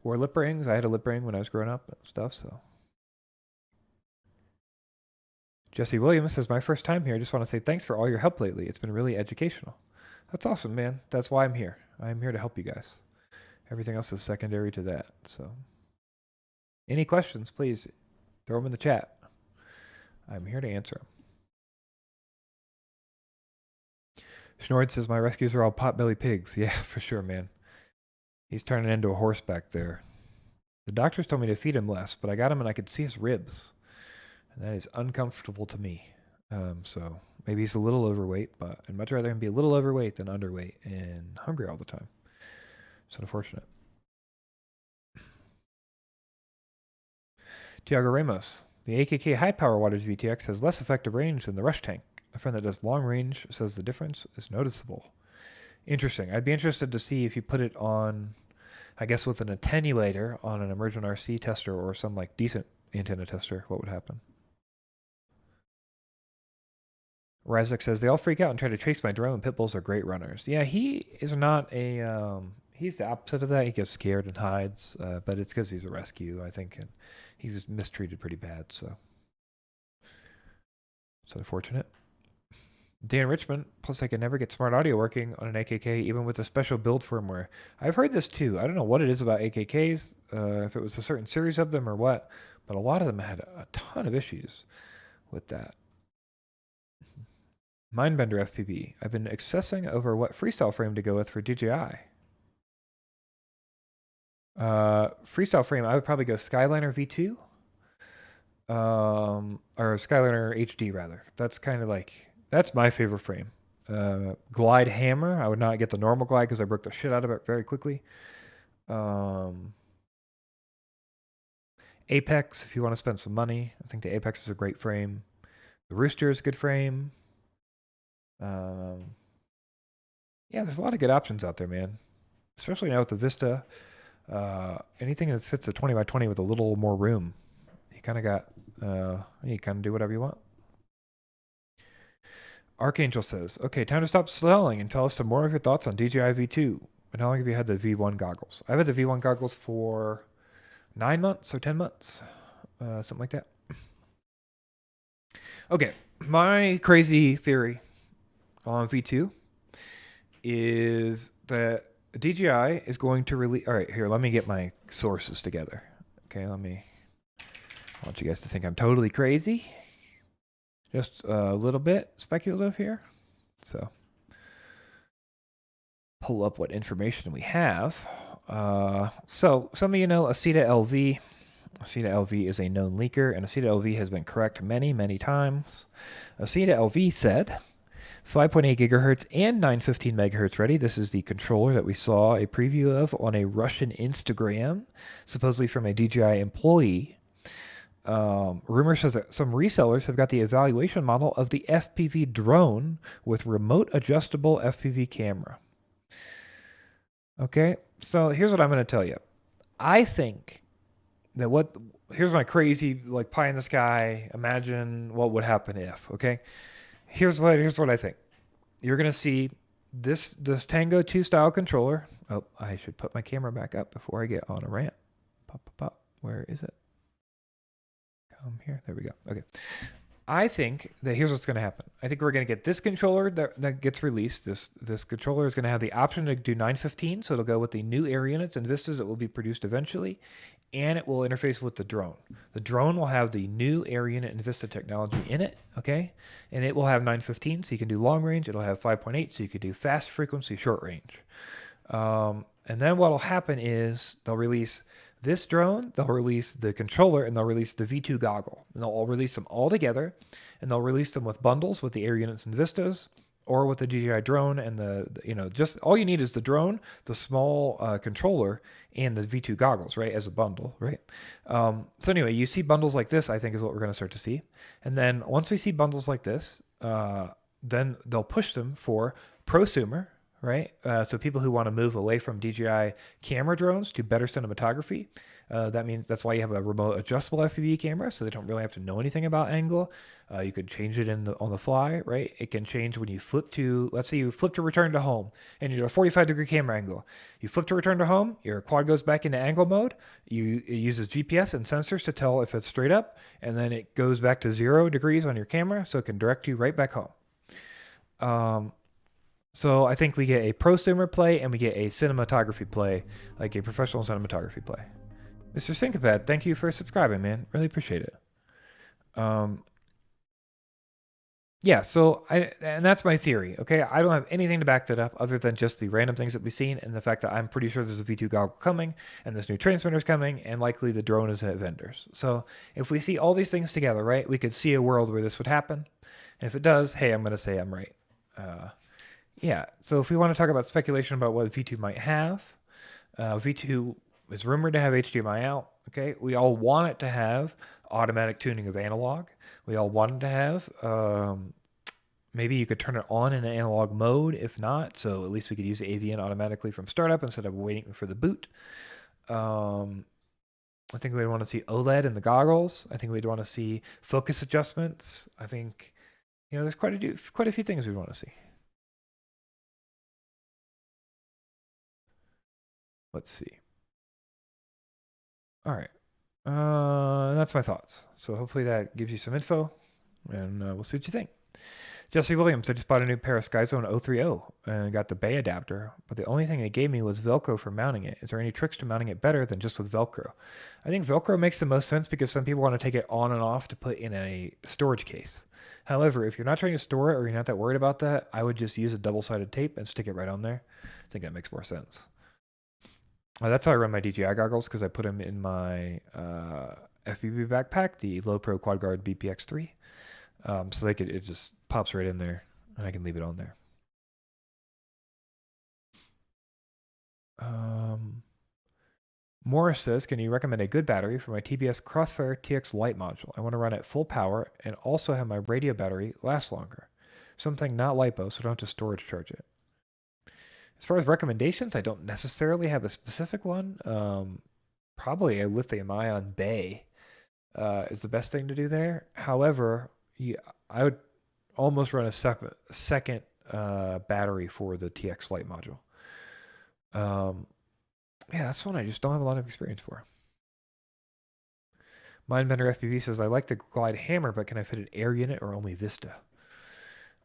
wore lip rings. I had a lip ring when I was growing up and stuff, so. Jesse Williams says, my first time here. I just want to say thanks for all your help lately. It's been really educational. That's awesome, man. That's why I'm here. I'm here to help you guys. Everything else is secondary to that, so. Any questions, please throw them in the chat. I'm here to answer them. Schnoid says, my rescues are all potbelly pigs. Yeah, for sure, man. He's turning into a horse back there. The doctors told me to feed him less, but I got him and I could see his ribs. And that is uncomfortable to me. So maybe he's a little overweight, but I'd much rather him be a little overweight than underweight and hungry all the time. It's unfortunate. Tiago Ramos. The AKK high power wattage VTX has less effective range than the Rush Tank. A friend that does long range says the difference is noticeable. Interesting. I'd be interested to see if you put it on, I guess with an attenuator on an emergent RC tester or some like decent antenna tester, what would happen? Razek says, they all freak out and try to chase my drone. Pitbulls are great runners. Yeah, he is not a, he's the opposite of that. He gets scared and hides, but it's because he's a rescue, I think, and he's mistreated pretty bad, so. It's unfortunate. Dan Richmond, plus I can never get smart audio working on an AKK, even with a special build firmware. I've heard this too. I don't know what it is about AKKs, if it was a certain series of them or what, but a lot of them had a ton of issues with that. Mindbender FPV. I've been obsessing over what freestyle frame to go with for DJI. Freestyle frame, I would probably go Skyliner V2. Or Skyliner HD rather. That's kind of like, that's my favorite frame. Glide Hammer, I would not get the normal glide because I broke the shit out of it very quickly. Apex, if you want to spend some money, I think the Apex is a great frame. The Rooster is a good frame. Yeah, there's a lot of good options out there, man. Especially now with the Vista. Anything that fits a 20 by 20 with a little more room. You kind of got, you kind of do whatever you want. Archangel says, okay, time to stop selling and tell us some more of your thoughts on DJI V2. And how long have you had the V1 goggles? I've had the V1 goggles for 9 months or 10 months, something like that. Okay, my crazy theory on V2 is that DJI is going to release... All right, here, let me get my sources together. Okay, I want you guys to think I'm totally crazy. Just a little bit speculative here. So, pull up what information we have. So, some of you know Aceta LV. Aceta LV is a known leaker, and Aceta LV has been correct many, many times. Aceta LV said 5.8 gigahertz and 915 megahertz ready. This is the controller that we saw a preview of on a Russian Instagram, supposedly from a DJI employee. Rumor says that some resellers have got the evaluation model of the FPV drone with remote adjustable FPV camera. Okay, so here's what I'm going to tell you. I think that here's my crazy, like, pie in the sky, imagine what would happen if, okay? Here's what I think. You're going to see this Tango 2 style controller. Oh, I should put my camera back up before I get on a rant. Pop, pop, pop. Where is it? Come here. There we go. Okay. I think that here's what's going to happen. I think we're going to get this controller that gets released. This controller is going to have the option to do 915, so it'll go with the new air units and Vistas that will be produced eventually, and it will interface with the drone. The drone will have the new air unit and Vista technology in it, okay? And it will have 915, so you can do long range. It'll have 5.8, so you could do fast frequency, short range. And then what will happen is they'll release this drone, they'll release the controller, and they'll release the V2 goggle. And they'll all release them all together, and they'll release them with bundles with the air units and Vistas, or with the DJI drone and just all you need is the drone, the small controller, and the V2 goggles, right, as a bundle, right? So anyway, you see bundles like this, I think, is what we're going to start to see. And then once we see bundles like this, then they'll push them for prosumer, right? So people who want to move away from DJI camera drones to better cinematography. That means that's why you have a remote adjustable FPV camera, so they don't really have to know anything about angle. You could change it on the fly, right? It can change when you flip to, let's say you flip to return to home, and you're at a 45-degree camera angle. You flip to return to home, your quad goes back into angle mode. It uses GPS and sensors to tell if it's straight up, and then it goes back to 0 degrees on your camera, so it can direct you right back home. So I think we get a prosumer play and we get a cinematography play, like a professional cinematography play. Mr. Syncopad, thank you for subscribing, man. Really appreciate it. Yeah, so and that's my theory, okay? I don't have anything to back that up other than just the random things that we've seen and the fact that I'm pretty sure there's a V2 goggle coming and this new transmitter is coming and likely the drone is at vendors. So if we see all these things together, right, we could see a world where this would happen. And if it does, hey, I'm going to say I'm right. Yeah, so if we want to talk about speculation about what V2 might have, V2 is rumored to have HDMI out, okay? We all want it to have automatic tuning of analog. We all wanted to have. Maybe you could turn it on in an analog mode. If not, so at least we could use the AVN automatically from startup instead of waiting for the boot. I think we'd want to see OLED in the goggles. I think we'd want to see focus adjustments. I think, there's quite a few things we'd want to see. Let's see. All right. That's my thoughts. So hopefully that gives you some info, and we'll see what you think. Jesse Williams, I just bought a new pair of SkyZone 030 and got the Bay adapter, but the only thing they gave me was Velcro for mounting it. Is there any tricks to mounting it better than just with Velcro? I think Velcro makes the most sense because some people want to take it on and off to put in a storage case. However, if you're not trying to store it or you're not that worried about that, I would just use a double-sided tape and stick it right on there. I think that makes more sense. That's how I run my DJI goggles, because I put them in my FPV backpack, the Low Pro Quad Guard BPX3. So it just pops right in there, and I can leave it on there. Morris says, can you recommend a good battery for my TBS Crossfire TX Lite module? I want to run at full power and also have my radio battery last longer. Something not LiPo, so I don't have to storage charge it. As far as recommendations, I don't necessarily have a specific one. Probably a lithium-ion bay is the best thing to do there. However, I would almost run a second battery for the TX Lite module. Yeah, that's one I just don't have a lot of experience for. Mindbender FPV says, I like the Glide Hammer, but can I fit an air unit or only Vista?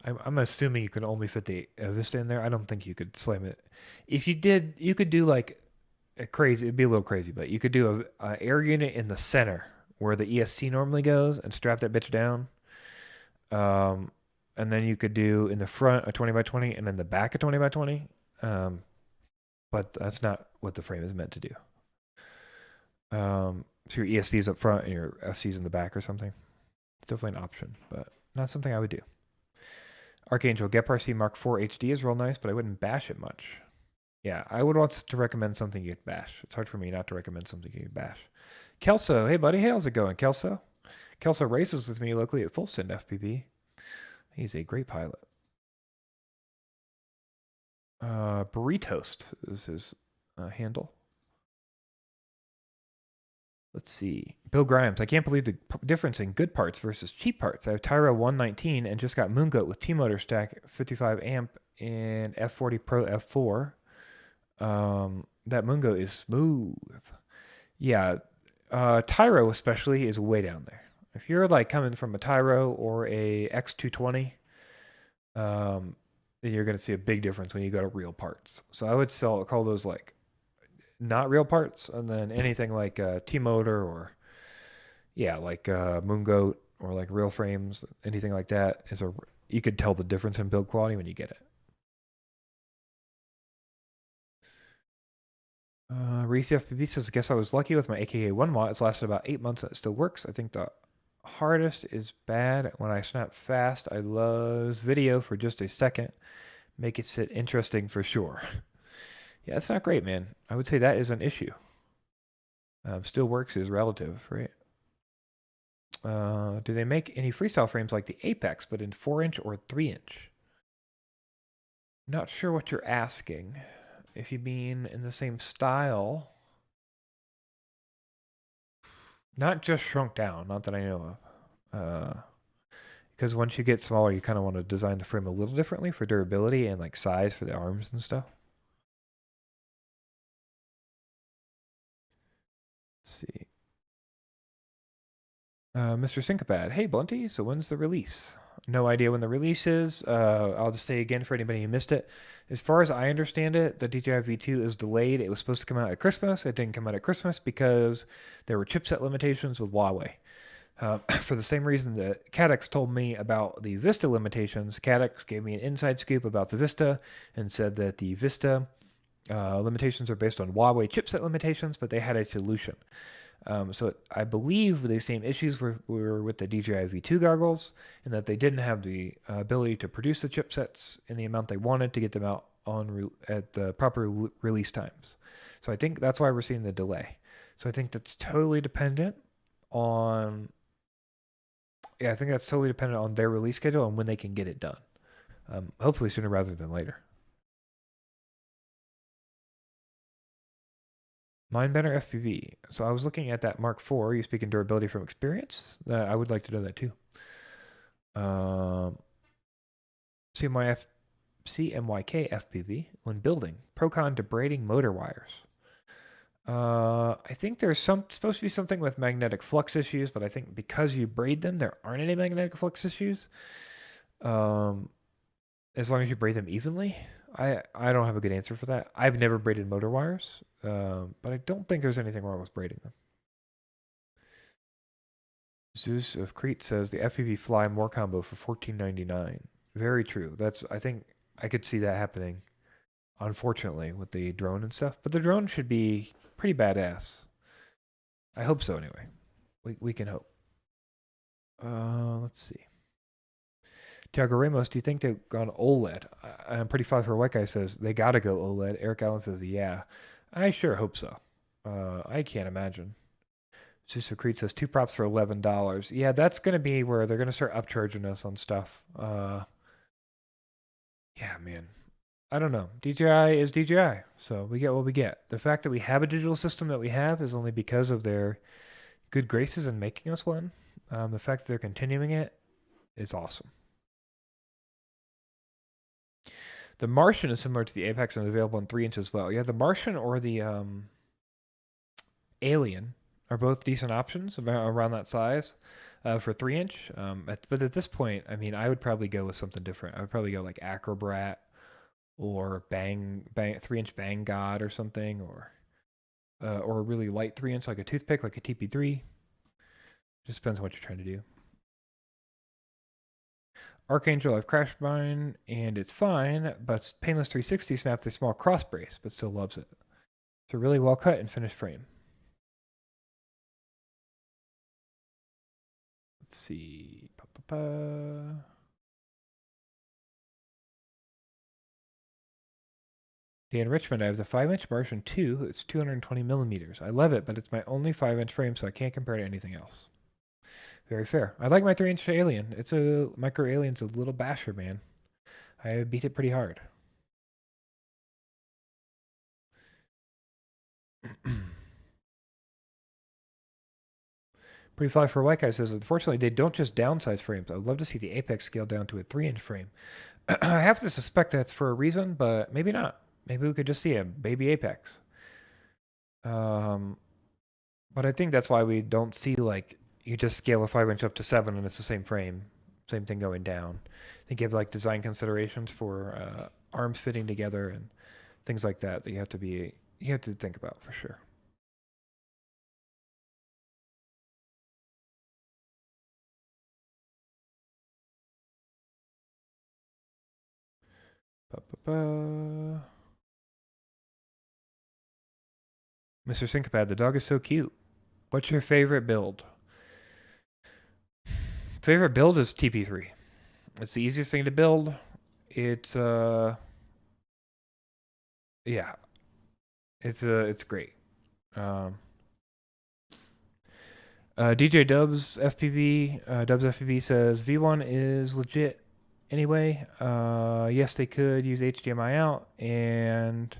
I'm assuming you can only fit the Vista in there. I don't think you could slam it. If you did, you could do like a crazy, it'd be a little crazy, but you could do a air unit in the center where the ESC normally goes and strap that bitch down. And then you could do in the front a 20x20 and then the back a 20x20. But that's not what the frame is meant to do. So your ESC is up front and your FC's in the back or something. It's definitely an option, but not something I would do. Archangel, GEP-RC Mark IV HD is real nice, but I wouldn't bash it much. Yeah, I would want to recommend something you could bash. It's hard for me not to recommend something you could bash. Kelso, hey buddy, how's it going, Kelso? Kelso races with me locally at Full Send FPV. He's a great pilot. Burritoast is his handle. Let's see. Bill Grimes, I can't believe the difference in good parts versus cheap parts. I have Tyro 119 and just got Moongoat with T-Motor stack 55 amp and F40 Pro F4. That Moongoat is smooth. Yeah, Tyro especially is way down there. If you're like coming from a Tyro or a X220, then you're going to see a big difference when you go to real parts. So I would call those like not real parts, and then anything like T-Motor or like Moongoat or like real frames, anything like that you could tell the difference in build quality when you get it. Reese FPV says, I guess I was lucky with my AKA 1 watt. It's lasted about 8 months and it still works. I think the hardest is bad. When I snap fast, I lose video for just a second. Make it sit interesting for sure. Yeah, that's not great, man. I would say that is an issue. Still works is relative, right? Do they make any freestyle frames like the Apex, but in 4-inch or 3-inch? Not sure what you're asking. If you mean in the same style, not just shrunk down, not that I know of. Because once you get smaller, you kind of want to design the frame a little differently for durability and like size for the arms and stuff. Let's see. Mr. Syncopad, hey Blunty, so when's the release? No idea when the release is. I'll just say again for anybody who missed it. As far as I understand it, the DJI V2 is delayed. It was supposed to come out at Christmas. It didn't come out at Christmas because there were chipset limitations with Huawei. For the same reason that Cadex told me about the Vista limitations, Cadex gave me an inside scoop about the Vista and said that the Vista limitations are based on Huawei chipset limitations, but they had a solution. So I believe the same issues were with the DJI V2 goggles, and that they didn't have the ability to produce the chipsets in the amount they wanted to get them out at the proper release times. So I think that's why we're seeing the delay. So I think that's totally dependent on Yeah, I think that's totally dependent on their release schedule and when they can get it done. Hopefully sooner rather than later. Mindbender FPV. So I was looking at that Mark IV. You speaking durability from experience? I would like to know that too. CMYK FPV. When building, Procon debrading motor wires. I think there's supposed to be something with magnetic flux issues, but I think because you braid them, there aren't any magnetic flux issues. As long as you braid them evenly. I don't have a good answer for that. I've never braided motor wires, but I don't think there's anything wrong with braiding them. Zeus of Crete says the FPV Fly More combo for $14.99. Very true. I think I could see that happening, unfortunately, with the drone and stuff. But the drone should be pretty badass. I hope so, anyway. We can hope. Let's see. Tiago Ramos, do you think they've gone OLED? I'm pretty far for a white guy says they gotta go OLED. Eric Allen says yeah. I sure hope so. I can't imagine. Sister Creed says 2 props for $11. Yeah, that's gonna be where they're gonna start upcharging us on stuff. Yeah, man. I don't know. DJI is DJI, so we get what we get. The fact that we have a digital system that we have is only because of their good graces in making us one. The fact that they're continuing it is awesome. The Martian is similar to the Apex and available in 3-inch as well. Yeah, the Martian or the Alien are both decent options around that size for 3-inch. But at this point, I mean, I would probably go with something different. I would probably go like Acrobrat or Bang 3-inch Bang God or something, or a really light 3-inch like a toothpick, like a TP3. Just depends on what you're trying to do. Archangel, I've crashed mine and it's fine, but Painless 360 snapped a small cross brace, but still loves it. It's a really well cut and finished frame. Let's see. Dan Richmond, I have the 5-inch Martian 2. It's 220 millimeters. I love it, but it's my only 5-inch frame, so I can't compare to anything else. Very fair. I like my 3-inch Alien. It's a micro Alien's a little basher, man. I beat it pretty hard. Pretty Fly for a White Guy says, unfortunately, they don't just downsize frames. I would love to see the Apex scale down to a 3-inch frame. I have to suspect that's for a reason, but maybe not. Maybe we could just see a baby Apex. But I think that's why we don't see, like, you just scale a 5-inch up to 7 and it's the same frame. Same thing going down. I think you have, like, design considerations for arms fitting together and things like that that you have to think about for sure. Mr. Syncopad, the dog is so cute. What's your favorite build? Favorite build is TP3. It's the easiest thing to build. It's yeah. It's great. DJ Dubs FPV says V1 is legit anyway. Yes, they could use HDMI out and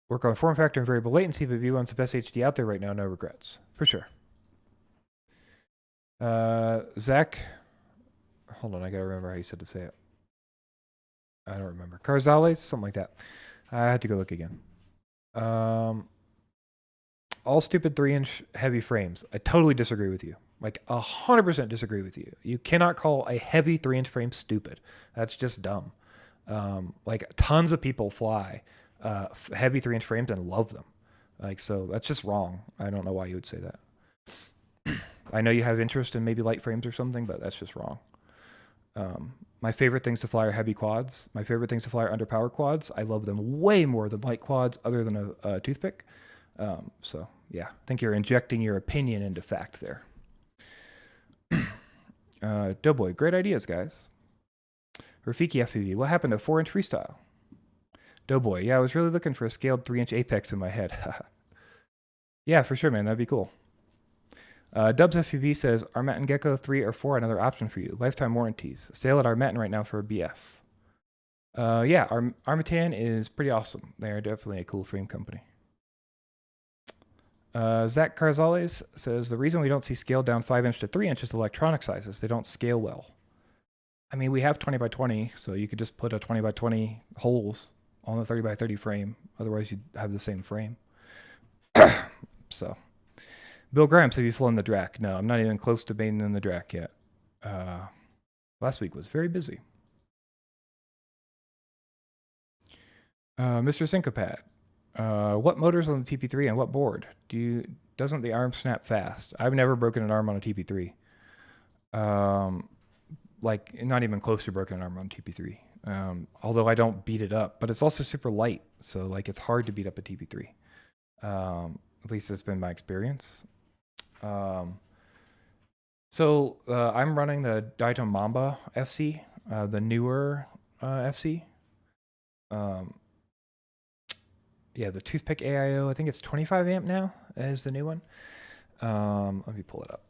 work on form factor and variable latency, but V1's the best HD out there right now. No regrets, for sure. Zach, hold on, I gotta remember how you said to say it. I don't remember. Carzales, something like that. I had to go look again. All stupid 3-inch heavy frames. I totally disagree with you. Like 100% disagree with you. You cannot call a heavy 3-inch frame stupid. That's just dumb. Like tons of people fly heavy 3-inch frames and love them. Like, so that's just wrong. I don't know why you would say that. I know you have interest in maybe light frames or something, but that's just wrong. My favorite things to fly are heavy quads. My favorite things to fly are underpowered quads. I love them way more than light quads other than a toothpick. So yeah, I think you're injecting your opinion into fact there. Doughboy, great ideas, guys. Rafiki FPV, what happened to 4-inch freestyle? Doughboy, yeah, I was really looking for a scaled 3-inch Apex in my head. Yeah, for sure, man, that'd be cool. Dubs FPV says, Armatin Gecko 3 or 4, another option for you. Lifetime warranties. Sale at Armatin right now for a BF. Yeah, Armatan is pretty awesome. They're definitely a cool frame company. Zach Carzales says, the reason we don't see scale down 5" to 3" is electronic sizes. They don't scale well. I mean, we have 20x20, so you could just put a 20x20 holes on the 30x30 frame. Otherwise, you'd have the same frame. So, Bill Grimes, have you flown the DRAC? No, I'm not even close to being in the DRAC yet. Last week was very busy. Mr. Syncopad, what motors on the TP3 and what board? Doesn't the arm snap fast? I've never broken an arm on a TP3. Like not even close to broken an arm on TP3. Although I don't beat it up, but it's also super light, so like it's hard to beat up a TP3. At least it's been my experience. So I'm running the DJI Mamba FC, the newer FC. Yeah, the Toothpick AIO, I think it's 25 amp now is the new one. Let me pull it up.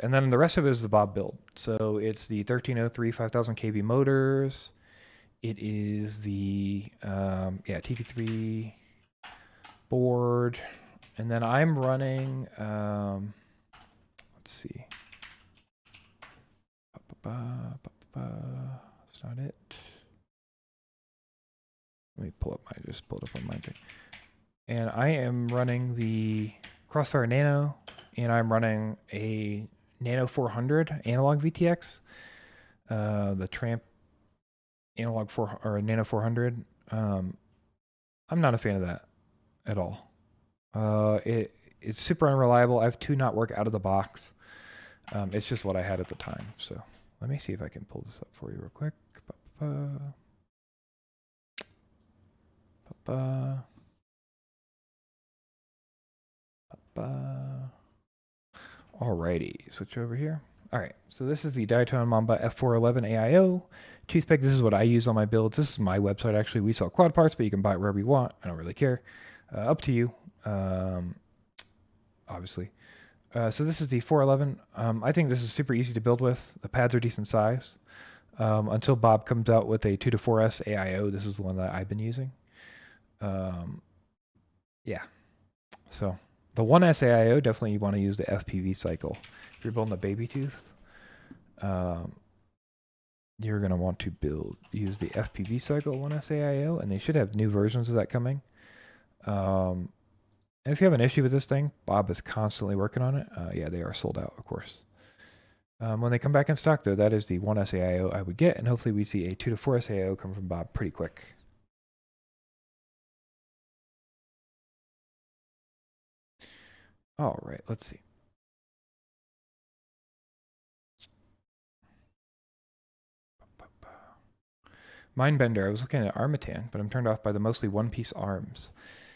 And then the rest of it is the Bob build. So it's the 1303 5000 kV motors. It is the TP3 board. And then I'm running, let's see. That's not it. Let me pull up just pulled up on my thing. And I am running the Crossfire Nano, and I'm running a Nano 400 analog VTX, the Tramp analog Nano 400. I'm not a fan of that at all. It's super unreliable. I have two not work out of the box. It's just what I had at the time. So let me see if I can pull this up for you real quick. Alrighty, switch over here. Alright, so this is the DJI Mamba F411 AIO. Toothpick, this is what I use on my builds. This is my website actually. We sell quad parts, but you can buy it wherever you want. I don't really care. Up to you, obviously. So this is the 411. I think this is super easy to build with. The pads are decent size. Until Bob comes out with a 2-4S AIO, this is the one that I've been using. Yeah, so the 1S AIO, definitely you want to use the FPV cycle. If you're building a baby tooth, you're going to want to use the FPV cycle 1S AIO, and they should have new versions of that coming. And if you have an issue with this thing, Bob is constantly working on it. Yeah, they are sold out, of course. When they come back in stock, though, that is the 1S AIO I would get, and hopefully we see a 2-4S AIO come from Bob pretty quick. All right, let's see. Mindbender, I was looking at Armatan, but I'm turned off by the mostly one-piece arms.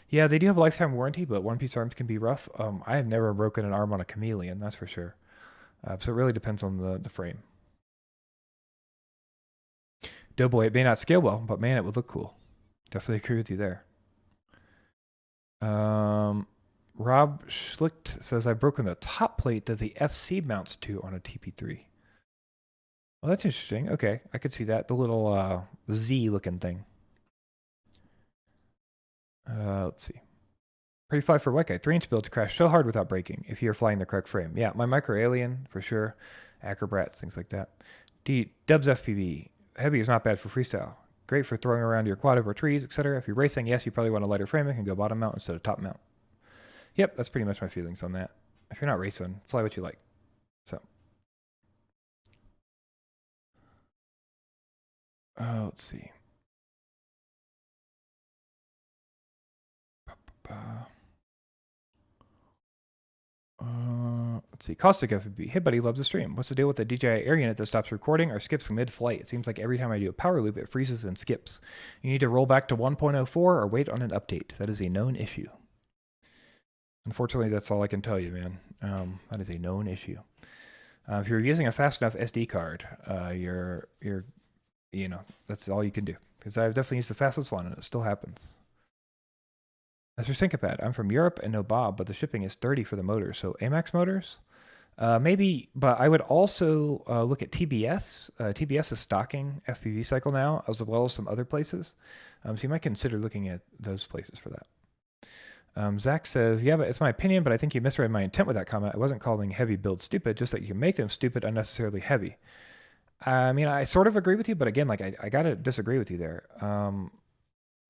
Yeah, they do have a lifetime warranty, but one-piece arms can be rough. I have never broken an arm on a Chameleon, that's for sure. So it really depends on the frame. Doughboy, it may not scale well, but man, it would look cool. Definitely agree with you there. Rob Schlicht says, I've broken the top plate that the FC mounts to on a TP3. Well, that's interesting. Okay, I could see that. The little Z looking thing. Let's see. Pretty fly for white guy. 3-inch builds crash so hard without breaking if you're flying the correct frame. Yeah, my Micro Alien for sure. Acrobrats, things like that. Dubs FPV. Heavy is not bad for freestyle. Great for throwing around your quad over trees, etc. If you're racing, yes, you probably want a lighter frame. It can go bottom mount instead of top mount. Yep, that's pretty much my feelings on that. If you're not racing, fly what you like. So, let's see. Let's see. Caustic FPV. Hey, buddy, loves the stream. What's the deal with the DJI Air unit that stops recording or skips mid-flight? It seems like every time I do a power loop, it freezes and skips. You need to roll back to 1.04 or wait on an update. That is a known issue. Unfortunately, that's all I can tell you, man. That is a known issue. If you're using a fast enough SD card, that's all you can do. Because I've definitely used the fastest one, and it still happens. That's your Syncopad. I'm from Europe and no Bob, but the shipping is $30 for the motor. So Amax motors, Maybe, but I would also look at TBS. TBS is stocking FPV cycle now, as well as some other places. So you might consider looking at those places for that. Zach says, yeah, but it's my opinion, but I think you misread my intent with that comment. I wasn't calling heavy builds stupid, just that you can make them stupid unnecessarily heavy. I mean, I sort of agree with you, but again, like I gotta disagree with you there.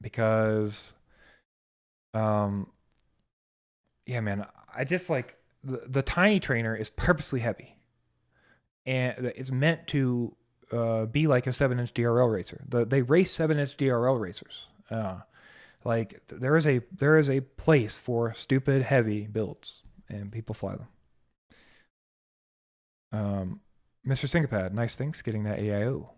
Because, yeah, man, I just like the tiny trainer is purposely heavy, and it's meant to be like a 7-inch DRL racer. They race 7-inch DRL racers. Like there is a place for stupid heavy builds, and people fly them. Mr. Syncopad, nice thanks getting that AIO.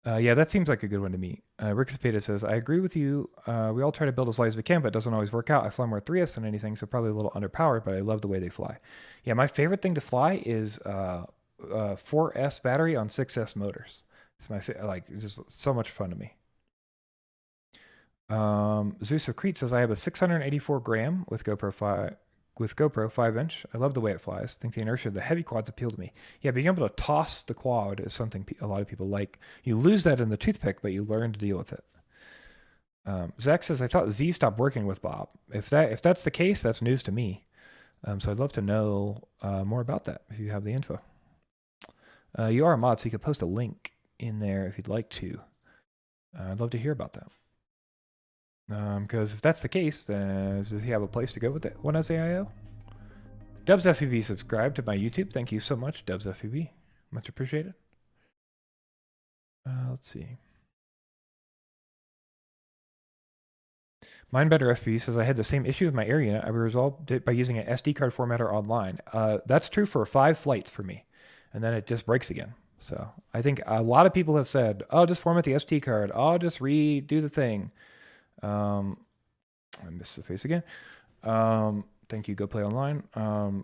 Yeah, that seems like a good one to me. Rick Cepeda says, I agree with you. We all try to build as light as we can, but it doesn't always work out. I fly more 3S than anything, so probably a little underpowered, but I love the way they fly. Yeah, my favorite thing to fly is 4S battery on 6S motors. It's my like just so much fun to me. Zeus of Crete says, I have a 684 gram with GoPro 5-inch. I love the way it flies. I think the inertia of the heavy quads appeal to me. Yeah, being able to toss the quad is something a lot of people like. You lose that in the toothpick, but you learn to deal with it. Zach says, I thought Z stopped working with Bob. If that's the case, that's news to me. So I'd love to know more about that if you have the info. You are a mod, so you could post a link in there if you'd like to. I'd love to hear about that. Because if that's the case, then does he have a place to go with it? One SAIO? Dubs FPV subscribe to my YouTube. Thank you so much, Dubs FPV. Much appreciated. Let's see. Mindbetter FPV says, I had the same issue with my air unit. I resolved it by using an SD card formatter online. That's true for 5 flights for me. And then it just breaks again. So I think a lot of people have said, oh, just format the SD card. Oh, just redo the thing. I missed the face again. Thank you, Go Play Online.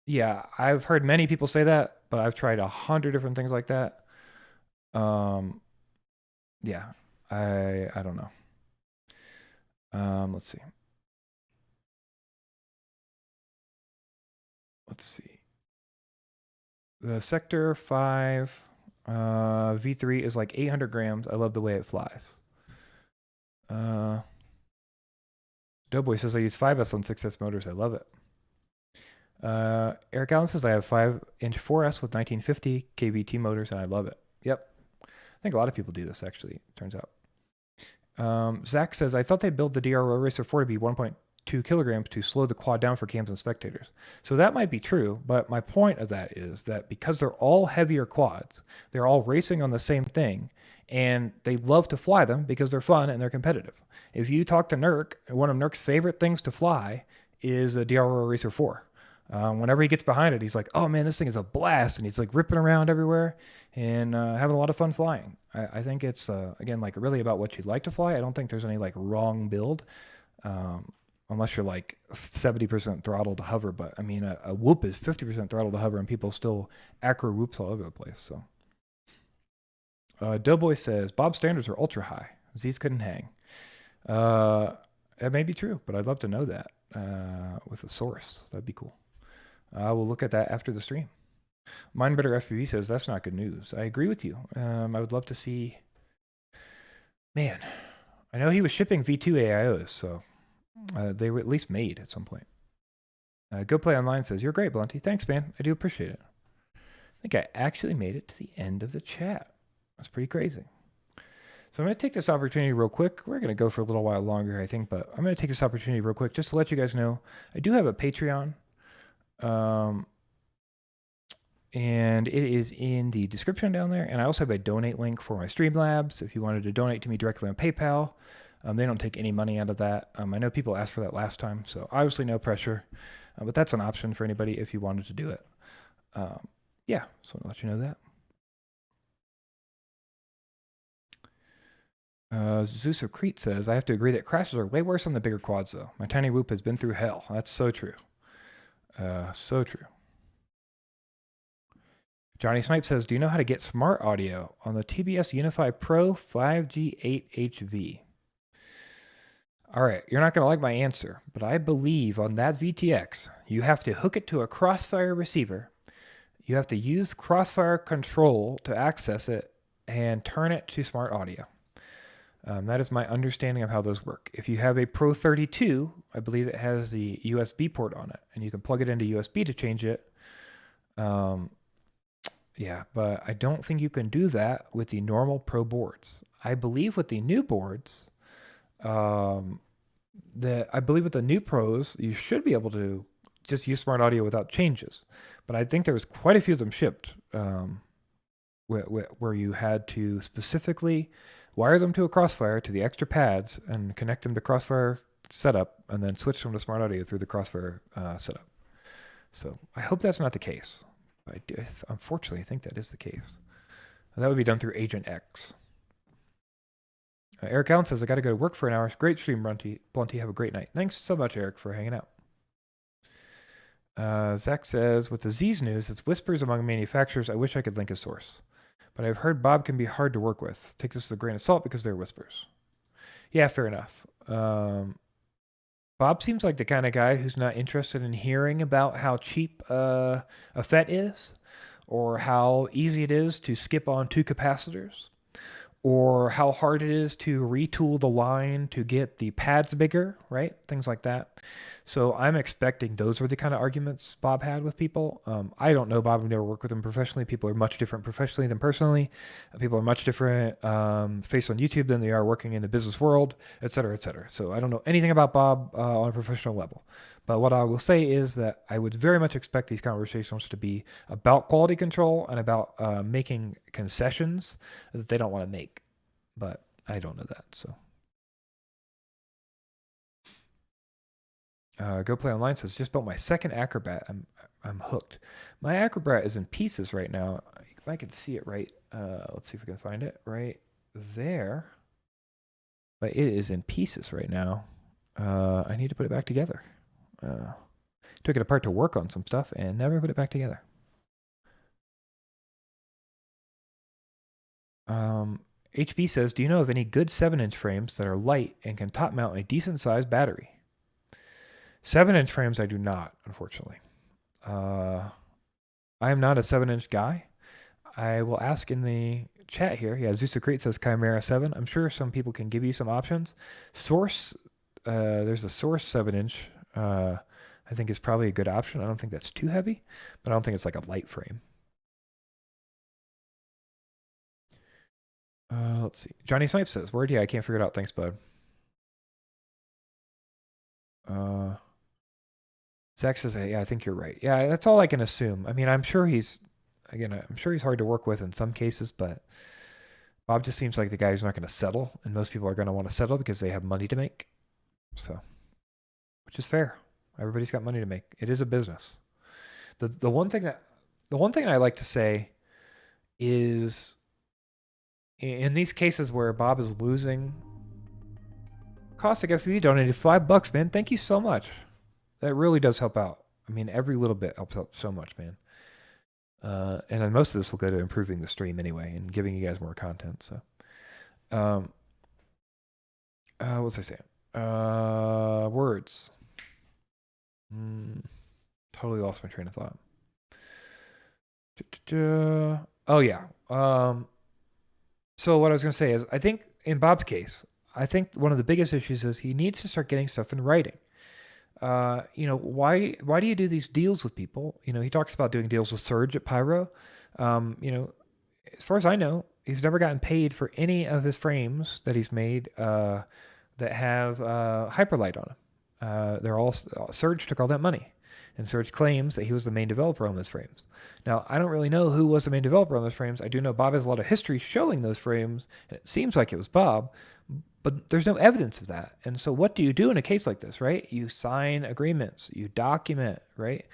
Yeah, I've heard many people say that, but I've tried 100 different things like that. Yeah, I don't know. Let's see. The Sector 5 V3 is like 800 grams. I love the way it flies. Doughboy says, I use 5S on 6S motors. I love it. Eric Allen says, I have 5-inch 4S with 1950 kVT motors, and I love it. Yep. I think a lot of people do this, actually, it turns out. Zach says, I thought they built the DRO Racer 4 to be 1.2 kilograms to slow the quad down for cams and spectators. So that might be true, but my point of that is that because they're all heavier quads, they're all racing on the same thing, and they love to fly them because they're fun and they're competitive. If you talk to Nurk, one of Nurk's favorite things to fly is a DRO Racer 4. Whenever he gets behind it, he's like, oh man, this thing is a blast. And he's like ripping around everywhere and having a lot of fun flying. I think it's, again, like really about what you'd like to fly. I don't think there's any like wrong build, unless you're like 70% throttle to hover. But I mean, a whoop is 50% throttle to hover and people still acro whoops all over the place. So Doughboy says, Bob's standards are ultra high. Z's couldn't hang. It may be true, but I'd love to know that with a source. That'd be cool. We'll look at that after the stream. Mindbetter FPV says, that's not good news. I agree with you. I would love to see... Man, I know he was shipping V2 AIOs, so they were at least made at some point. Go Play Online says, you're great, Blunty. Thanks, man. I do appreciate it. I think I actually made it to the end of the chat. That's pretty crazy. So I'm going to take this opportunity real quick. We're going to go for a little while longer, I think, but I'm going to take this opportunity real quick just to let you guys know I do have a Patreon. And it is in the description down there. And I also have a donate link for my Streamlabs. If you wanted to donate to me directly on PayPal, they don't take any money out of that. I know people asked for that last time, so obviously no pressure. But that's an option for anybody if you wanted to do it. Yeah, so I'll let you know that. Zeus of Crete says, I have to agree that crashes are way worse on the bigger quads, though. My tiny whoop has been through hell. That's so true. So true. Johnny Snipe says, do you know how to get smart audio on the TBS Unify Pro 5G 8HV? All right, you're not going to like my answer, but I believe on that VTX, you have to hook it to a Crossfire receiver. You have to use Crossfire control to access it and turn it to smart audio. That is my understanding of how those work. If you have a Pro 32, I believe it has the USB port on it, and you can plug it into USB to change it. Yeah, but I don't think you can do that with the normal Pro boards. I believe with the new boards, I believe with the new Pros, you should be able to just use smart audio without changes. But I think there was quite a few of them shipped where you had to specifically wire them to a Crossfire to the extra pads and connect them to Crossfire setup and then switch them to smart audio through the Crossfire setup. So I hope that's not the case. I do, unfortunately, I think that is the case. And that would be done through Agent X. Eric Allen says, I got to go to work for an hour. Great stream, Blunty. Have a great night. Thanks so much, Eric, for hanging out. Zach says, with the Z's news, it's whispers among manufacturers. I wish I could link a source. But I've heard Bob can be hard to work with. Take this with a grain of salt because they're whispers. Yeah, fair enough. Bob seems like the kind of guy who's not interested in hearing about how cheap a FET is, or how easy it is to skip on 2 capacitors, or how hard it is to retool the line to get the pads bigger, right? Things like that. So I'm expecting those were the kind of arguments Bob had with people. I don't know Bob. I've never worked with him professionally. People are much different professionally than personally. People are much different faced on YouTube than they are working in the business world, et cetera, et cetera. So I don't know anything about Bob on a professional level. But what I will say is that I would very much expect these conversations to be about quality control and about making concessions that they don't want to make. But I don't know that, so. Go Play Online says, just built my second Acrobat. I'm hooked. My Acrobat is in pieces right now. If I can see it right, let's see if we can find it right there. But it is in pieces right now. I need to put it back together. Took it apart to work on some stuff and never put it back together. HB says, do you know of any good 7-inch frames that are light and can top mount a decent sized battery? 7-inch frames I do not, unfortunately. I am not a 7-inch guy. I will ask in the chat here. Yeah, Zeusocrate says Chimera 7. I'm sure some people can give you some options. Source, there's the Source 7-inch. I think is probably a good option. I don't think that's too heavy, but I don't think it's like a light frame. Let's see. Johnny Snipes says, word? Yeah, I can't figure it out. Thanks, bud. Zach says, yeah, I think you're right. Yeah, that's all I can assume. I mean, I'm sure he's hard to work with in some cases, but Bob just seems like the guy who's not going to settle, and most people are going to want to settle because they have money to make. So, which is fair. Everybody's got money to make. It is a business. The one thing I like to say is, in these cases where Bob is losing, Caustic FPV donated $5, man. Thank you so much. That really does help out. I mean, every little bit helps out so much, man. And then most of this will go to improving the stream anyway and giving you guys more content. So, what was I saying? Words. Totally lost my train of thought. Oh yeah. So what I was going to say is, I think in Bob's case, I think one of the biggest issues is he needs to start getting stuff in writing. Why do you do these deals with people? He talks about doing deals with Surge at Pyro. As far as I know, he's never gotten paid for any of his frames that he's made that have Hyperlight on them. They're all Surge took all that money, and Surge claims that he was the main developer on those frames. Now, I don't really know who was the main developer on those frames. I do know Bob has a lot of history showing those frames, and it seems like it was Bob, but there's no evidence of that. And so what do you do in a case like this, right? You sign agreements, you document, right?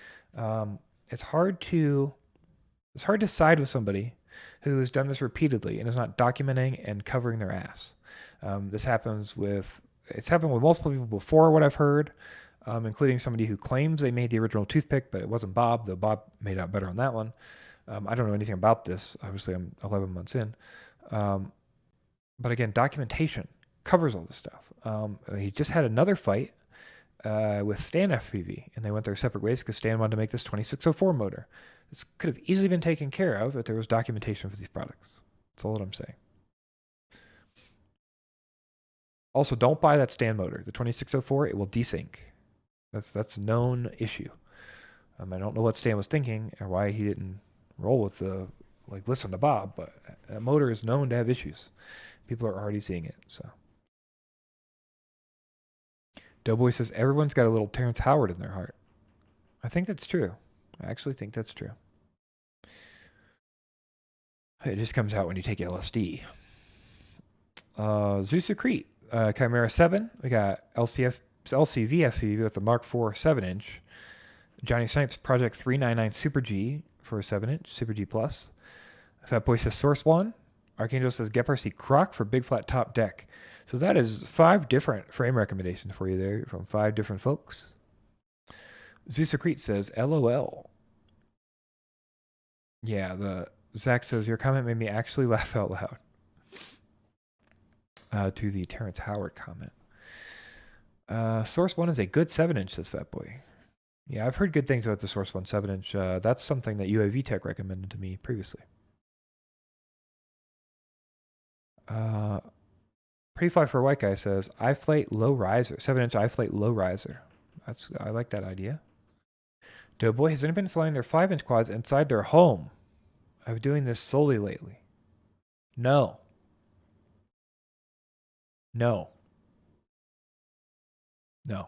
It's hard to side with somebody who's done this repeatedly and is not documenting and covering their ass. It's happened with multiple people before, what I've heard, including somebody who claims they made the original toothpick, but it wasn't Bob, though Bob made out better on that one. I don't know anything about this. Obviously, I'm 11 months in. But again, documentation. covers all this stuff. He just had another fight with Stan FPV, and they went their separate ways because Stan wanted to make this 2604 motor. This could have easily been taken care of if there was documentation for these products. That's all that I'm saying. Also, don't buy that Stan motor. The 2604, it will desync. That's a known issue. I don't know what Stan was thinking or why he didn't roll with the, listen to Bob, but that motor is known to have issues. People are already seeing it, so. Doughboy says, everyone's got a little Terrence Howard in their heart. I think that's true. I actually think that's true. It just comes out when you take LSD. Zeus Crete, Chimera 7. We got LCV FPV with the Mark IV 7-inch. Johnny Snipes Project 399 Super G for a 7-inch, Super G Plus. Fatboy says Source 1. Archangel says GEPRC Croc for big flat top deck. So that is 5 different frame recommendations for you there from 5 different folks. Zeus Crete says LOL. Yeah, Zach says your comment made me actually laugh out loud. To the Terrence Howard comment. Source 1 is a good 7-inch, says Fatboy. Yeah, I've heard good things about the Source 1 7-inch. That's something that UAV Tech recommended to me previously. Pretty Fly for a White Guy says iFlight low riser, 7-inch iFlight low riser. I like that idea. Doughboy, has anyone been flying their 5-inch quads inside their home? I've been doing this solely lately. No. No. No.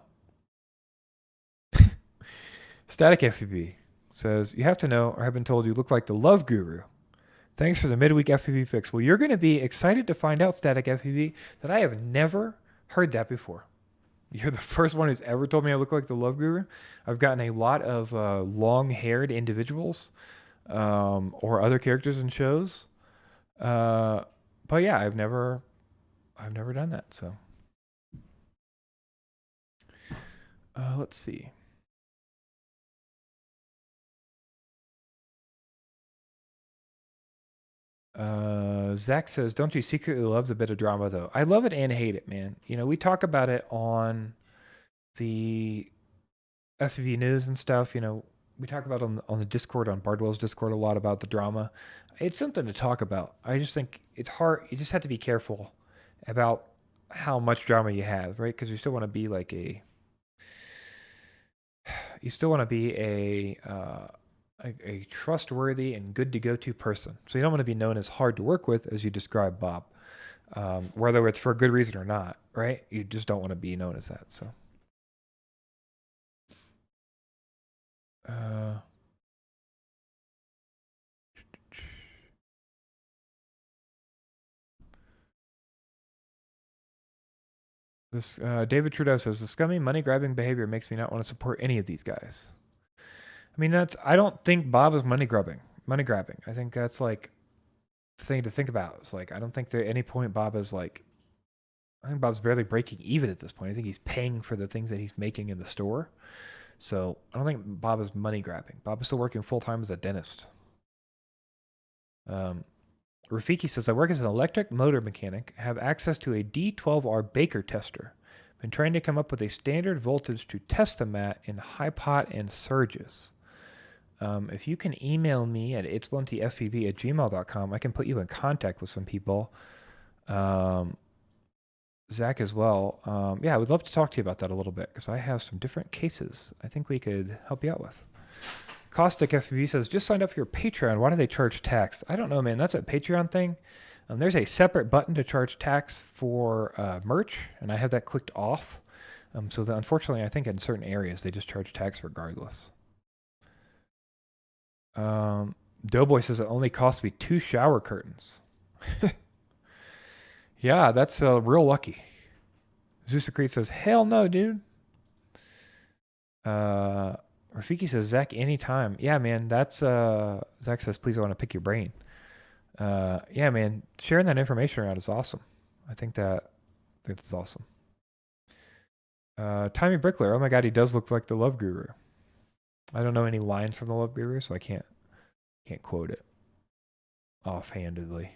Static FPV says, you have to know, or have been told you look like the love guru. Thanks for the midweek FPV fix. Well, you're going to be excited to find out, Static FPV, that I have never heard that before. You're the first one who's ever told me I look like the love guru. I've gotten a lot of long-haired individuals or other characters in shows. But yeah, I've never done that. So let's see. Zach says, don't you secretly love the bit of drama, though? I love it and hate it, man. You know, we talk about it on the FPV news and stuff. You know, we talk about on the Discord, on Bardwell's Discord, a lot about the drama. It's something to talk about. I just think it's hard. You just have to be careful about how much drama you have, right? Because you still want to be like a trustworthy and good to go to person. So you don't want to be known as hard to work with, as you described, Bob. Whether it's for a good reason or not, right? You just don't want to be known as that. So. This David Trudeau says, the scummy money-grabbing behavior makes me not want to support any of these guys. I mean, I don't think Bob is money grabbing. I think that's like the thing to think about. It's like, I don't think there at any point Bob is like, I think Bob's barely breaking even at this point. I think he's paying for the things that he's making in the store. So I don't think Bob is money grabbing. Bob is still working full-time as a dentist. Rafiki says, I work as an electric motor mechanic, have access to a D12R Baker tester. Been trying to come up with a standard voltage to test them at in high pot and surges. If you can email me at itsblunttyfpv@gmail.com, I can put you in contact with some people. Zach as well. Yeah, I would love to talk to you about that a little bit because I have some different cases I think we could help you out with. Caustic FPV says, just signed up for your Patreon. Why do they charge tax? I don't know, man. That's a Patreon thing. There's a separate button to charge tax for merch, and I have that clicked off. So that, unfortunately, I think in certain areas they just charge tax regardless. Doughboy says it only cost me 2 shower curtains. Yeah, that's real lucky. Zeus Crete says, hell no, dude. Rafiki says, Zach, anytime. Yeah, man, that's, Zach says, please, I want to pick your brain. Yeah, man, sharing that information around is awesome. I think that's awesome. Tommy Brickler, oh my God, he does look like the Love Guru. I don't know any lines from the Love Guru, so I can't quote it offhandedly.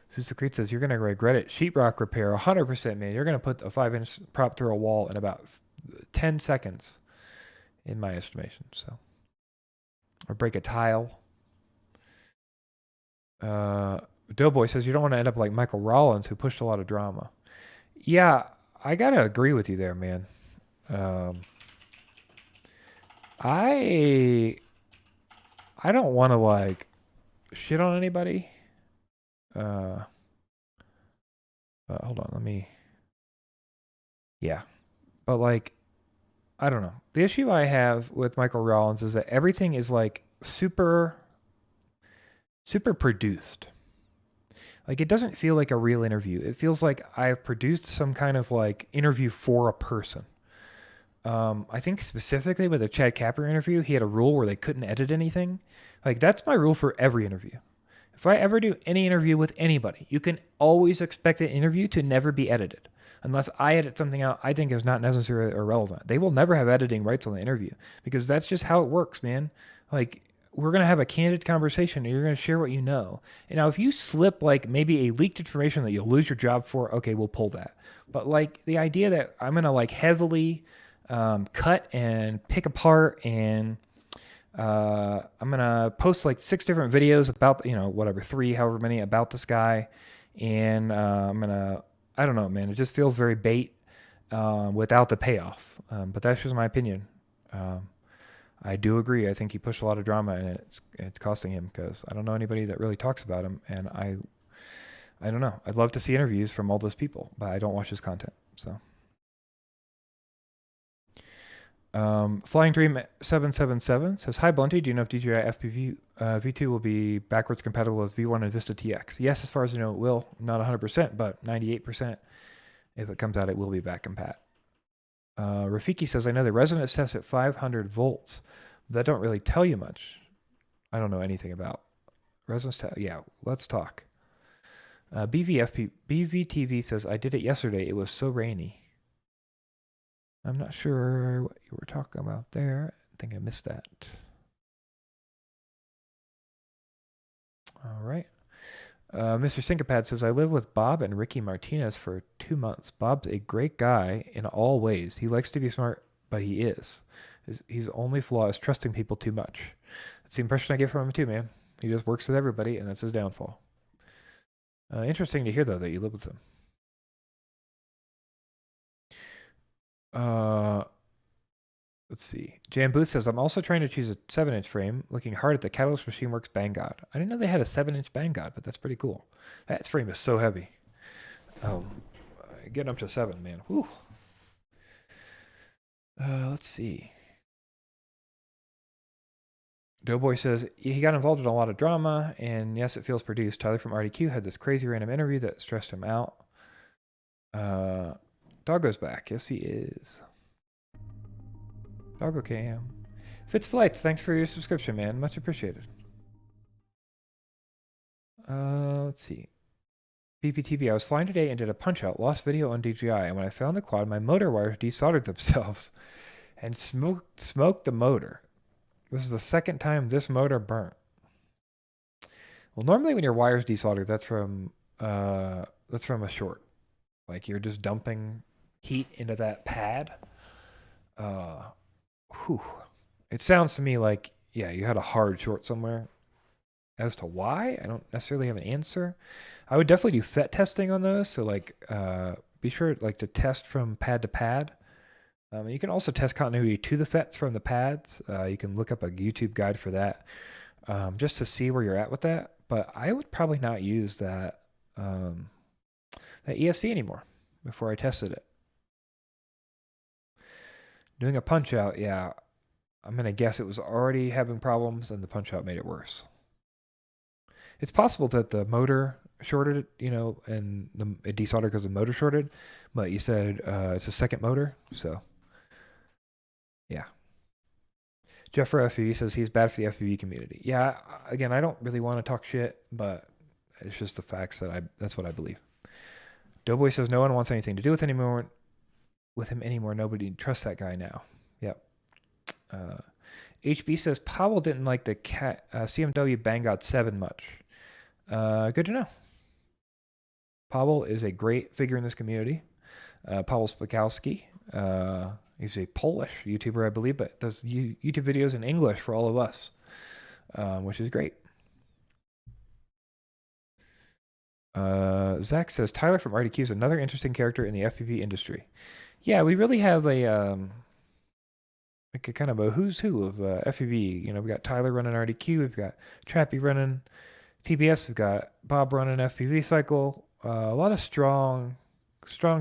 Susa Creed says, you're going to regret it. Sheetrock repair, 100%, man. You're going to put a 5-inch prop through a wall in about 10 seconds, in my estimation. So, or break a tile. Doughboy says, you don't want to end up like Michael Rollins, who pushed a lot of drama. Yeah, I got to agree with you there, man. I don't want to like shit on anybody. Hold on, let me. Yeah, but like, I don't know. The issue I have with Michael Rollins is that everything is like super produced. Like, it doesn't feel like a real interview. It feels like I've produced some kind of like interview for a person. I think specifically with the Chad Kapper interview, he had a rule where they couldn't edit anything. Like, that's my rule for every interview. If I ever do any interview with anybody, you can always expect an interview to never be edited. Unless I edit something out I think is not necessary or relevant. They will never have editing rights on the interview because that's just how it works, man. Like, we're going to have a candid conversation and you're going to share what you know. And now if you slip like maybe a leaked information that you'll lose your job for, okay, we'll pull that. But like the idea that I'm going to like heavily cut and pick apart and I'm going to post like 6 different videos about, whatever, 3, however many about this guy. And I'm going to, I don't know, man. It just feels very bait without the payoff. But that's just my opinion. I do agree. I think he pushed a lot of drama and it's costing him because I don't know anybody that really talks about him. And I don't know. I'd love to see interviews from all those people, but I don't watch his content. So. Flying Dream 777 says, hi Blunty, do you know if DJI FPV V2 will be backwards compatible with V1 and Vista TX? Yes, as far as I know it will. Not 100%, but 98%. If it comes out, it will be back compat. Rafiki says, I know the resonance test at 500 volts. That don't really tell you much. I don't know anything about resonance test. Yeah, let's talk. BVTV says, I did it yesterday. It was so rainy. I'm not sure what you were talking about there. I think I missed that. All right. Mr. Syncopad says, I live with Bob and Ricky Martinez for 2 months. Bob's a great guy in all ways. He likes to be smart, but he is. His only flaw is trusting people too much. That's the impression I get from him too, man. He just works with everybody, and that's his downfall. Interesting to hear, though, that you live with him. Let's see. Jan Booth says, I'm also trying to choose a 7-inch frame, looking hard at the Catalyst Machine Works Banggood. I didn't know they had a 7-inch Banggood, but that's pretty cool. That frame is so heavy. Getting up to 7, man. Whew. Let's see. Doughboy says, he got involved in a lot of drama, and yes, it feels produced. Tyler from RDQ had this crazy random interview that stressed him out. Doggo's back. Yes, he is. Doggo Cam. Fitz Flights, thanks for your subscription, man. Much appreciated. Let's see. BPTV, I was flying today and did a punch out, lost video on DJI, and when I found the quad, my motor wires desoldered themselves and smoked the motor. This is the second time this motor burnt. Well, normally when your wires desolder, that's from a short. Like you're just dumping heat into that pad. It sounds to me like, yeah, you had a hard short somewhere. As to why, I don't necessarily have an answer. I would definitely do FET testing on those. So like, be sure like to test from pad to pad. You can also test continuity to the FETs from the pads. You can look up a YouTube guide for that, just to see where you're at with that. But I would probably not use that ESC anymore before I tested it. Doing a punch out, yeah, I'm gonna guess it was already having problems and the punch out made it worse. It's possible that the motor shorted, and it desoldered because the motor shorted, but you said it's a second motor, so yeah. Jeff for FPV says he's bad for the FPV community. Yeah, again, I don't really want to talk shit, but it's just the facts that's what I believe. Doughboy says no one wants anything to do with him anymore. Nobody trusts that guy now. Yep. HB says Powell didn't like the CMW Banggood 7 much. Good to know. Pavel is a great figure in this community. Pavel Spakowski. He's a Polish YouTuber, I believe, but does YouTube videos in English for all of us, which is great. Zach says, Tyler from RDQ is another interesting character in the FPV industry. Yeah, we really have like a kind of a who's who of FPV. You know, we got Tyler running RDQ, we've got Trappy running TBS, we've got Bob running FPV Cycle. A lot of strong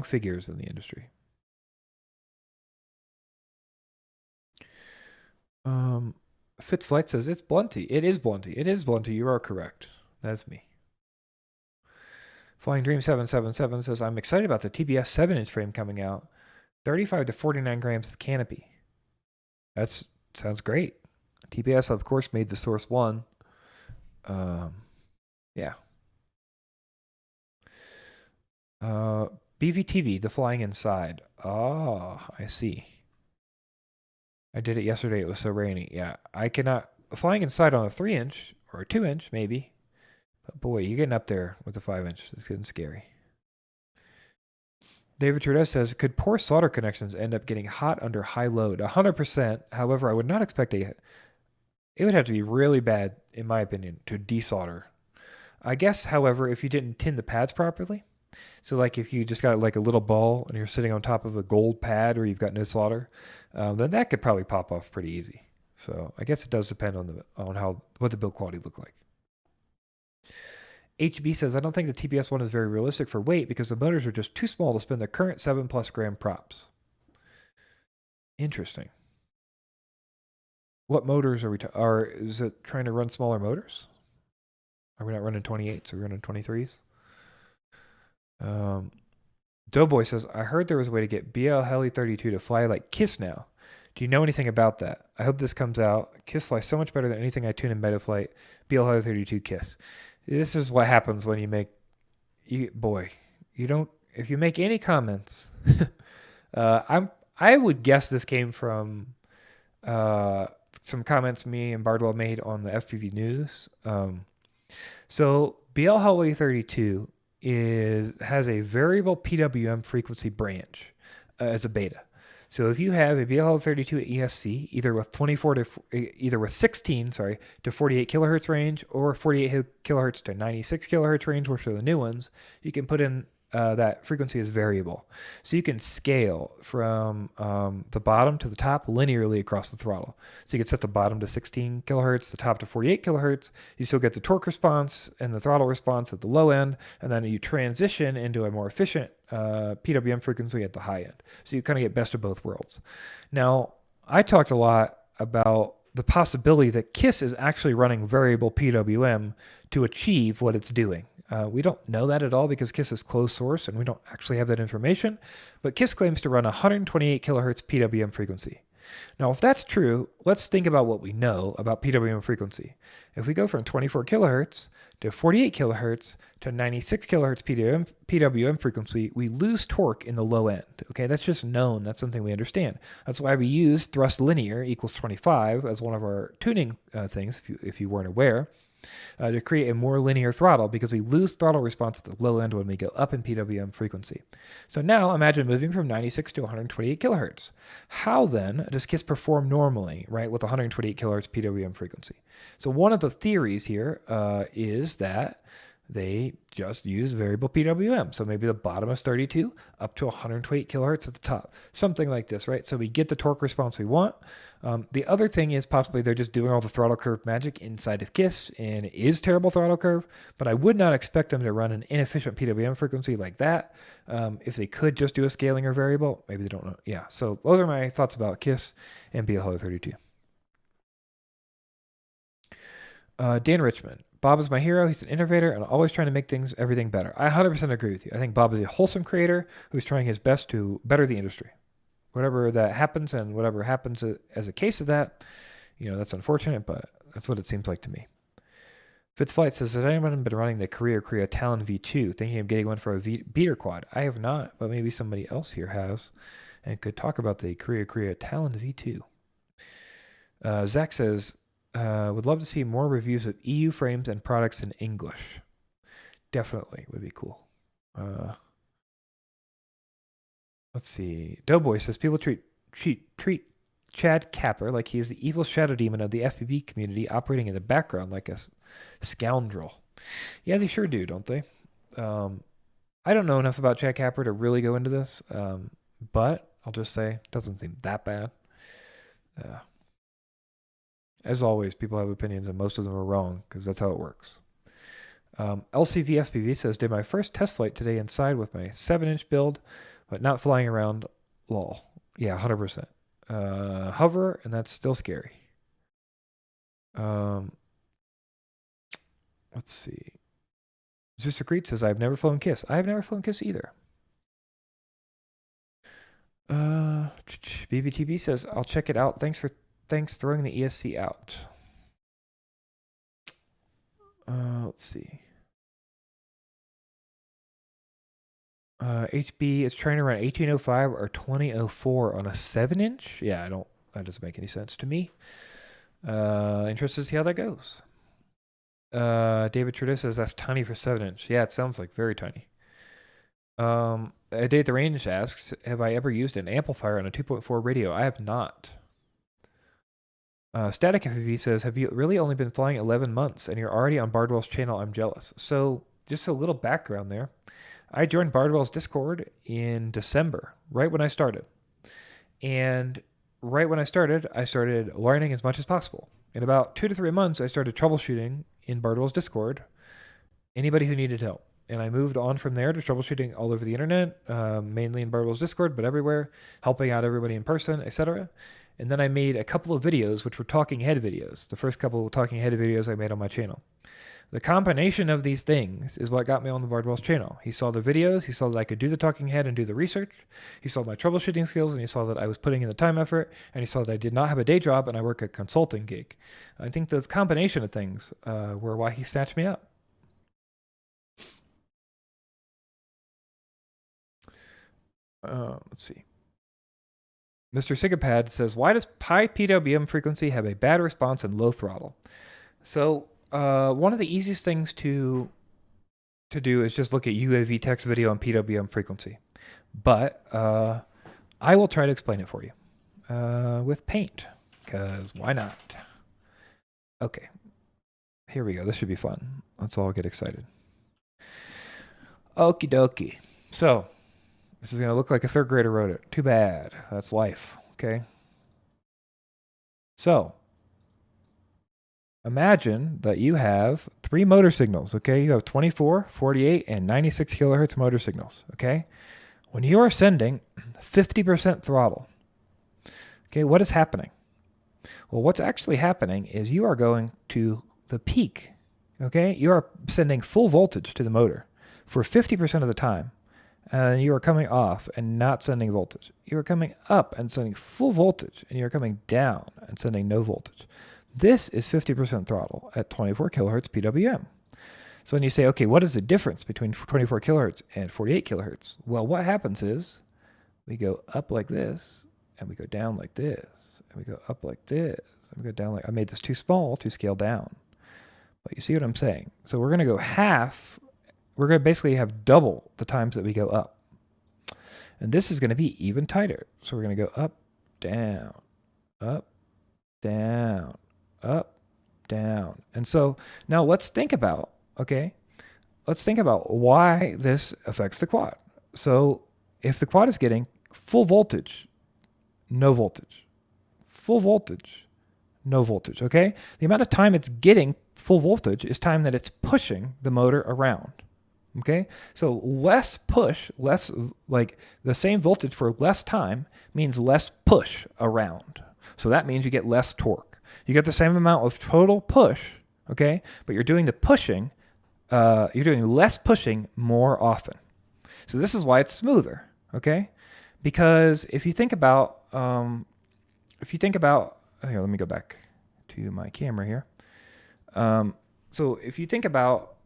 figures in the industry. Fitzflight says it's Blunty. It is Blunty. It is Blunty. You are correct. That's me. Flying Dream 777 says I'm excited about the TBS 7-inch frame coming out. 35 to 49 grams of canopy. That sounds great. TBS, of course, made the Source 1. Yeah. BVTV, the flying inside. Oh, I see. I did it yesterday. It was so rainy. Yeah, I cannot. Flying inside on a 3-inch or a 2-inch, maybe. But boy, you're getting up there with the 5-inch. It's getting scary. David Trudeau says, could poor solder connections end up getting hot under high load? 100%. However, I would not expect it would have to be really bad, in my opinion, to desolder. I guess, however, if you didn't tin the pads properly, so like if you just got like a little ball and you're sitting on top of a gold pad or you've got no solder, then that could probably pop off pretty easy. So I guess it does depend on what the build quality look like. HB says, I don't think the TBS one is very realistic for weight because the motors are just too small to spin the current 7+ gram props. Interesting. What motors are we is it trying to run smaller motors? Are we not running 28s? Are we running 23s? Doughboy says, I heard there was a way to get BL Heli 32 to fly like KISS now. Do you know anything about that? I hope this comes out. KISS flies so much better than anything I tune in Metaflight. BL Heli 32 KISS. This is what happens when you make, if you make any comments, I would guess this came from some comments me and Bardwell made on the FPV news. So BL Heli 32 has a variable PWM frequency branch as a beta. So if you have a BL32 at ESC, either with 16 to 48 kilohertz range or 48 kilohertz to 96 kilohertz range, which are the new ones, you can put in that frequency is variable. So you can scale from the bottom to the top linearly across the throttle. So you can set the bottom to 16 kilohertz, the top to 48 kilohertz. You still get the torque response and the throttle response at the low end, and then you transition into a more efficient PWM frequency at the high end. So you kind of get best of both worlds. Now, I talked a lot about the possibility that KISS is actually running variable PWM to achieve what it's doing. We don't know that at all because KISS is closed source and we don't actually have that information, but KISS claims to run 128 kilohertz PWM frequency. Now, if that's true, let's think about what we know about PWM frequency. If we go from 24 kilohertz to 48 kilohertz to 96 kilohertz PWM frequency, we lose torque in the low end. Okay, that's just known. That's something we understand. That's why we use thrust linear equals 25 as one of our tuning things, if you weren't aware. To create a more linear throttle because we lose throttle response at the low end when we go up in PWM frequency. So now imagine moving from 96 to 128 kilohertz. How then does KISS perform normally, right, with 128 kilohertz PWM frequency? So one of the theories here is that they just use variable PWM. So maybe the bottom is 32 up to 128 kilohertz at the top, something like this, right? So we get the torque response we want. The other thing is possibly they're just doing all the throttle curve magic inside of KISS, and it is terrible throttle curve, but I would not expect them to run an inefficient PWM frequency like that. If they could just do a scaling or variable, maybe they don't know. Yeah, so those are my thoughts about KISS and BL32. Dan Richmond. Bob is my hero. He's an innovator and always trying to make everything better. I 100% agree with you. I think Bob is a wholesome creator who's trying his best to better the industry. Whatever that happens and whatever happens as a case of that, that's unfortunate, but that's what it seems like to me. Fitzflight says, has anyone been running the Korea Talon V2, thinking of getting one for a beater quad? I have not, but maybe somebody else here has and could talk about the Korea Talon V2. Zach says, would love to see more reviews of EU frames and products in English. Definitely would be cool. Let's see. Doughboy says people treat Chad Capper like he is the evil shadow demon of the FPV community, operating in the background like a scoundrel. Yeah, they sure do, don't they? I don't know enough about Chad Capper to really go into this, but I'll just say it doesn't seem that bad. As always, people have opinions, and most of them are wrong because that's how it works. LCV FPV says, did my first test flight today inside with my 7-inch build, but not flying around. Lol. Yeah, 100%. Hover, and that's still scary. Let's see. Just Agreed says, I've never flown KISS. I have never flown KISS either. BBTV says, I'll check it out. Thanks throwing the ESC out. Let's see. HB is trying to run 1805 or 2004 on a 7-inch. Yeah, that doesn't make any sense to me. Interested to see how that goes. David Trudeau says that's tiny for 7-inch. Yeah, it sounds like very tiny. A Day at the Range asks, have I ever used an amplifier on a 2.4 radio? I have not. Static FPV says, have you really only been flying 11 months and you're already on Bardwell's channel? I'm jealous. So just a little background there. I joined Bardwell's Discord in December, right when I started. And right when I started learning as much as possible. In about 2 to 3 months, I started troubleshooting in Bardwell's Discord, anybody who needed help. And I moved on from there to troubleshooting all over the internet, mainly in Bardwell's Discord, but everywhere, helping out everybody in person, etc. And then I made a couple of videos, which were talking head videos. The first couple of talking head videos I made on my channel. The combination of these things is what got me on the Bardwell's channel. He saw the videos, he saw that I could do the talking head and do the research, he saw my troubleshooting skills, and he saw that I was putting in the time effort, and he saw that I did not have a day job and I work a consulting gig. I think those combination of things were why he snatched me up. Let's see. Mr. Sigapad says, why does high PWM frequency have a bad response and low throttle? So one of the easiest things to do is just look at UAV text video and PWM frequency. But I will try to explain it for you with paint, because why not? Okay, here we go. This should be fun. Let's all get excited. Okie dokie. So this is going to look like a third grader wrote it. Too bad. That's life. Okay. So imagine that you have 3 motor signals. Okay. You have 24, 48, and 96 kilohertz motor signals. Okay. When you are sending 50% throttle, okay, what is happening? Well, what's actually happening is you are going to the peak. Okay. You are sending full voltage to the motor for 50% of the time. And you are coming off and not sending voltage. You are coming up and sending full voltage, and you're coming down and sending no voltage. This is 50% throttle at 24 kilohertz PWM. So then you say, okay, what is the difference between 24 kilohertz and 48 kilohertz? Well, what happens is we go up like this, and we go down like this, and we go up like this, and we go down like, I made this too small to scale down. But you see what I'm saying? So we're going to go half. We're going to basically have double the times that we go up. And this is going to be even tighter. So we're going to go up, down, up, down, up, down. And so now let's think about, okay, let's think about why this affects the quad. So if the quad is getting full voltage, no voltage, full voltage, no voltage, okay? The amount of time it's getting full voltage is time that it's pushing the motor around. Okay, so less push, less like the same voltage for less time means less push around. So that means you get less torque. You get the same amount of total push, okay, but you're doing the pushing, you're doing less pushing more often. So this is why it's smoother, okay? Because if you think about, here, let me go back to my camera here. So if you think about,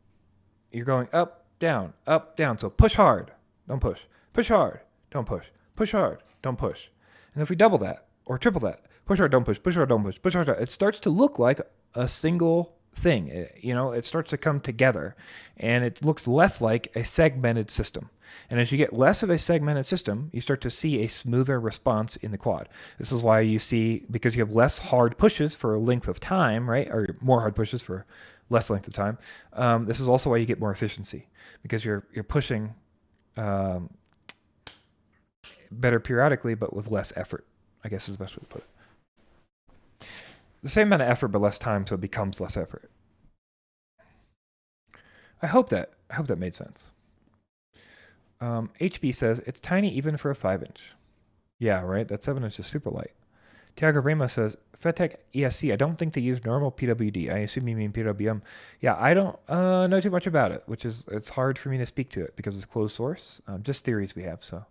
you're going up, down, up, down. So push hard, don't push. Push hard, don't push. Push hard, don't push. And if we double that or triple that, push hard, don't push. Push hard, don't push. Push hard, don't. It starts to look like a single thing. It starts to come together, and it looks less like a segmented system. And as you get less of a segmented system, you start to see a smoother response in the quad. This is why you see, because you have less hard pushes for a length of time, right? Or more hard pushes for less length of time. This is also why you get more efficiency, because you're pushing better periodically, but with less effort, I guess is the best way to put it. The same amount of effort, but less time, so it becomes less effort. I hope that made sense. HB says, it's tiny even for a 5-inch. Yeah, right? That 7-inch is super light. Tiago Rema says, FedTech ESC, I don't think they use normal PWD. I assume you mean PWM. Yeah, I don't know too much about it, which is, it's hard for me to speak to it because it's closed source. Just theories we have, so.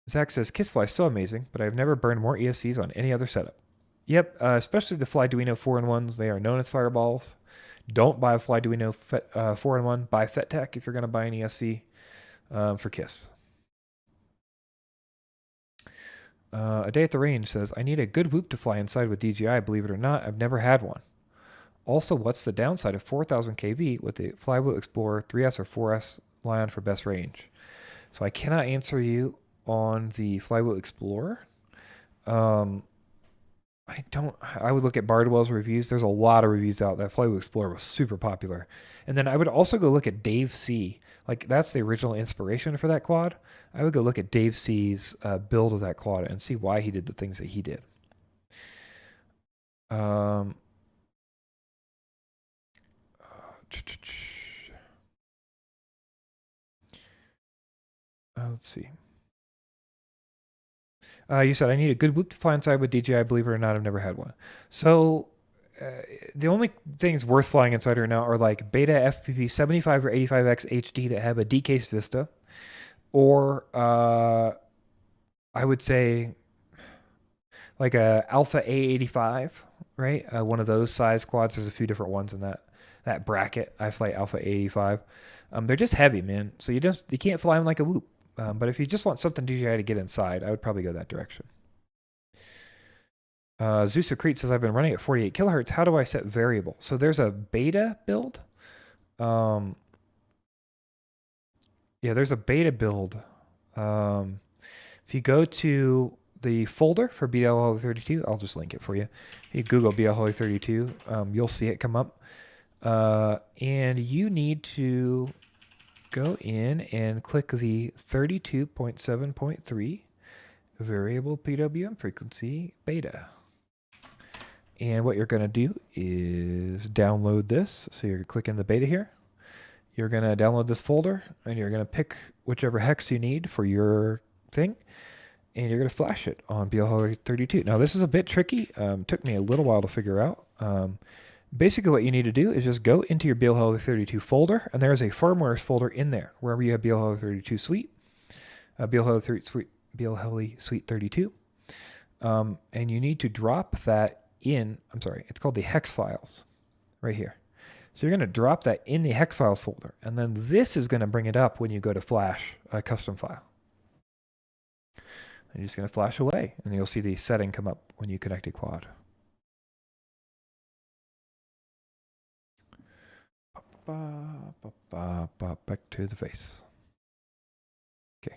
Zach says, KissFly is so amazing, but I've never burned more ESCs on any other setup. Yep, especially the Flyduino 4-in-1s. They are known as fireballs. Don't buy a Flyduino 4-in-1. Buy FedTech if you're going to buy an ESC for Kiss. A Day at the Range says, I need a good whoop to fly inside with DJI. Believe it or not, I've never had one. Also, what's the downside of 4,000 kV with the Flywheel Explorer 3S or 4S line for best range? So I cannot answer you on the Flywheel Explorer. I would look at Bardwell's reviews. There's a lot of reviews out that Flywheel Explorer was super popular. And then I would also go look at Dave C. Like, that's the original inspiration for that quad. I would go look at Dave C's build of that quad and see why he did the things that he did. Let's see. You said, I need a good whoop to fly inside with DJI. Believe it or not, I've never had one. So the only things worth flying inside right now are like Beta FPV 75 or 85X HD that have a D-case Vista. Or I would say like a Alpha A85, right? One of those size quads. There's a few different ones in that bracket. I fly Alpha A85. They're just heavy, man. So you can't fly them like a whoop. But if you just want something DJI to get inside, I would probably go that direction. Zeus of Crete says, I've been running at 48 kilohertz. How do I set variable? So there's a beta build. Yeah, there's a beta build. If you go to the folder for BLHeli32, I'll just link it for you. If you Google BLHeli32, you'll see it come up. And you need to go in and click the 32.7.3 variable PWM frequency beta. And what you're going to do is download this. So you're clicking the beta here. You're going to download this folder, and you're going to pick whichever hex you need for your thing, and you're going to flash it on BLHeli32. Now, this is a bit tricky. Took me a little while to figure out. Basically, what you need to do is just go into your BLHeli32 folder, and there's a firmware folder in there, wherever you have BLHeli32 Suite, BLHeli Suite 32, and you need to drop that in, it's called the hex files, right here. So you're going to drop that in the hex files folder, and then this is going to bring it up when you go to flash a custom file. And you're just going to flash away, and you'll see the setting come up when you connect a quad. Back to the face. Okay.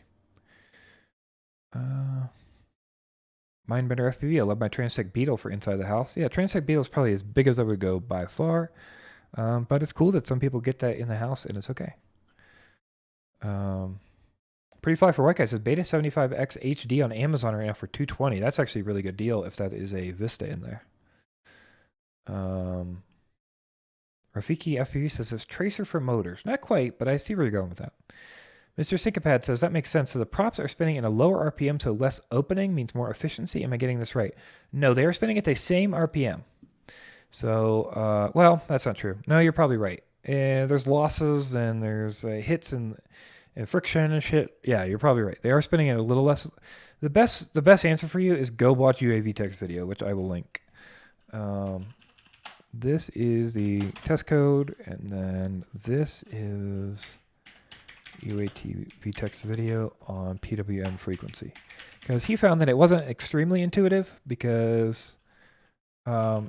Mindbender FPV. I love my Transect Beetle for inside the house. Yeah, Transect Beetle is probably as big as I would go by far. But it's cool that some people get that in the house, and it's okay. Pretty Fly for White Guy says Beta 75X HD on Amazon right now for $220. That's actually a really good deal if that is a Vista in there. Rafiki FPV says it's tracer for motors. Not quite, but I see where you're going with that. Mr. Syncopad says that makes sense. So the props are spinning in a lower RPM, so less opening means more efficiency. Am I getting this right? No, they are spinning at the same RPM. So, well, that's not true. No, you're probably right. There's losses and there's hits and friction and shit. Yeah, you're probably right. They are spinning at a little less. The best answer for you is go watch UAV Tech's video, which I will link. This is the test code, and then this is UAV Tech's video on PWM frequency. Because he found that it wasn't extremely intuitive because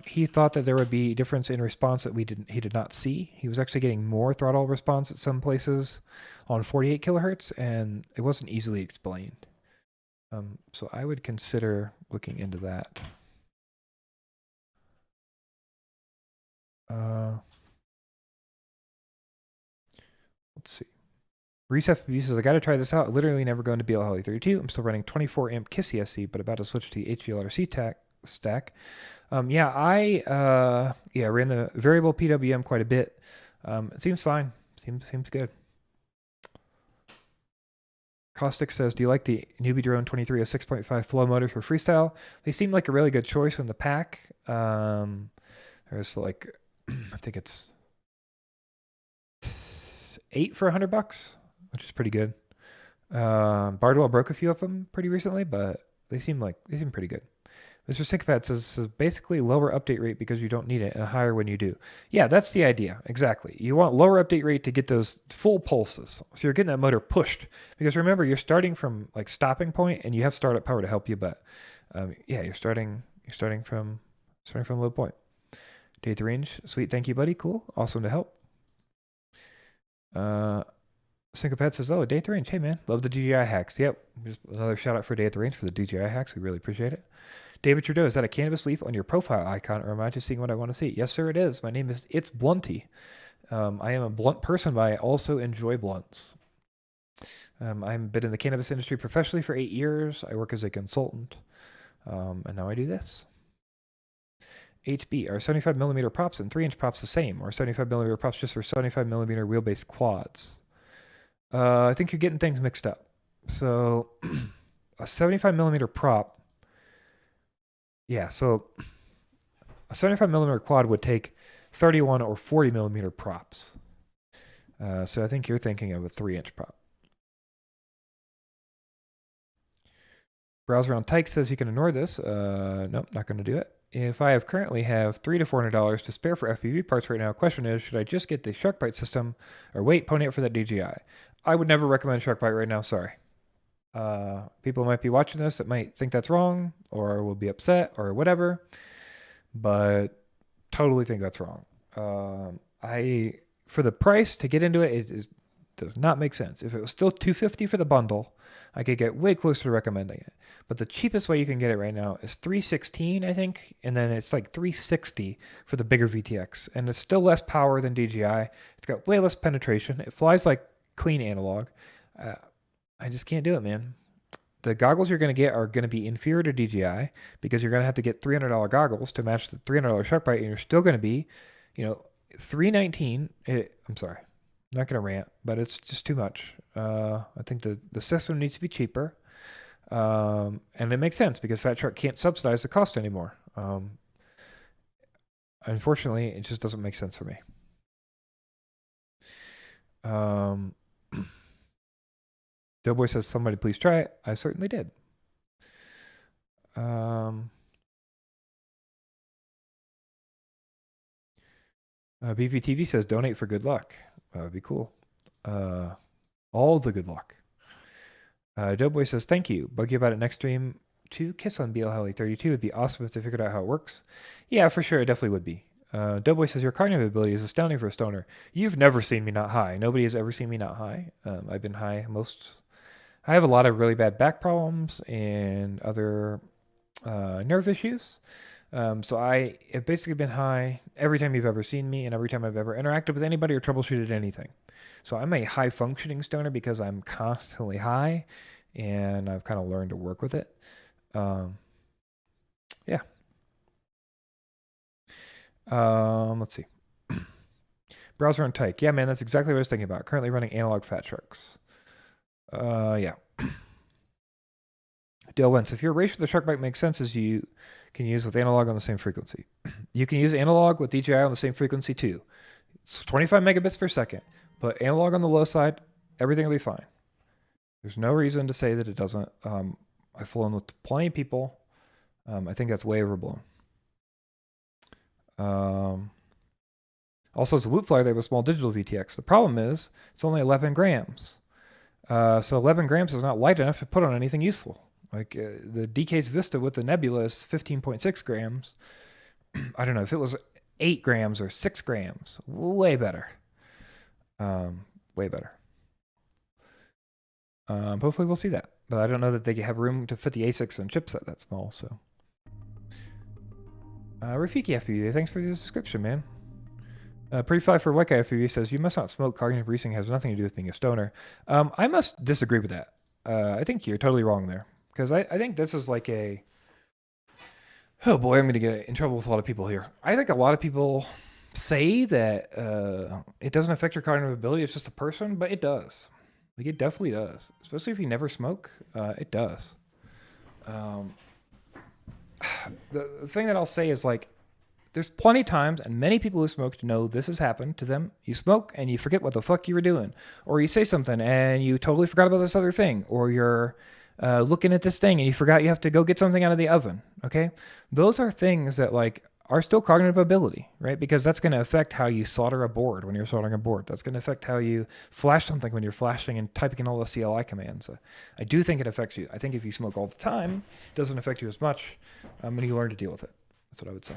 He thought that there would be a difference in response that he did not see. He was actually getting more throttle response at some places on 48 kilohertz, and it wasn't easily explained. So I would consider looking into that. Let's see. Reese FPV says, I got to try this out. Literally never going to BLHeli32. I'm still running 24 amp KISS ESC, but about to switch to the HDLRC stack. Yeah, I ran the variable PWM quite a bit. It seems fine. Seems good. Caustic says, do you like the Newbie Drone 23 a 6.5 flow motor for freestyle? They seem like a really good choice in the pack. There's like, I think it's 8 for $100, which is pretty good. Bardwell broke a few of them pretty recently, but they seem pretty good. Mr. Syncopad says basically lower update rate because you don't need it and higher when you do. Yeah, that's the idea. Exactly. You want lower update rate to get those full pulses. So you're getting that motor pushed. Because remember, you're starting from like stopping point and you have startup power to help you, but yeah, you're starting from low point. Day 3 range. Sweet, thank you, buddy. Cool. Awesome to help. Syncopad says, oh, day 3 range. Hey man, love the DJI hacks. Yep. Just another shout out for day 3 range for the DJI hacks. We really appreciate it. David Trudeau, is that a canvas leaf on your profile icon, or am I just seeing what I want to see? Yes, sir, it is. My name is It's Blunty. I am a blunt person, but I also enjoy blunts. I've been in the cannabis industry professionally for 8 years. I work as a consultant, and now I do this. HB, are 75mm props and 3-inch props the same, or 75mm props just for 75mm wheelbase quads? I think you're getting things mixed up. So a 75mm prop, yeah, so a 75mm quad would take 31 or 40mm props. So I think you're thinking of a 3-inch prop. Browser on Tyke says you can ignore this. Nope, not going to do it. If I currently have $300 to $400 to spare for FPV parts right now, question is, should I just get the SharkBite system or wait, pony up for that DJI? I would never recommend SharkBite right now, sorry. People might be watching this that might think that's wrong or will be upset or whatever, but totally think that's wrong. For the price to get into it, it does not make sense. If it was still $250 for the bundle, I could get way closer to recommending it. But the cheapest way you can get it right now is $316, I think, and then it's like $360 for the bigger VTX, and it's still less power than DJI. It's got way less penetration. It flies like clean analog. I just can't do it, man. The goggles you're going to get are going to be inferior to DJI because you're going to have to get $300 goggles to match the $300 SharkBite, and you're still going to be, $319. I'm sorry, I'm not going to rant, but it's just too much. I think the system needs to be cheaper, and it makes sense because Fat Shark can't subsidize the cost anymore. Unfortunately, it just doesn't make sense for me. Doughboy says, somebody please try it. I certainly did. BVTV says, donate for good luck. That would be cool. All the good luck. Doughboy says, thank you. Bug you about it next stream. To kiss on BLHeli32 would be awesome if they figured out how it works. Yeah, for sure. It definitely would be. Doughboy says, your cognitive ability is astounding for a stoner. You've never seen me not high. Nobody has ever seen me not high. I've been high I have a lot of really bad back problems and other nerve issues. So I have basically been high every time you've ever seen me and every time I've ever interacted with anybody or troubleshooted anything. So I'm a high functioning stoner because I'm constantly high and I've kind of learned to work with it. Yeah. Let's see. Browser on Tyke. Yeah, man, that's exactly what I was thinking about. Currently running analog Fat Sharks. Yeah. Dale Wentz, if your ratio to the SharkBite makes sense as you can use with analog on the same frequency. You can use analog with DJI on the same frequency too. It's 25 megabits per second. Put analog on the low side, everything will be fine. There's no reason to say that it doesn't. I've flown with plenty of people. I think that's way overblown. Also, as a Woot Flyer, they have a small digital VTX. The problem is it's only 11 grams. So 11 grams is not light enough to put on anything useful. Like the DK's Vista with the Nebula is 15.6 grams. I don't know if it was 8 grams or 6 grams. Way better. Way better. Hopefully we'll see that. But I don't know that they have room to fit the ASICs and chipset that small, so. Rafiki FPV, thanks for the subscription, man. Pretty Fly for White Guy FPV says, you must not smoke. Cognitive reasoning has nothing to do with being a stoner. I must disagree with that. I think you're totally wrong there. Because I think this is like a... Oh boy, I'm going to get in trouble with a lot of people here. I think a lot of people say that it doesn't affect your cognitive ability. It's just a person, but it does. Like, it definitely does. Especially if you never smoke, it does. The thing that I'll say is, like, there's plenty of times, and many people who smoked know this has happened to them. You smoke, and you forget what the fuck you were doing. Or you say something, and you totally forgot about this other thing. Or you're looking at this thing, and you forgot you have to go get something out of the oven, okay? Those are things that, like, are still cognitive ability, right? Because that's going to affect how you solder a board when you're soldering a board. That's going to affect how you flash something when you're flashing and typing in all the CLI commands. I do think it affects you. I think if you smoke all the time, it doesn't affect you as much, and you learn to deal with it. That's what I would say.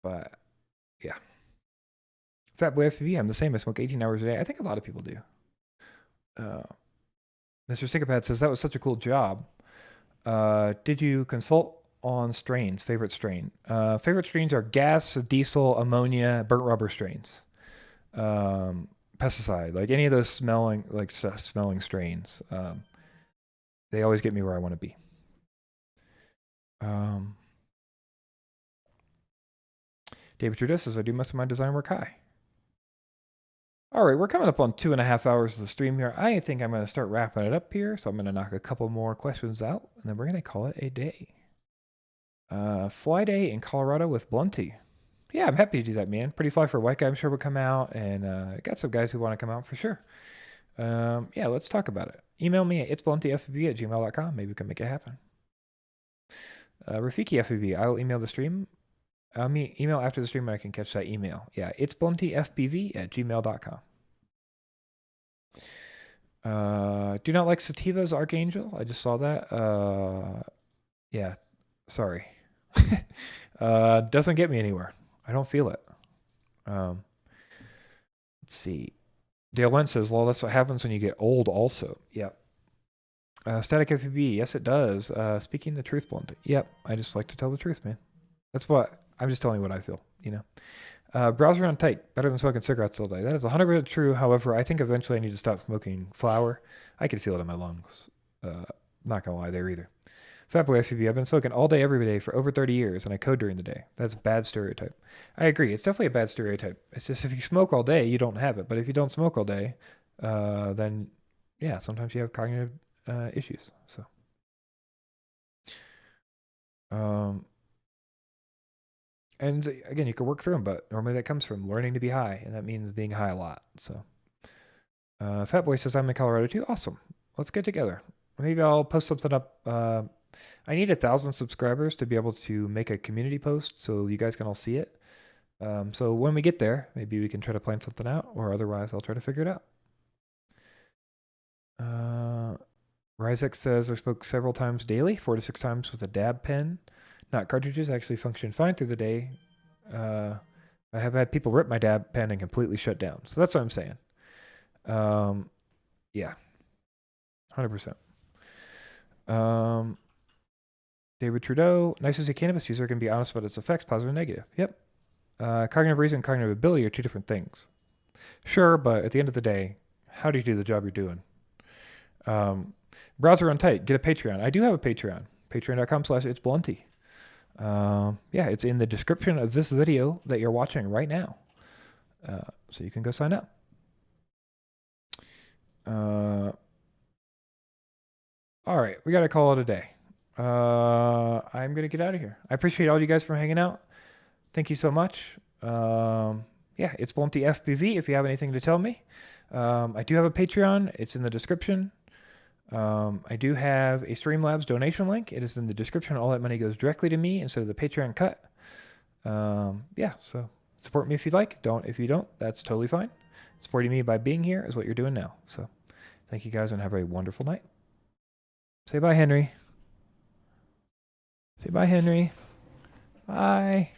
But yeah. Fatboy FPV, I'm the same. I smoke 18 hours a day. I think a lot of people do. Mr. Sycopath says, that was such a cool job. Did you consult on strains, favorite strain? Favorite strains are gas, diesel, ammonia, burnt rubber strains. Pesticide, like any of those smelling strains. They always get me where I want to be. David Trudeau says, I do most of my design work high. All right, we're coming up on 2.5 hours of the stream here. I think I'm going to start wrapping it up here, so I'm going to knock a couple more questions out, and then we're going to call it a day. Fly day in Colorado with Blunty. Yeah, I'm happy to do that, man. Pretty Fly for a White Guy, I'm sure will come out, and I got some guys who want to come out for sure. Yeah, let's talk about it. Email me at itsbluntyfpv@gmail.com. Maybe we can make it happen. Rafiki FPV, I'll email the stream. Email after the stream and I can catch that email. Yeah, itsbluntyfpv@gmail.com. Do not like sativas, Archangel. I just saw that. Yeah, sorry. Doesn't get me anywhere. I don't feel it. Let's see. Dale Lent says, well, that's what happens when you get old also. Yep. Static FPV, yes it does. Speaking the truth, Blunt. Yep, I just like to tell the truth, man. That's what... I'm just telling you what I feel, you know. Browser on tight, better than smoking cigarettes all day. That is 100% true. However, I think eventually I need to stop smoking flower. I can feel it in my lungs. Not going to lie there either. Fatboy FPV, I've been smoking all day, every day for over 30 years, and I code during the day. That's a bad stereotype. I agree. It's definitely a bad stereotype. It's just if you smoke all day, you don't have it. But if you don't smoke all day, then, yeah, sometimes you have cognitive issues. So. And again, you can work through them, but normally that comes from learning to be high, and that means being high a lot. So, Fatboy says, I'm in Colorado too. Awesome. Let's get together. Maybe I'll post something up. I need 1,000 subscribers to be able to make a community post so you guys can all see it. So when we get there, maybe we can try to plan something out, or otherwise I'll try to figure it out. Ryzek says, I spoke several times daily, 4 to 6 times with a dab pen. Not cartridges, actually function fine through the day. I have had people rip my dab pen and completely shut down. So that's what I'm saying. Yeah, 100%. David Trudeau, nice as a cannabis user can be honest about its effects, positive and negative. Yep. Cognitive reason and cognitive ability are 2 different things. Sure, but at the end of the day, how do you do the job you're doing? Browser on tight, get a Patreon. I do have a Patreon. Patreon.com/itsblunty. Yeah, it's in the description of this video that you're watching right now. So you can go sign up. All right, we got to call it a day. I'm going to get out of here. I appreciate all you guys for hanging out. Thank you so much. Yeah, it's Blunty FPV if you have anything to tell me. I do have a Patreon. It's in the description. I do have a Streamlabs donation link. It is in the description. All that money goes directly to me instead of the Patreon cut. Yeah, so support me if you'd like. Don't if you don't. That's totally fine. Supporting me by being here is what you're doing now. So thank you guys and have a wonderful night. Say bye, Henry. Say bye, Henry. Bye.